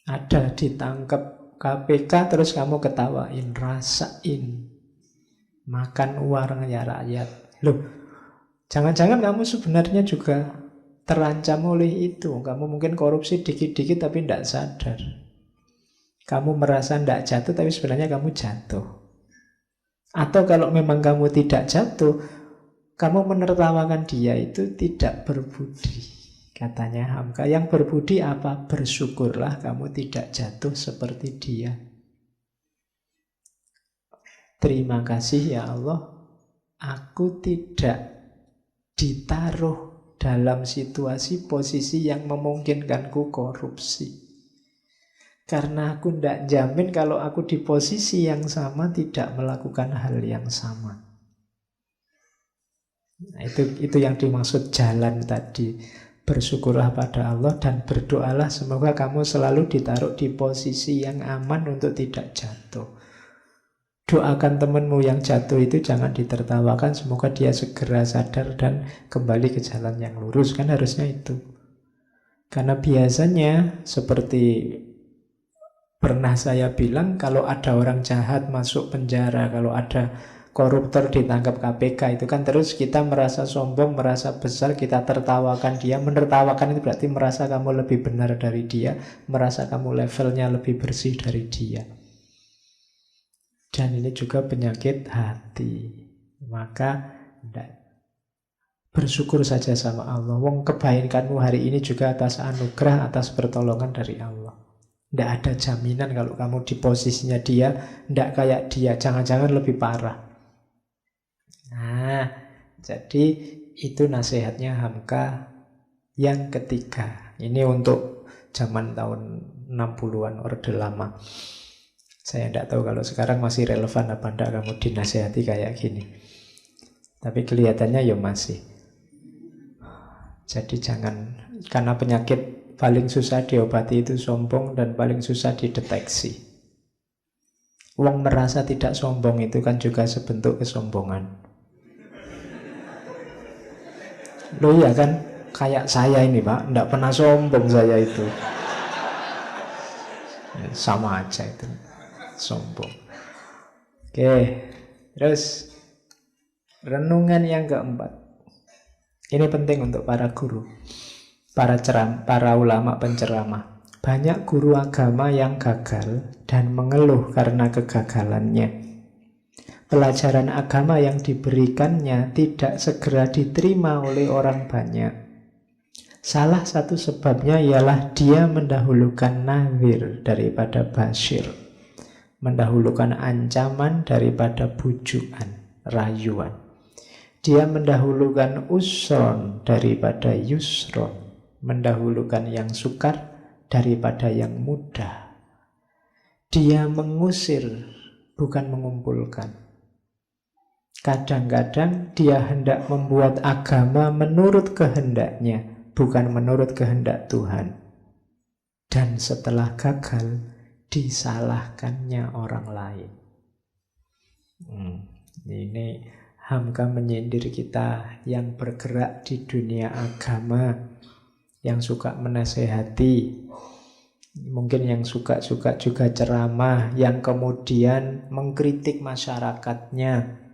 S1: Ada ditangkap KPK, terus kamu ketawain, rasain. Makan uangnya rakyat. Loh, jangan-jangan kamu sebenarnya juga terancam oleh itu. Kamu mungkin korupsi dikit-dikit tapi tidak sadar. Kamu merasa tidak jatuh tapi sebenarnya kamu jatuh. Atau kalau memang kamu tidak jatuh, kamu menertawakan dia, itu tidak berbudi. Katanya Hamka, yang berbudi apa? Bersyukurlah kamu tidak jatuh seperti dia. Terima kasih ya Allah, aku tidak ditaruh dalam situasi posisi yang memungkinkanku korupsi. Karena aku tidak jamin kalau aku di posisi yang sama tidak melakukan hal yang sama. Nah, itu yang dimaksud jalan tadi. Bersyukurlah pada Allah dan berdoalah semoga kamu selalu ditaruh di posisi yang aman untuk tidak jatuh. Doakan temanmu yang jatuh itu jangan ditertawakan, semoga dia segera sadar dan kembali ke jalan yang lurus. Kan harusnya itu. Karena biasanya seperti pernah saya bilang, kalau ada orang jahat masuk penjara, kalau ada koruptor ditangkap KPK, itu kan terus kita merasa sombong, merasa besar, kita tertawakan dia. Menertawakan itu berarti merasa kamu lebih benar dari dia, merasa kamu levelnya lebih bersih dari dia. Dan ini juga penyakit hati. Maka bersyukur saja sama Allah. Wong kebaikanmu hari ini juga atas anugerah, atas pertolongan dari Allah. Tidak ada jaminan kalau kamu di posisinya dia, tidak kayak dia, jangan-jangan lebih parah. Nah, jadi itu nasihatnya Hamka yang ketiga. Ini untuk zaman tahun 60-an, Orde Lama. Saya tidak tahu kalau sekarang masih relevan apa tidak kamu dinasihati kayak gini. Tapi kelihatannya ya masih. Jadi jangan, karena penyakit paling susah diobati itu sombong dan paling susah dideteksi. Wong merasa tidak sombong itu kan juga sebentuk kesombongan. Loh iya kan, kayak saya ini Pak, tidak pernah sombong saya itu. Sama aja itu, sombong. Oke, terus renungan yang keempat. Ini penting untuk para guru, para ulama penceramah. Banyak guru agama yang gagal dan mengeluh karena kegagalannya. Pelajaran agama yang diberikannya tidak segera diterima oleh orang banyak. Salah satu sebabnya ialah dia mendahulukan nadhir daripada basyir, mendahulukan ancaman daripada bujukan, rayuan. Dia mendahulukan usron daripada yusron, mendahulukan yang sukar daripada yang mudah. Dia mengusir, bukan mengumpulkan. Kadang-kadang dia hendak membuat agama menurut kehendaknya, bukan menurut kehendak Tuhan. Dan setelah gagal, disalahkannya orang lain. Ini Hamka menyindir kita yang bergerak di dunia agama, yang suka menasehati, mungkin yang suka-suka juga ceramah, yang kemudian mengkritik masyarakatnya.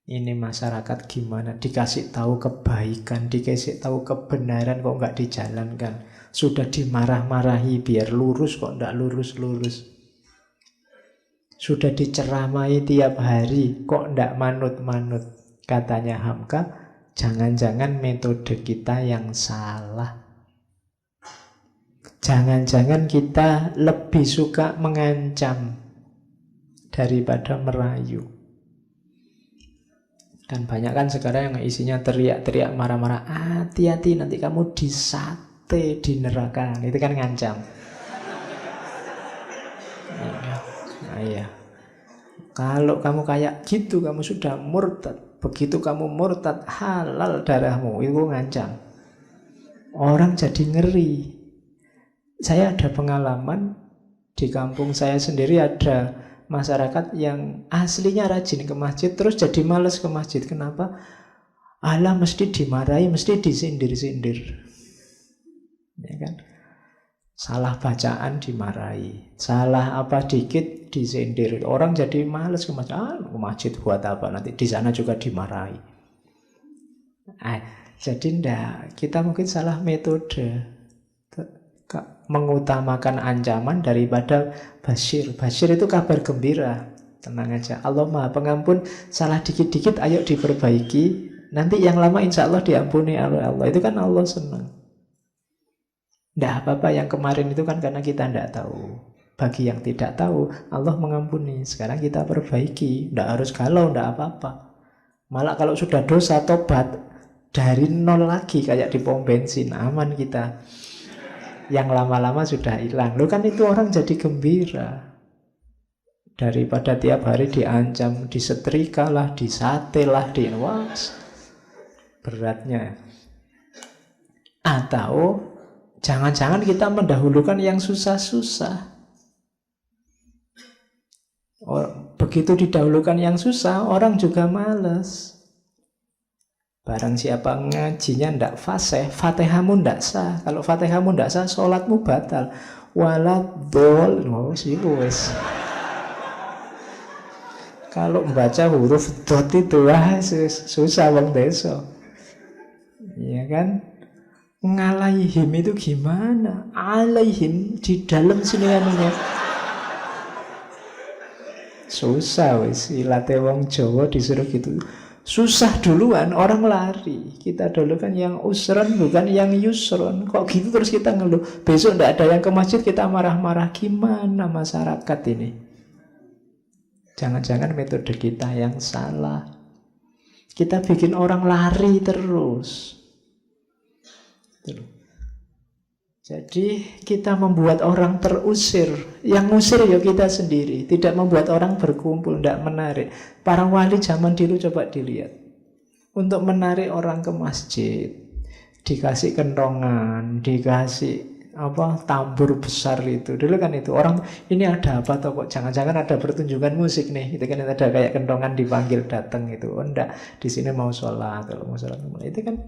S1: Ini masyarakat gimana? Dikasih tahu kebaikan, dikasih tahu kebenaran kok nggak dijalankan. Sudah dimarah-marahi biar lurus kok nggak lurus-lurus. Sudah diceramai tiap hari kok nggak manut-manut. Katanya Hamka, jangan-jangan metode kita yang salah. Jangan-jangan kita lebih suka mengancam daripada merayu. Dan banyak kan sekarang yang isinya teriak-teriak, marah-marah. Hati-hati nanti kamu disate di neraka. Itu kan ngancam. Nah, iya. Kalau kamu kayak gitu, kamu sudah murtad. Begitu kamu murtad, halal darahmu. Itu ngancam. Orang jadi ngeri. Saya ada pengalaman di kampung saya sendiri, ada masyarakat yang aslinya rajin ke masjid terus jadi malas ke masjid. Kenapa? Allah mesti dimarahi, mesti disindir-sindir. Ya kan? Salah bacaan dimarahi, salah apa dikit disindir. Orang jadi malas ke masjid. Ke masjid buat apa? Nanti di sana juga dimarahi. Jadi enggak, kita mungkin salah metode. Mengutamakan ancaman daripada basyir. Basyir itu kabar gembira. Tenang aja, Allah Maha Pengampun. Salah dikit-dikit ayo diperbaiki. Nanti yang lama insya Allah diampuni oleh Allah. Itu kan Allah senang. Tidak apa-apa yang kemarin itu kan karena kita tidak tahu. Bagi yang tidak tahu, Allah mengampuni. Sekarang kita perbaiki. Tidak harus galau, tidak apa-apa. Malah kalau sudah dosa, tobat, dari nol lagi kayak di pom bensin, aman kita. Yang lama-lama sudah hilang. Lo kan itu orang jadi gembira. Daripada tiap hari diancam, disetrika lah, disate lah, beratnya. Atau jangan-jangan kita mendahulukan yang susah-susah. Begitu didahulukan yang susah, orang juga males. Barang siapa ngajinya ndak fasih, Fatihahmu ndak sah. Kalau Fatihahmu ndak sah, sholatmu batal. Waladol, wis. Kalau membaca huruf dot itu susah bang desa. Iya kan? Ngalaihim itu gimana? Alaihim di dalam sini anunya. Susah wis, ilate wong Jawa disuruh gitu. Susah duluan, orang lari. Kita dulu kan yang usron, bukan yang yusron. Kok gitu terus kita ngeluh. Besok ndak ada yang ke masjid, kita marah-marah. Gimana masyarakat ini? Jangan-jangan metode kita yang salah. Kita bikin orang lari terus. Jadi kita membuat orang terusir. Yang ngusir ya kita sendiri. Tidak membuat orang berkumpul, tidak menarik. Para wali zaman dulu coba dilihat. Untuk menarik orang ke masjid, dikasih kentongan, dikasih tambur besar itu. Dulu kan itu orang, ini ada apa toh kok jangan-jangan ada pertunjukan musik nih. Itu kan ada kayak kentongan dipanggil datang itu. Oh enggak, di sini mau sholat. Kalau mau sholat itu kan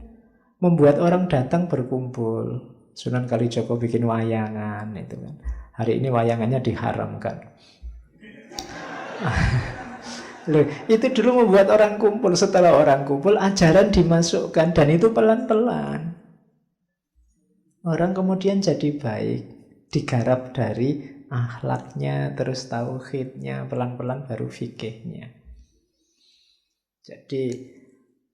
S1: membuat orang datang berkumpul. Sunan Kalijogo bikin wayangan itu kan. Hari ini wayangannya diharamkan. Loh, itu dulu membuat orang kumpul. Setelah orang kumpul, ajaran dimasukkan. Dan itu pelan-pelan. Orang kemudian jadi baik. Digarap dari akhlaknya, terus tauhidnya, pelan-pelan baru fikihnya. Jadi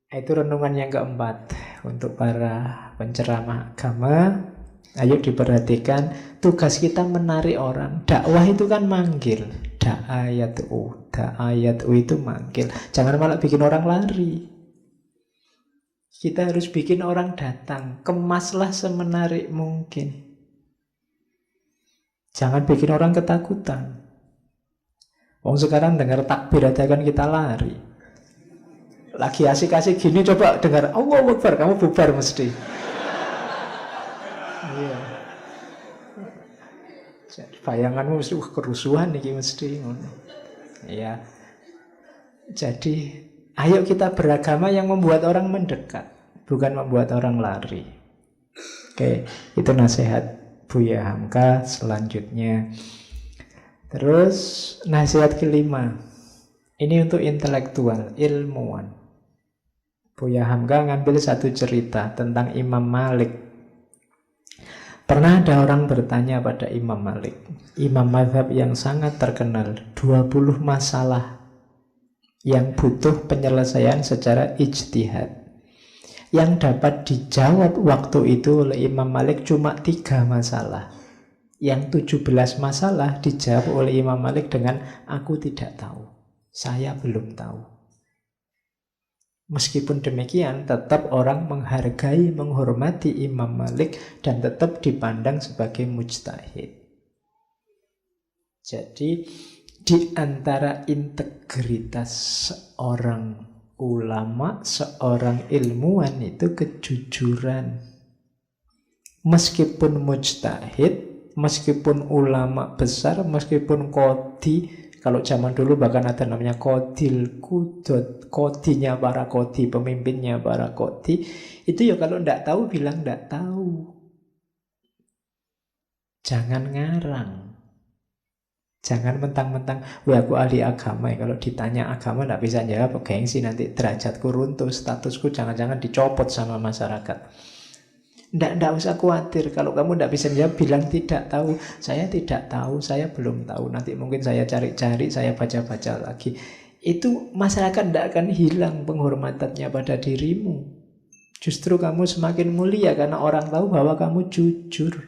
S1: itu renungan yang keempat untuk para penceramah agama. Ayo diperhatikan, tugas kita menarik orang. Dakwah itu kan manggil. Da'ayat'u itu manggil. Jangan malah bikin orang lari. Kita harus bikin orang datang. Kemaslah semenarik mungkin. Jangan bikin orang ketakutan. Sekarang dengar takbir aja kan kita lari. Lagi asik-asik gini coba dengar Allahu Akbar, kamu bubar mesti. Iya. Bayanganmu mesti kerusuhan nih mesti. Iya. Jadi ayo kita beragama yang membuat orang mendekat, bukan membuat orang lari. Oke, itu nasihat Buya Hamka. Selanjutnya, terus nasihat kelima. Ini untuk intelektual, ilmuwan. Buya Hamka ngambil satu cerita tentang Imam Malik. Pernah ada orang bertanya pada Imam Malik, imam mazhab yang sangat terkenal, 20 masalah yang butuh penyelesaian secara ijtihad. Yang dapat dijawab waktu itu oleh Imam Malik cuma 3 masalah. Yang 17 masalah dijawab oleh Imam Malik dengan aku tidak tahu, saya belum tahu. Meskipun demikian, tetap orang menghargai, menghormati Imam Malik dan tetap dipandang sebagai mujtahid. Jadi, di antara integritas seorang ulama, seorang ilmuwan itu kejujuran. Meskipun mujtahid, meskipun ulama besar, meskipun qadhi. Kalau zaman dulu bahkan ada namanya qadil qudot, qadhinya para qadhi, pemimpinnya para qadhi. Itu ya kalau tidak tahu bilang tidak tahu. Jangan ngarang. Jangan mentang-mentang, wah aku ahli agama ya. Kalau ditanya agama tidak bisa jawab, gengsi nanti derajatku runtuh, statusku jangan-jangan dicopot sama masyarakat. Tidak usah khawatir. Kalau kamu tidak bisa jawab, bilang tidak tahu. Saya tidak tahu, saya belum tahu. Nanti mungkin saya cari-cari, saya baca-baca lagi. Itu masyarakat tidak akan hilang penghormatannya pada dirimu. Justru kamu semakin mulia karena orang tahu bahwa kamu jujur.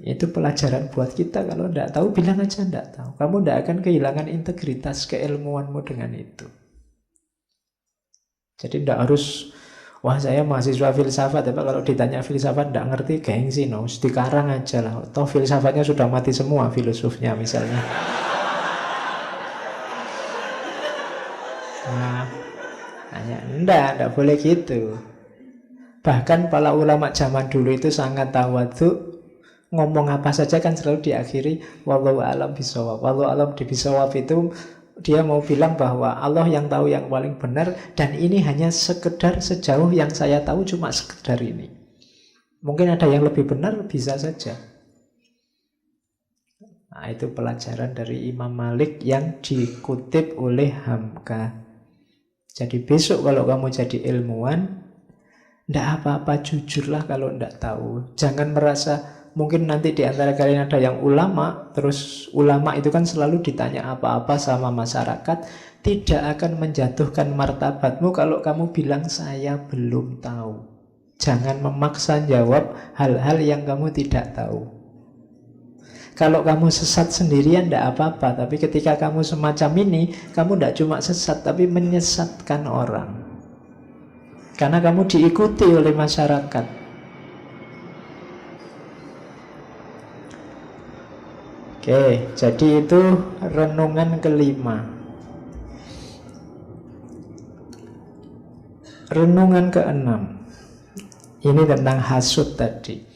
S1: Itu pelajaran buat kita. Kalau tidak tahu, bilang aja tidak tahu. Kamu tidak akan kehilangan integritas keilmuanmu dengan itu. Jadi tidak harus, wah saya mahasiswa filsafat, tapi kalau ditanya filsafat tidak ngerti, gengsi, no, dikarang aja lah. Toh filsafatnya sudah mati semua, filosofnya misalnya. Nah, enggak boleh gitu. Bahkan para ulama zaman dulu itu sangat tawadhu, ngomong apa saja kan selalu diakhiri wallahu alam bisawab. Wallahu alam di bisawab itu dia mau bilang bahwa Allah yang tahu yang paling benar, dan ini hanya sekedar sejauh yang saya tahu, cuma sekedar ini. Mungkin ada yang lebih benar, bisa saja. Nah, itu pelajaran dari Imam Malik yang dikutip oleh Hamka. Jadi besok kalau kamu jadi ilmuwan, ndak apa-apa, jujurlah kalau ndak tahu. Jangan merasa, mungkin nanti di antara kalian ada yang ulama, terus ulama itu kan selalu ditanya apa-apa sama masyarakat, tidak akan menjatuhkan martabatmu kalau kamu bilang saya belum tahu. Jangan memaksa jawab hal-hal yang kamu tidak tahu. Kalau kamu sesat sendirian ndak apa-apa, tapi ketika kamu semacam ini, kamu ndak cuma sesat tapi menyesatkan orang. Karena kamu diikuti oleh masyarakat. Oke, jadi itu renungan kelima. Renungan keenam. Ini tentang hasud tadi.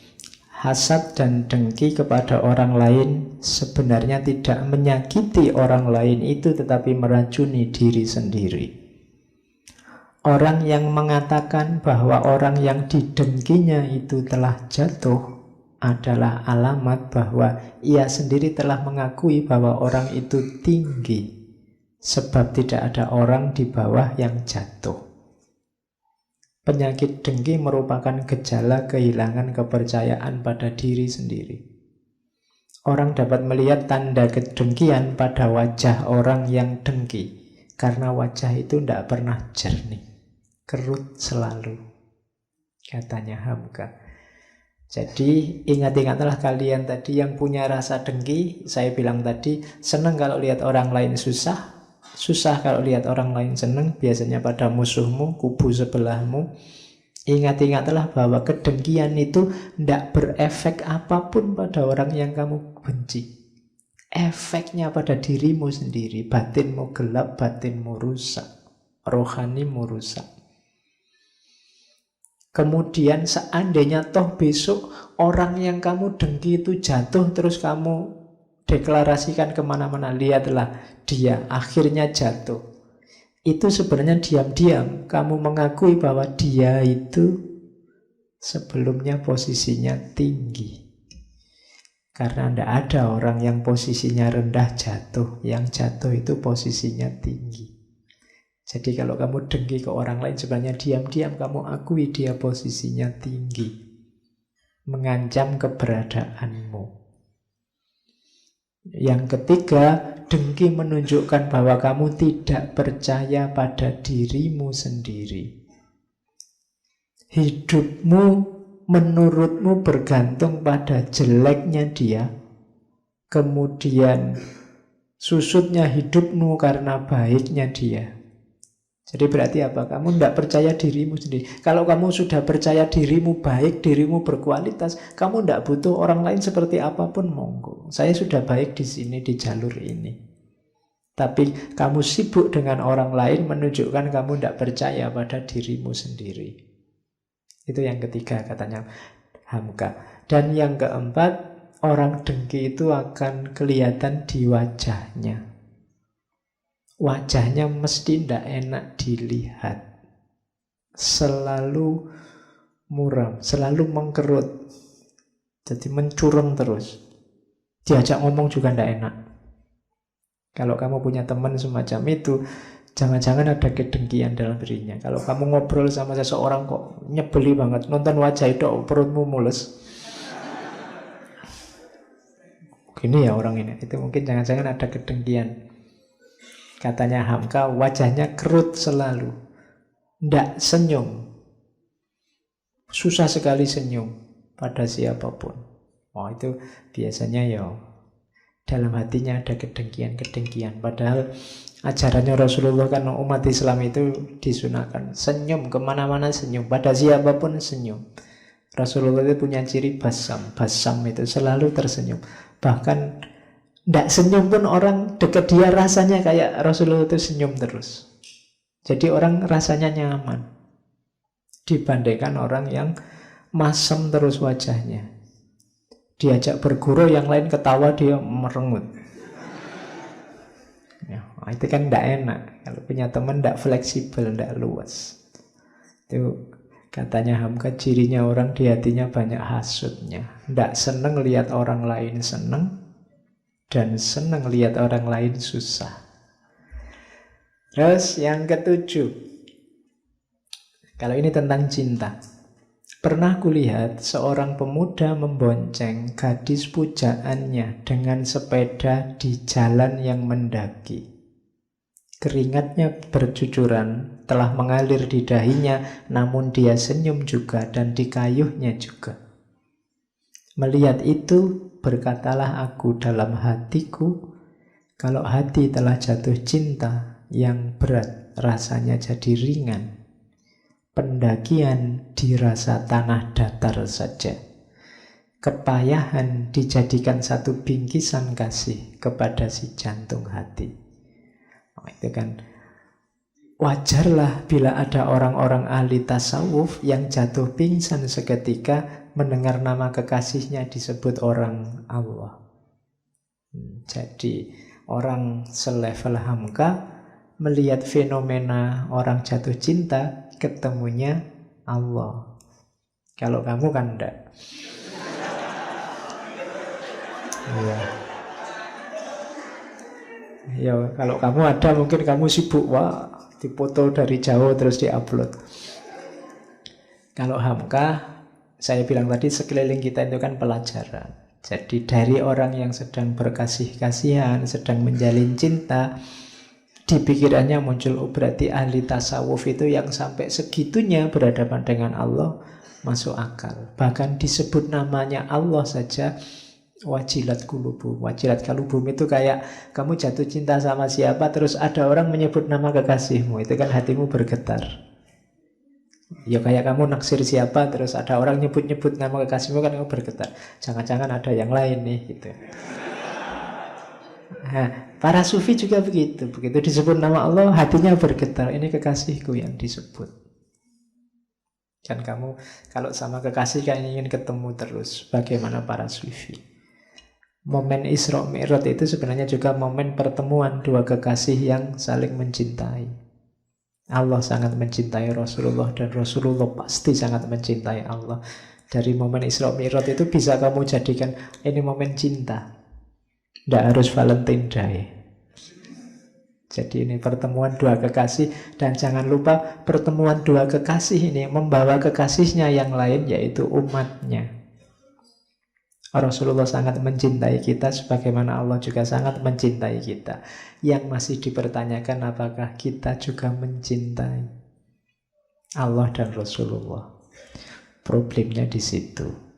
S1: Hasad dan dengki kepada orang lain sebenarnya tidak menyakiti orang lain itu, tetapi meracuni diri sendiri. Orang yang mengatakan bahwa orang yang didengkinya itu telah jatuh adalah alamat bahwa ia sendiri telah mengakui bahwa orang itu tinggi, sebab tidak ada orang di bawah yang jatuh. Penyakit dengki merupakan gejala kehilangan kepercayaan pada diri sendiri. Orang dapat melihat tanda kedengkian pada wajah orang yang dengki, karena wajah itu tidak pernah jernih, kerut selalu, katanya Hamka. Jadi ingat-ingatlah kalian tadi yang punya rasa dengki. Saya bilang tadi, senang kalau lihat orang lain susah, susah kalau lihat orang lain senang, biasanya pada musuhmu, kubu sebelahmu. Ingat-ingatlah bahwa kedengkian itu tidak berefek apapun pada orang yang kamu benci. Efeknya pada dirimu sendiri. Batinmu gelap, batinmu rusak, rohanimu rusak. Kemudian seandainya toh besok orang yang kamu dengki itu jatuh, terus kamu deklarasikan kemana-mana, lihatlah dia akhirnya jatuh. Itu sebenarnya diam-diam kamu mengakui bahwa dia itu sebelumnya posisinya tinggi. Karena tidak ada orang yang posisinya rendah jatuh. Yang jatuh itu posisinya tinggi. Jadi kalau kamu dengki ke orang lain, sebenarnya diam-diam kamu akui dia posisinya tinggi, mengancam keberadaanmu. Yang ketiga, dengki menunjukkan bahwa kamu tidak percaya pada dirimu sendiri. Hidupmu menurutmu bergantung pada jeleknya dia, kemudian susutnya hidupmu karena baiknya dia. Jadi berarti apa? Kamu tidak percaya dirimu sendiri. Kalau kamu sudah percaya dirimu baik, dirimu berkualitas, kamu tidak butuh orang lain seperti apapun, monggo. Saya sudah baik di sini, di jalur ini. Tapi kamu sibuk dengan orang lain menunjukkan kamu tidak percaya pada dirimu sendiri. Itu yang ketiga katanya Hamka. Dan yang keempat, orang dengki itu akan kelihatan di wajahnya. Wajahnya mesti tidak enak dilihat. Selalu muram, selalu mengkerut. Jadi mencurung terus. Diajak ngomong juga tidak enak. Kalau kamu punya teman semacam itu, jangan-jangan ada kedengkian dalam dirinya. Kalau kamu ngobrol sama seseorang kok nyebeli banget, nonton wajah itu perutmu mules. Gini ya orang ini, itu mungkin jangan-jangan ada kedengkian. Katanya Hamka, wajahnya kerut selalu, ndak senyum, susah sekali senyum pada siapapun. Oh itu biasanya ya dalam hatinya ada kedengkian-kedengkian. Padahal Ajarannya Rasulullah kan umat Islam itu disunahkan senyum, kemana-mana senyum, pada siapapun senyum. Rasulullah itu punya ciri basam. Basam itu selalu tersenyum. Bahkan tidak senyum pun orang dekat dia rasanya kayak Rasulullah itu senyum terus. Jadi orang rasanya nyaman dibandingkan orang yang masem terus wajahnya. Diajak berguru yang lain ketawa dia merengut. Ya, itu kan tidak enak. Kalau punya teman tidak fleksibel, tidak luas. Itu katanya Hamka, cirinya orang di hatinya banyak hasutnya. Tidak senang lihat orang lain senang dan senang lihat orang lain susah. Terus yang ketujuh, kalau ini tentang cinta. Pernah kulihat seorang pemuda membonceng gadis pujaannya dengan sepeda di jalan yang mendaki. Keringatnya bercucuran, telah mengalir di dahinya, namun dia senyum juga dan dikayuhnya juga. Melihat itu, berkatalah aku dalam hatiku, kalau hati telah jatuh cinta, yang berat rasanya jadi ringan. Pendakian dirasa tanah datar saja. Kepayahan dijadikan satu bingkisan kasih kepada si jantung hati. Oh, itu kan wajarlah bila ada orang-orang ahli tasawuf yang jatuh pingsan seketika mendengar nama kekasihnya disebut orang Allah. Jadi orang selevel Hamka melihat fenomena orang jatuh cinta, ketemunya Allah. Kalau kamu kan enggak. Iya. Ya, kalau kamu ada mungkin kamu sibuk, wah, dipoto dari jauh terus diupload. Kalau Hamka, saya bilang tadi sekeliling kita itu kan pelajaran. Jadi dari orang yang sedang berkasih-kasihan, sedang menjalin cinta, di pikirannya muncul, oh berarti ahli tasawuf itu yang sampai segitunya berhadapan dengan Allah masuk akal. Bahkan disebut namanya Allah saja wajilat kulubu. Wajilat kalubum itu kayak kamu jatuh cinta sama siapa terus ada orang menyebut nama kekasihmu, itu kan hatimu bergetar. Ya kayak kamu naksir siapa terus ada orang nyebut-nyebut nama kekasihmu, kan kamu bergetar. Jangan-jangan ada yang lain nih gitu. Nah, para sufi juga begitu. Begitu disebut nama Allah, hatinya bergetar. Ini kekasihku yang disebut. Kan kamu kalau sama kekasih kan ingin ketemu terus. Bagaimana para sufi? Momen Isra Mi'raj itu sebenarnya juga momen pertemuan dua kekasih yang saling mencintai. Allah sangat mencintai Rasulullah dan Rasulullah pasti sangat mencintai Allah. Dari momen Isra Mi'raj itu bisa kamu jadikan ini momen cinta. Tidak harus Valentine Day. Jadi ini pertemuan dua kekasih. Dan jangan lupa pertemuan dua kekasih ini membawa kekasihnya yang lain, yaitu umatnya. Rasulullah sangat mencintai kita sebagaimana Allah juga sangat mencintai kita. Yang masih dipertanyakan apakah kita juga mencintai Allah dan Rasulullah. Problemnya di situ.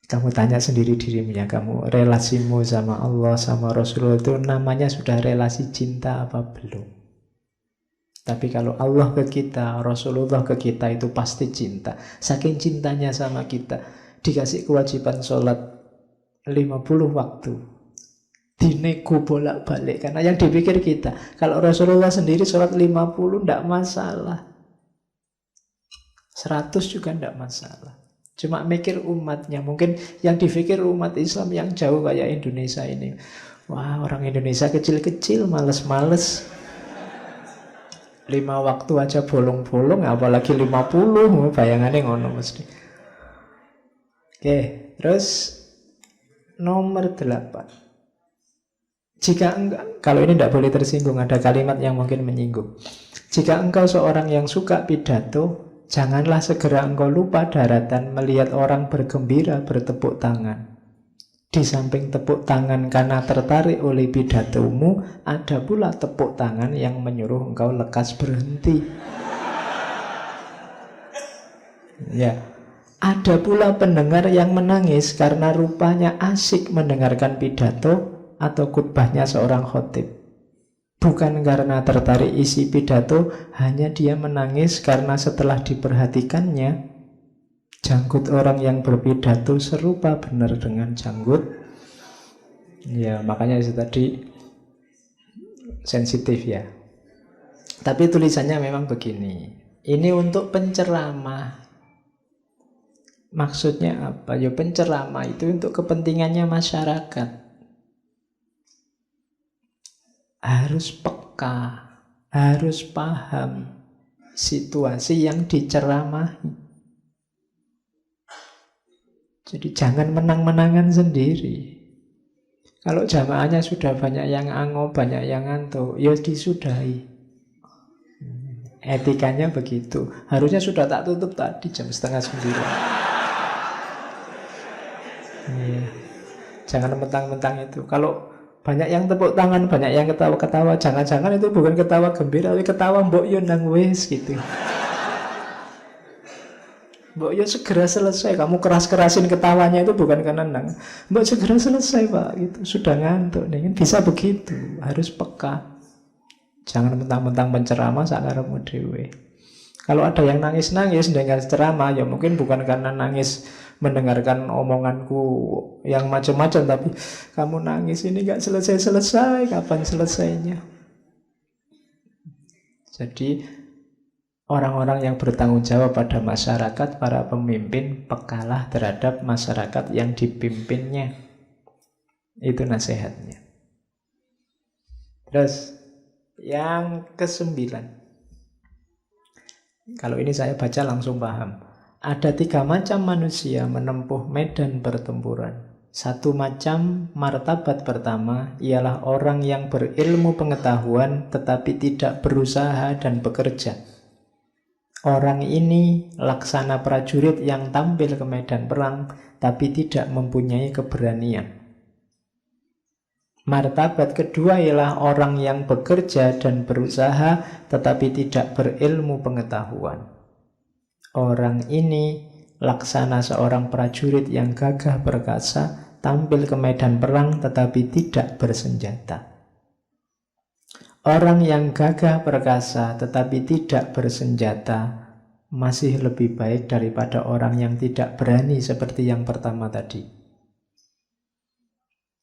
S1: Kamu tanya sendiri dirimu ya, kamu relasimu sama Allah, sama Rasulullah itu namanya sudah relasi cinta apa belum? Tapi kalau Allah ke kita, Rasulullah ke kita itu pasti cinta. Saking cintanya sama kita, dikasih kewajiban sholat 50 waktu. Dinego bolak-balik. Karena yang dipikir kita, kalau Rasulullah sendiri sholat 50 tidak masalah. 100 juga tidak masalah. Cuma mikir umatnya. Mungkin yang dipikir umat Islam yang jauh kayak Indonesia ini. Wah, orang Indonesia kecil-kecil, males-males. 5 waktu aja bolong-bolong, apalagi 50. Bayangannya ngono mesti. Oke, terus nomor 8. Jika enggak, kalau ini tidak boleh tersinggung, ada kalimat yang mungkin menyinggung. Jika engkau seorang yang suka pidato, janganlah segera engkau lupa daratan melihat orang bergembira bertepuk tangan. Di samping tepuk tangan karena tertarik oleh pidatomu, ada pula tepuk tangan yang menyuruh engkau lekas berhenti. Ya, ada pula pendengar yang menangis karena rupanya asik mendengarkan pidato, atau khutbahnya seorang khotib. Bukan karena tertarik isi pidato, hanya dia menangis karena setelah diperhatikannya, janggut orang yang berpidato serupa benar dengan janggut. Ya, makanya itu tadi sensitif ya. Tapi tulisannya memang begini. Ini untuk penceramah. Maksudnya apa? Ya penceramah itu untuk kepentingannya masyarakat. Harus peka, harus paham situasi yang diceramahi. Jadi jangan menang-menangan sendiri. Kalau jamaahnya sudah banyak yang ango, banyak yang ngantuk, ya disudahi. Etikanya begitu. Harusnya sudah tak tutup tadi jam 8:30. Iya. Jangan mentang-mentang itu. Kalau banyak yang tepuk tangan, banyak yang ketawa-ketawa, jangan-jangan itu bukan ketawa gembira, tapi ketawa mbok yo nang wis gitu. Mbok yo segera selesai. Kamu keras-kerasin ketawanya itu bukan karena nang. Mbok segera selesai pak, gitu. Sudah ngantuk nih. Bisa begitu. Harus peka. Jangan mentang-mentang penceramah sakarepmu dhewe. Kalau ada yang nangis-nangis dengan ceramah, ya mungkin bukan karena nangis mendengarkan omonganku yang macam-macam, tapi kamu nangis ini gak selesai-selesai, kapan selesainya? Jadi orang-orang yang bertanggung jawab pada masyarakat, para pemimpin, pekalah terhadap masyarakat yang dipimpinnya. Itu nasihatnya. Terus yang ke-9. Kalau ini saya baca langsung paham. Ada 3 macam manusia menempuh medan pertempuran. Satu macam martabat pertama ialah orang yang berilmu pengetahuan tetapi tidak berusaha dan bekerja. Orang ini laksana prajurit yang tampil ke medan perang tapi tidak mempunyai keberanian. Martabat kedua ialah orang yang bekerja dan berusaha tetapi tidak berilmu pengetahuan. Orang ini laksana seorang prajurit yang gagah perkasa, tampil ke medan perang tetapi tidak bersenjata. Orang yang gagah perkasa tetapi tidak bersenjata masih lebih baik daripada orang yang tidak berani seperti yang pertama tadi.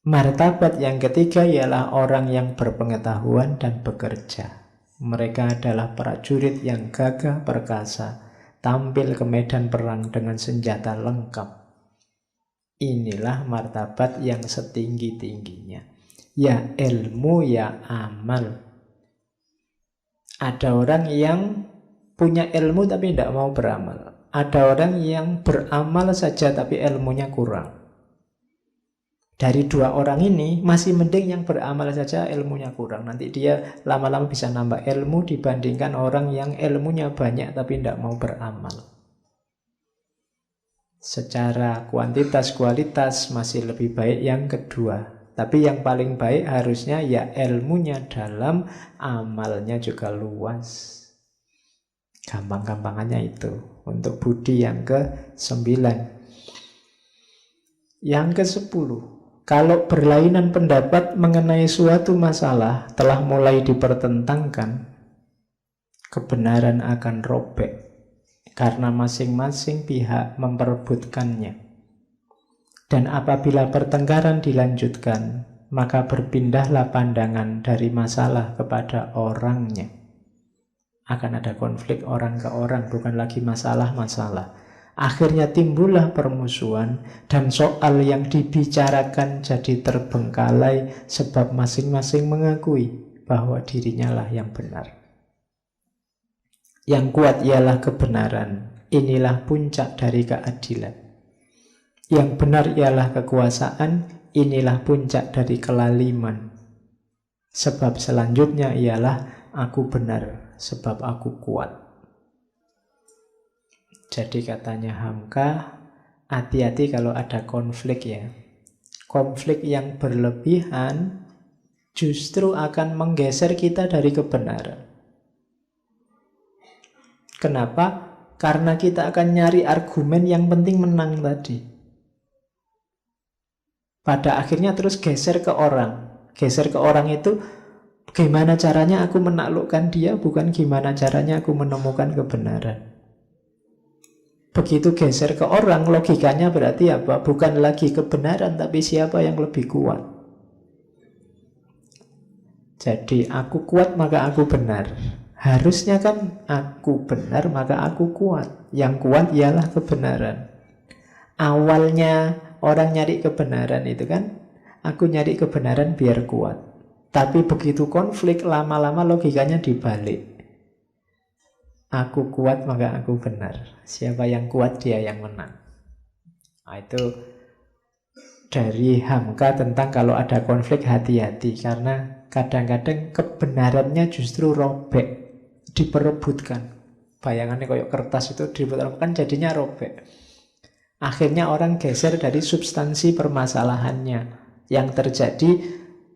S1: Martabat yang ketiga ialah orang yang berpengetahuan dan bekerja. Mereka adalah prajurit yang gagah perkasa, tampil ke medan perang dengan senjata lengkap. Inilah martabat yang setinggi-tingginya. Ya ilmu, ya amal. Ada orang yang punya ilmu tapi tidak mau beramal. Ada orang yang beramal saja tapi ilmunya kurang. Dari 2 orang ini masih mending yang beramal saja ilmunya kurang. Nanti dia lama-lama bisa nambah ilmu dibandingkan orang yang ilmunya banyak tapi tidak mau beramal. Secara kuantitas kualitas masih lebih baik yang kedua. Tapi yang paling baik harusnya ya ilmunya dalam, amalnya juga luas. Gampang-gampangannya itu. Untuk budi yang ke-9. Yang ke-10. Kalau berlainan pendapat mengenai suatu masalah telah mulai dipertentangkan, kebenaran akan robek karena masing-masing pihak memperebutkannya. Dan apabila pertengkaran dilanjutkan, maka berpindahlah pandangan dari masalah kepada orangnya. Akan ada konflik orang ke orang, bukan lagi masalah-masalah. Akhirnya timbullah permusuhan dan soal yang dibicarakan jadi terbengkalai sebab masing-masing mengakui bahwa dirinya lah yang benar. Yang kuat ialah kebenaran. Inilah puncak dari keadilan. Yang benar ialah kekuasaan. Inilah puncak dari kelaliman. Sebab selanjutnya ialah aku benar sebab aku kuat. Jadi katanya Hamka, hati-hati kalau ada konflik ya. Konflik yang berlebihan justru akan menggeser kita dari kebenaran. Kenapa? Karena kita akan nyari argumen yang penting menang tadi. Pada akhirnya terus geser ke orang. Geser ke orang itu gimana caranya aku menaklukkan dia, bukan gimana caranya aku menemukan kebenaran. Begitu geser ke orang, logikanya berarti apa? Bukan lagi kebenaran, tapi siapa yang lebih kuat. Jadi aku kuat maka aku benar. Harusnya kan aku benar maka aku kuat. Yang kuat ialah kebenaran. Awalnya orang nyari kebenaran itu kan, aku nyari kebenaran biar kuat. Tapi begitu konflik, lama-lama logikanya dibalik. Aku kuat maka aku benar. Siapa yang kuat dia yang menang. Nah, itu dari Hamka tentang kalau ada konflik hati-hati. Karena kadang-kadang kebenarannya justru robek, diperebutkan. Bayangannya kayak kertas itu diperebutkan jadinya robek. Akhirnya orang geser dari substansi permasalahannya. Yang terjadi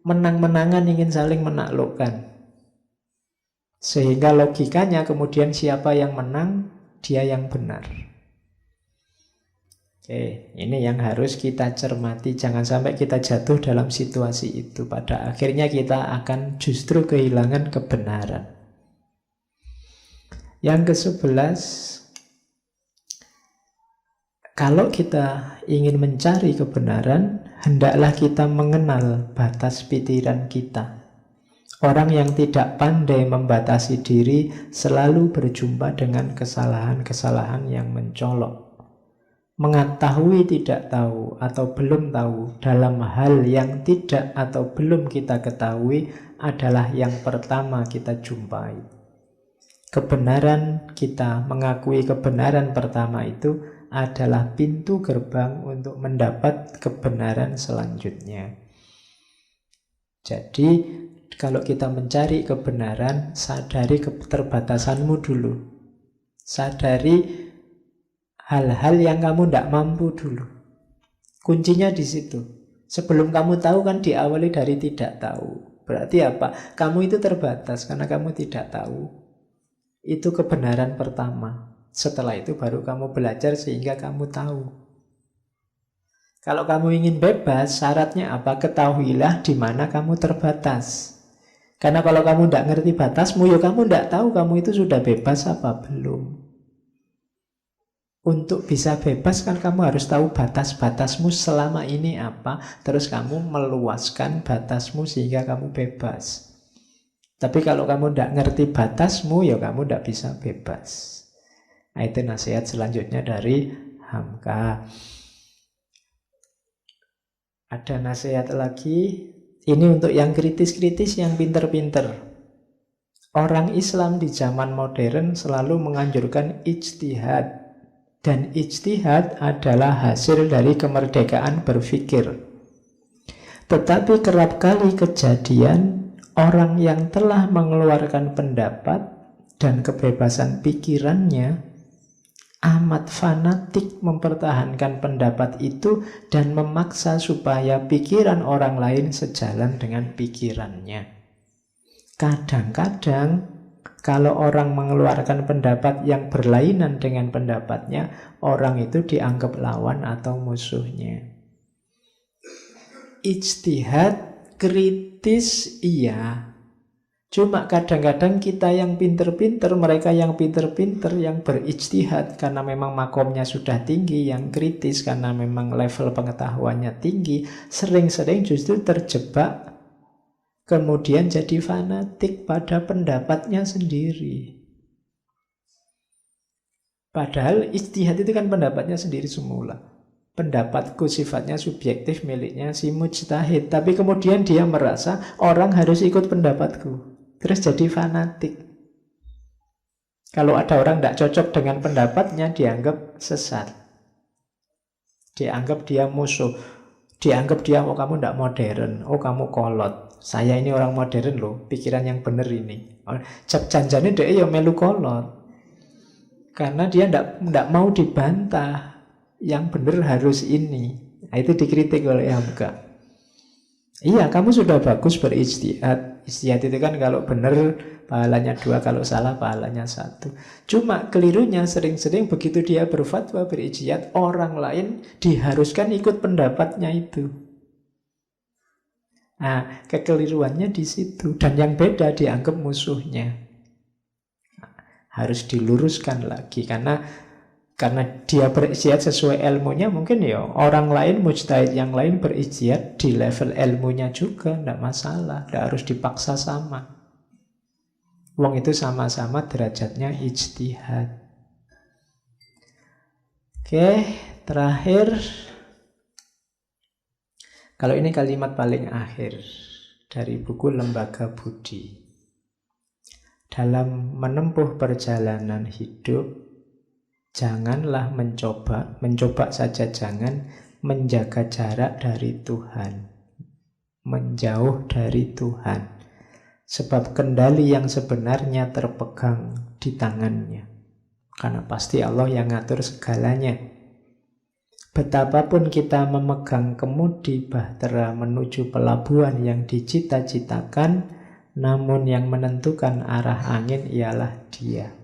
S1: menang-menangan, ingin saling menaklukkan. Sehingga logikanya kemudian siapa yang menang, dia yang benar. Oke, ini yang harus kita cermati. Jangan sampai kita jatuh dalam situasi itu. Pada akhirnya kita akan justru kehilangan kebenaran. Yang ke-11, kalau kita ingin mencari kebenaran, hendaklah kita mengenal batas pikiran kita. Orang yang tidak pandai membatasi diri selalu berjumpa dengan kesalahan-kesalahan yang mencolok. Mengetahui tidak tahu atau belum tahu dalam hal yang tidak atau belum kita ketahui adalah yang pertama kita jumpai. Kebenaran kita, mengakui kebenaran pertama itu adalah pintu gerbang untuk mendapat kebenaran selanjutnya. Jadi kalau kita mencari kebenaran, sadari keterbatasanmu dulu. Sadari hal-hal yang kamu tidak mampu dulu. Kuncinya di situ. Sebelum kamu tahu kan diawali dari tidak tahu. Berarti apa? Kamu itu terbatas karena kamu tidak tahu. Itu kebenaran pertama. Setelah itu baru kamu belajar sehingga kamu tahu. Kalau kamu ingin bebas, syaratnya apa? Ketahuilah di mana kamu terbatas. Karena kalau kamu tidak ngerti batasmu, ya kamu tidak tahu kamu itu sudah bebas apa belum. Untuk bisa bebas kan kamu harus tahu batas-batasmu selama ini apa. Terus kamu meluaskan batasmu sehingga kamu bebas. Tapi kalau kamu tidak ngerti batasmu, ya kamu tidak bisa bebas. Nah, itu nasihat selanjutnya dari Hamka. Ada nasihat lagi. Ini untuk yang kritis-kritis, yang pinter-pinter. Orang Islam di zaman modern selalu menganjurkan ijtihad. Dan ijtihad adalah hasil dari kemerdekaan berpikir. Tetapi kerap kali kejadian orang yang telah mengeluarkan pendapat dan kebebasan pikirannya amat fanatik mempertahankan pendapat itu dan memaksa supaya pikiran orang lain sejalan dengan pikirannya. Kadang-kadang kalau orang mengeluarkan pendapat yang berlainan dengan pendapatnya, orang itu dianggap lawan atau musuhnya. Ijtihad kritis iya. Cuma kadang-kadang kita yang pinter-pinter, mereka yang pinter-pinter, yang berijtihad karena memang makomnya sudah tinggi, yang kritis karena memang level pengetahuannya tinggi, sering-sering justru terjebak, kemudian jadi fanatik pada pendapatnya sendiri. Padahal ijtihad itu kan pendapatnya sendiri semula. Pendapatku sifatnya subjektif, miliknya si mujtahid. Tapi kemudian dia merasa orang harus ikut pendapatku. Terus jadi fanatik. Kalau ada orang tidak cocok dengan pendapatnya, dianggap sesat. Dianggap dia musuh. Dianggap dia, oh kamu tidak modern, oh kamu kolot. Saya ini orang modern loh, pikiran yang benar ini. Janjane dia ya melu kolot. Karena dia tidak mau dibantah. Yang benar harus ini. Nah, itu dikritik oleh Hamka. Iya, kamu sudah bagus berijtihad. Ijtihad itu kan kalau benar pahalanya 2, kalau salah pahalanya 1. Cuma kelirunya sering-sering begitu dia berfatwa berijtihad, orang lain diharuskan ikut pendapatnya itu. Nah, kekeliruannya di situ. Dan yang beda dianggap musuhnya. Harus diluruskan lagi. Karena dia berijtihad sesuai ilmunya, mungkin ya orang lain, mujtahid yang lain berijtihad di level ilmunya juga, tidak masalah, tidak harus dipaksa sama. Wong itu sama-sama derajatnya ijtihad. Oke, terakhir. Kalau ini kalimat paling akhir dari buku Lembaga Budi. Dalam menempuh perjalanan hidup, janganlah mencoba saja jangan, menjaga jarak dari Tuhan, menjauh dari Tuhan. Sebab kendali yang sebenarnya terpegang di tangannya. Karena pasti Allah yang ngatur segalanya. Betapapun kita memegang kemudi bahtera menuju pelabuhan yang dicita-citakan, namun yang menentukan arah angin ialah Dia.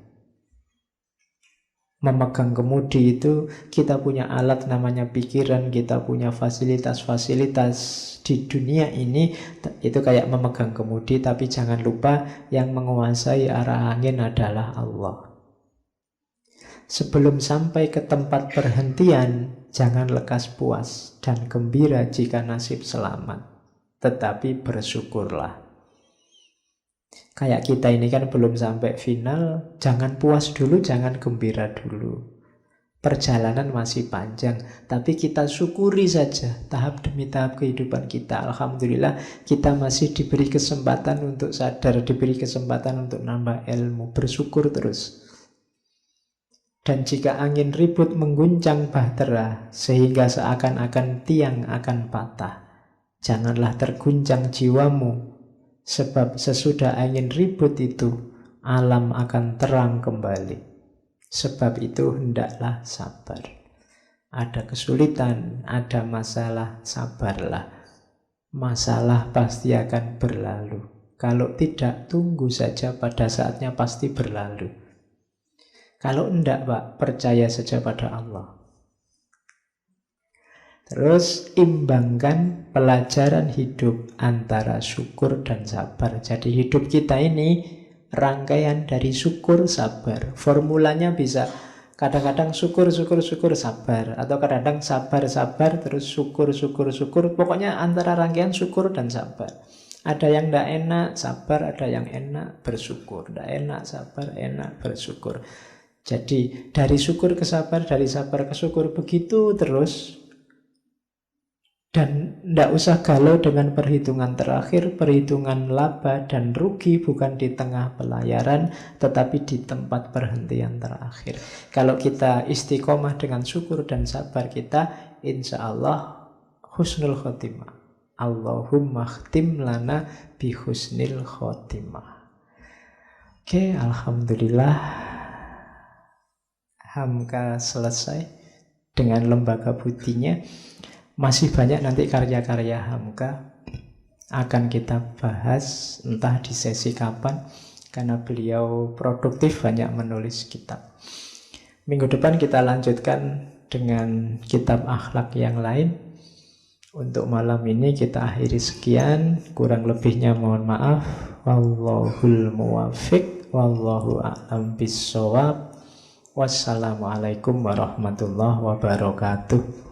S1: Memegang kemudi itu kita punya alat namanya pikiran, kita punya fasilitas-fasilitas di dunia ini, itu kayak memegang kemudi, tapi jangan lupa yang menguasai arah angin adalah Allah. Sebelum sampai ke tempat perhentian, jangan lekas puas dan gembira jika nasib selamat, tetapi bersyukurlah. Kayak kita ini kan belum sampai final, jangan puas dulu, jangan gembira dulu. Perjalanan masih panjang, tapi kita syukuri saja tahap demi tahap kehidupan kita. Alhamdulillah kita masih diberi kesempatan untuk sadar, diberi kesempatan untuk nambah ilmu, bersyukur terus. Dan jika angin ribut mengguncang bahtera sehingga seakan-akan tiang akan patah, janganlah terguncang jiwamu, sebab sesudah angin ribut itu alam akan terang kembali. Sebab itu hendaklah sabar. Ada kesulitan, ada masalah, sabarlah. Masalah pasti akan berlalu. Kalau tidak, tunggu saja, pada saatnya pasti berlalu. Kalau enggak, Pak, percaya saja pada Allah. Terus imbangkan pelajaran hidup antara syukur dan sabar. Jadi hidup kita ini rangkaian dari syukur, sabar. Formulanya bisa kadang-kadang syukur, sabar. Atau kadang-kadang sabar, terus syukur. Pokoknya antara rangkaian syukur dan sabar. Ada yang enggak enak, sabar. Ada yang enak, bersyukur. Enggak enak, sabar, enak, bersyukur. Jadi dari syukur ke sabar, dari sabar ke syukur, begitu terus. Dan tidak usah galau dengan perhitungan terakhir. Perhitungan laba dan rugi bukan di tengah pelayaran, tetapi di tempat perhentian terakhir. Kalau kita istiqomah dengan syukur dan sabar kita, insya Allah husnul khotimah. Allahumma khtim lana bi husnil khotimah. Oke, alhamdulillah Hamka selesai dengan lembaga budinya. Masih banyak nanti karya-karya Hamka akan kita bahas, entah di sesi kapan, karena beliau produktif banyak menulis kitab. Minggu depan kita lanjutkan dengan kitab akhlak yang lain. Untuk malam ini kita akhiri sekian, kurang lebihnya mohon maaf. Wallahul muwafiq, wallahu a'lam bissawab. Wassalamualaikum warahmatullahi wabarakatuh.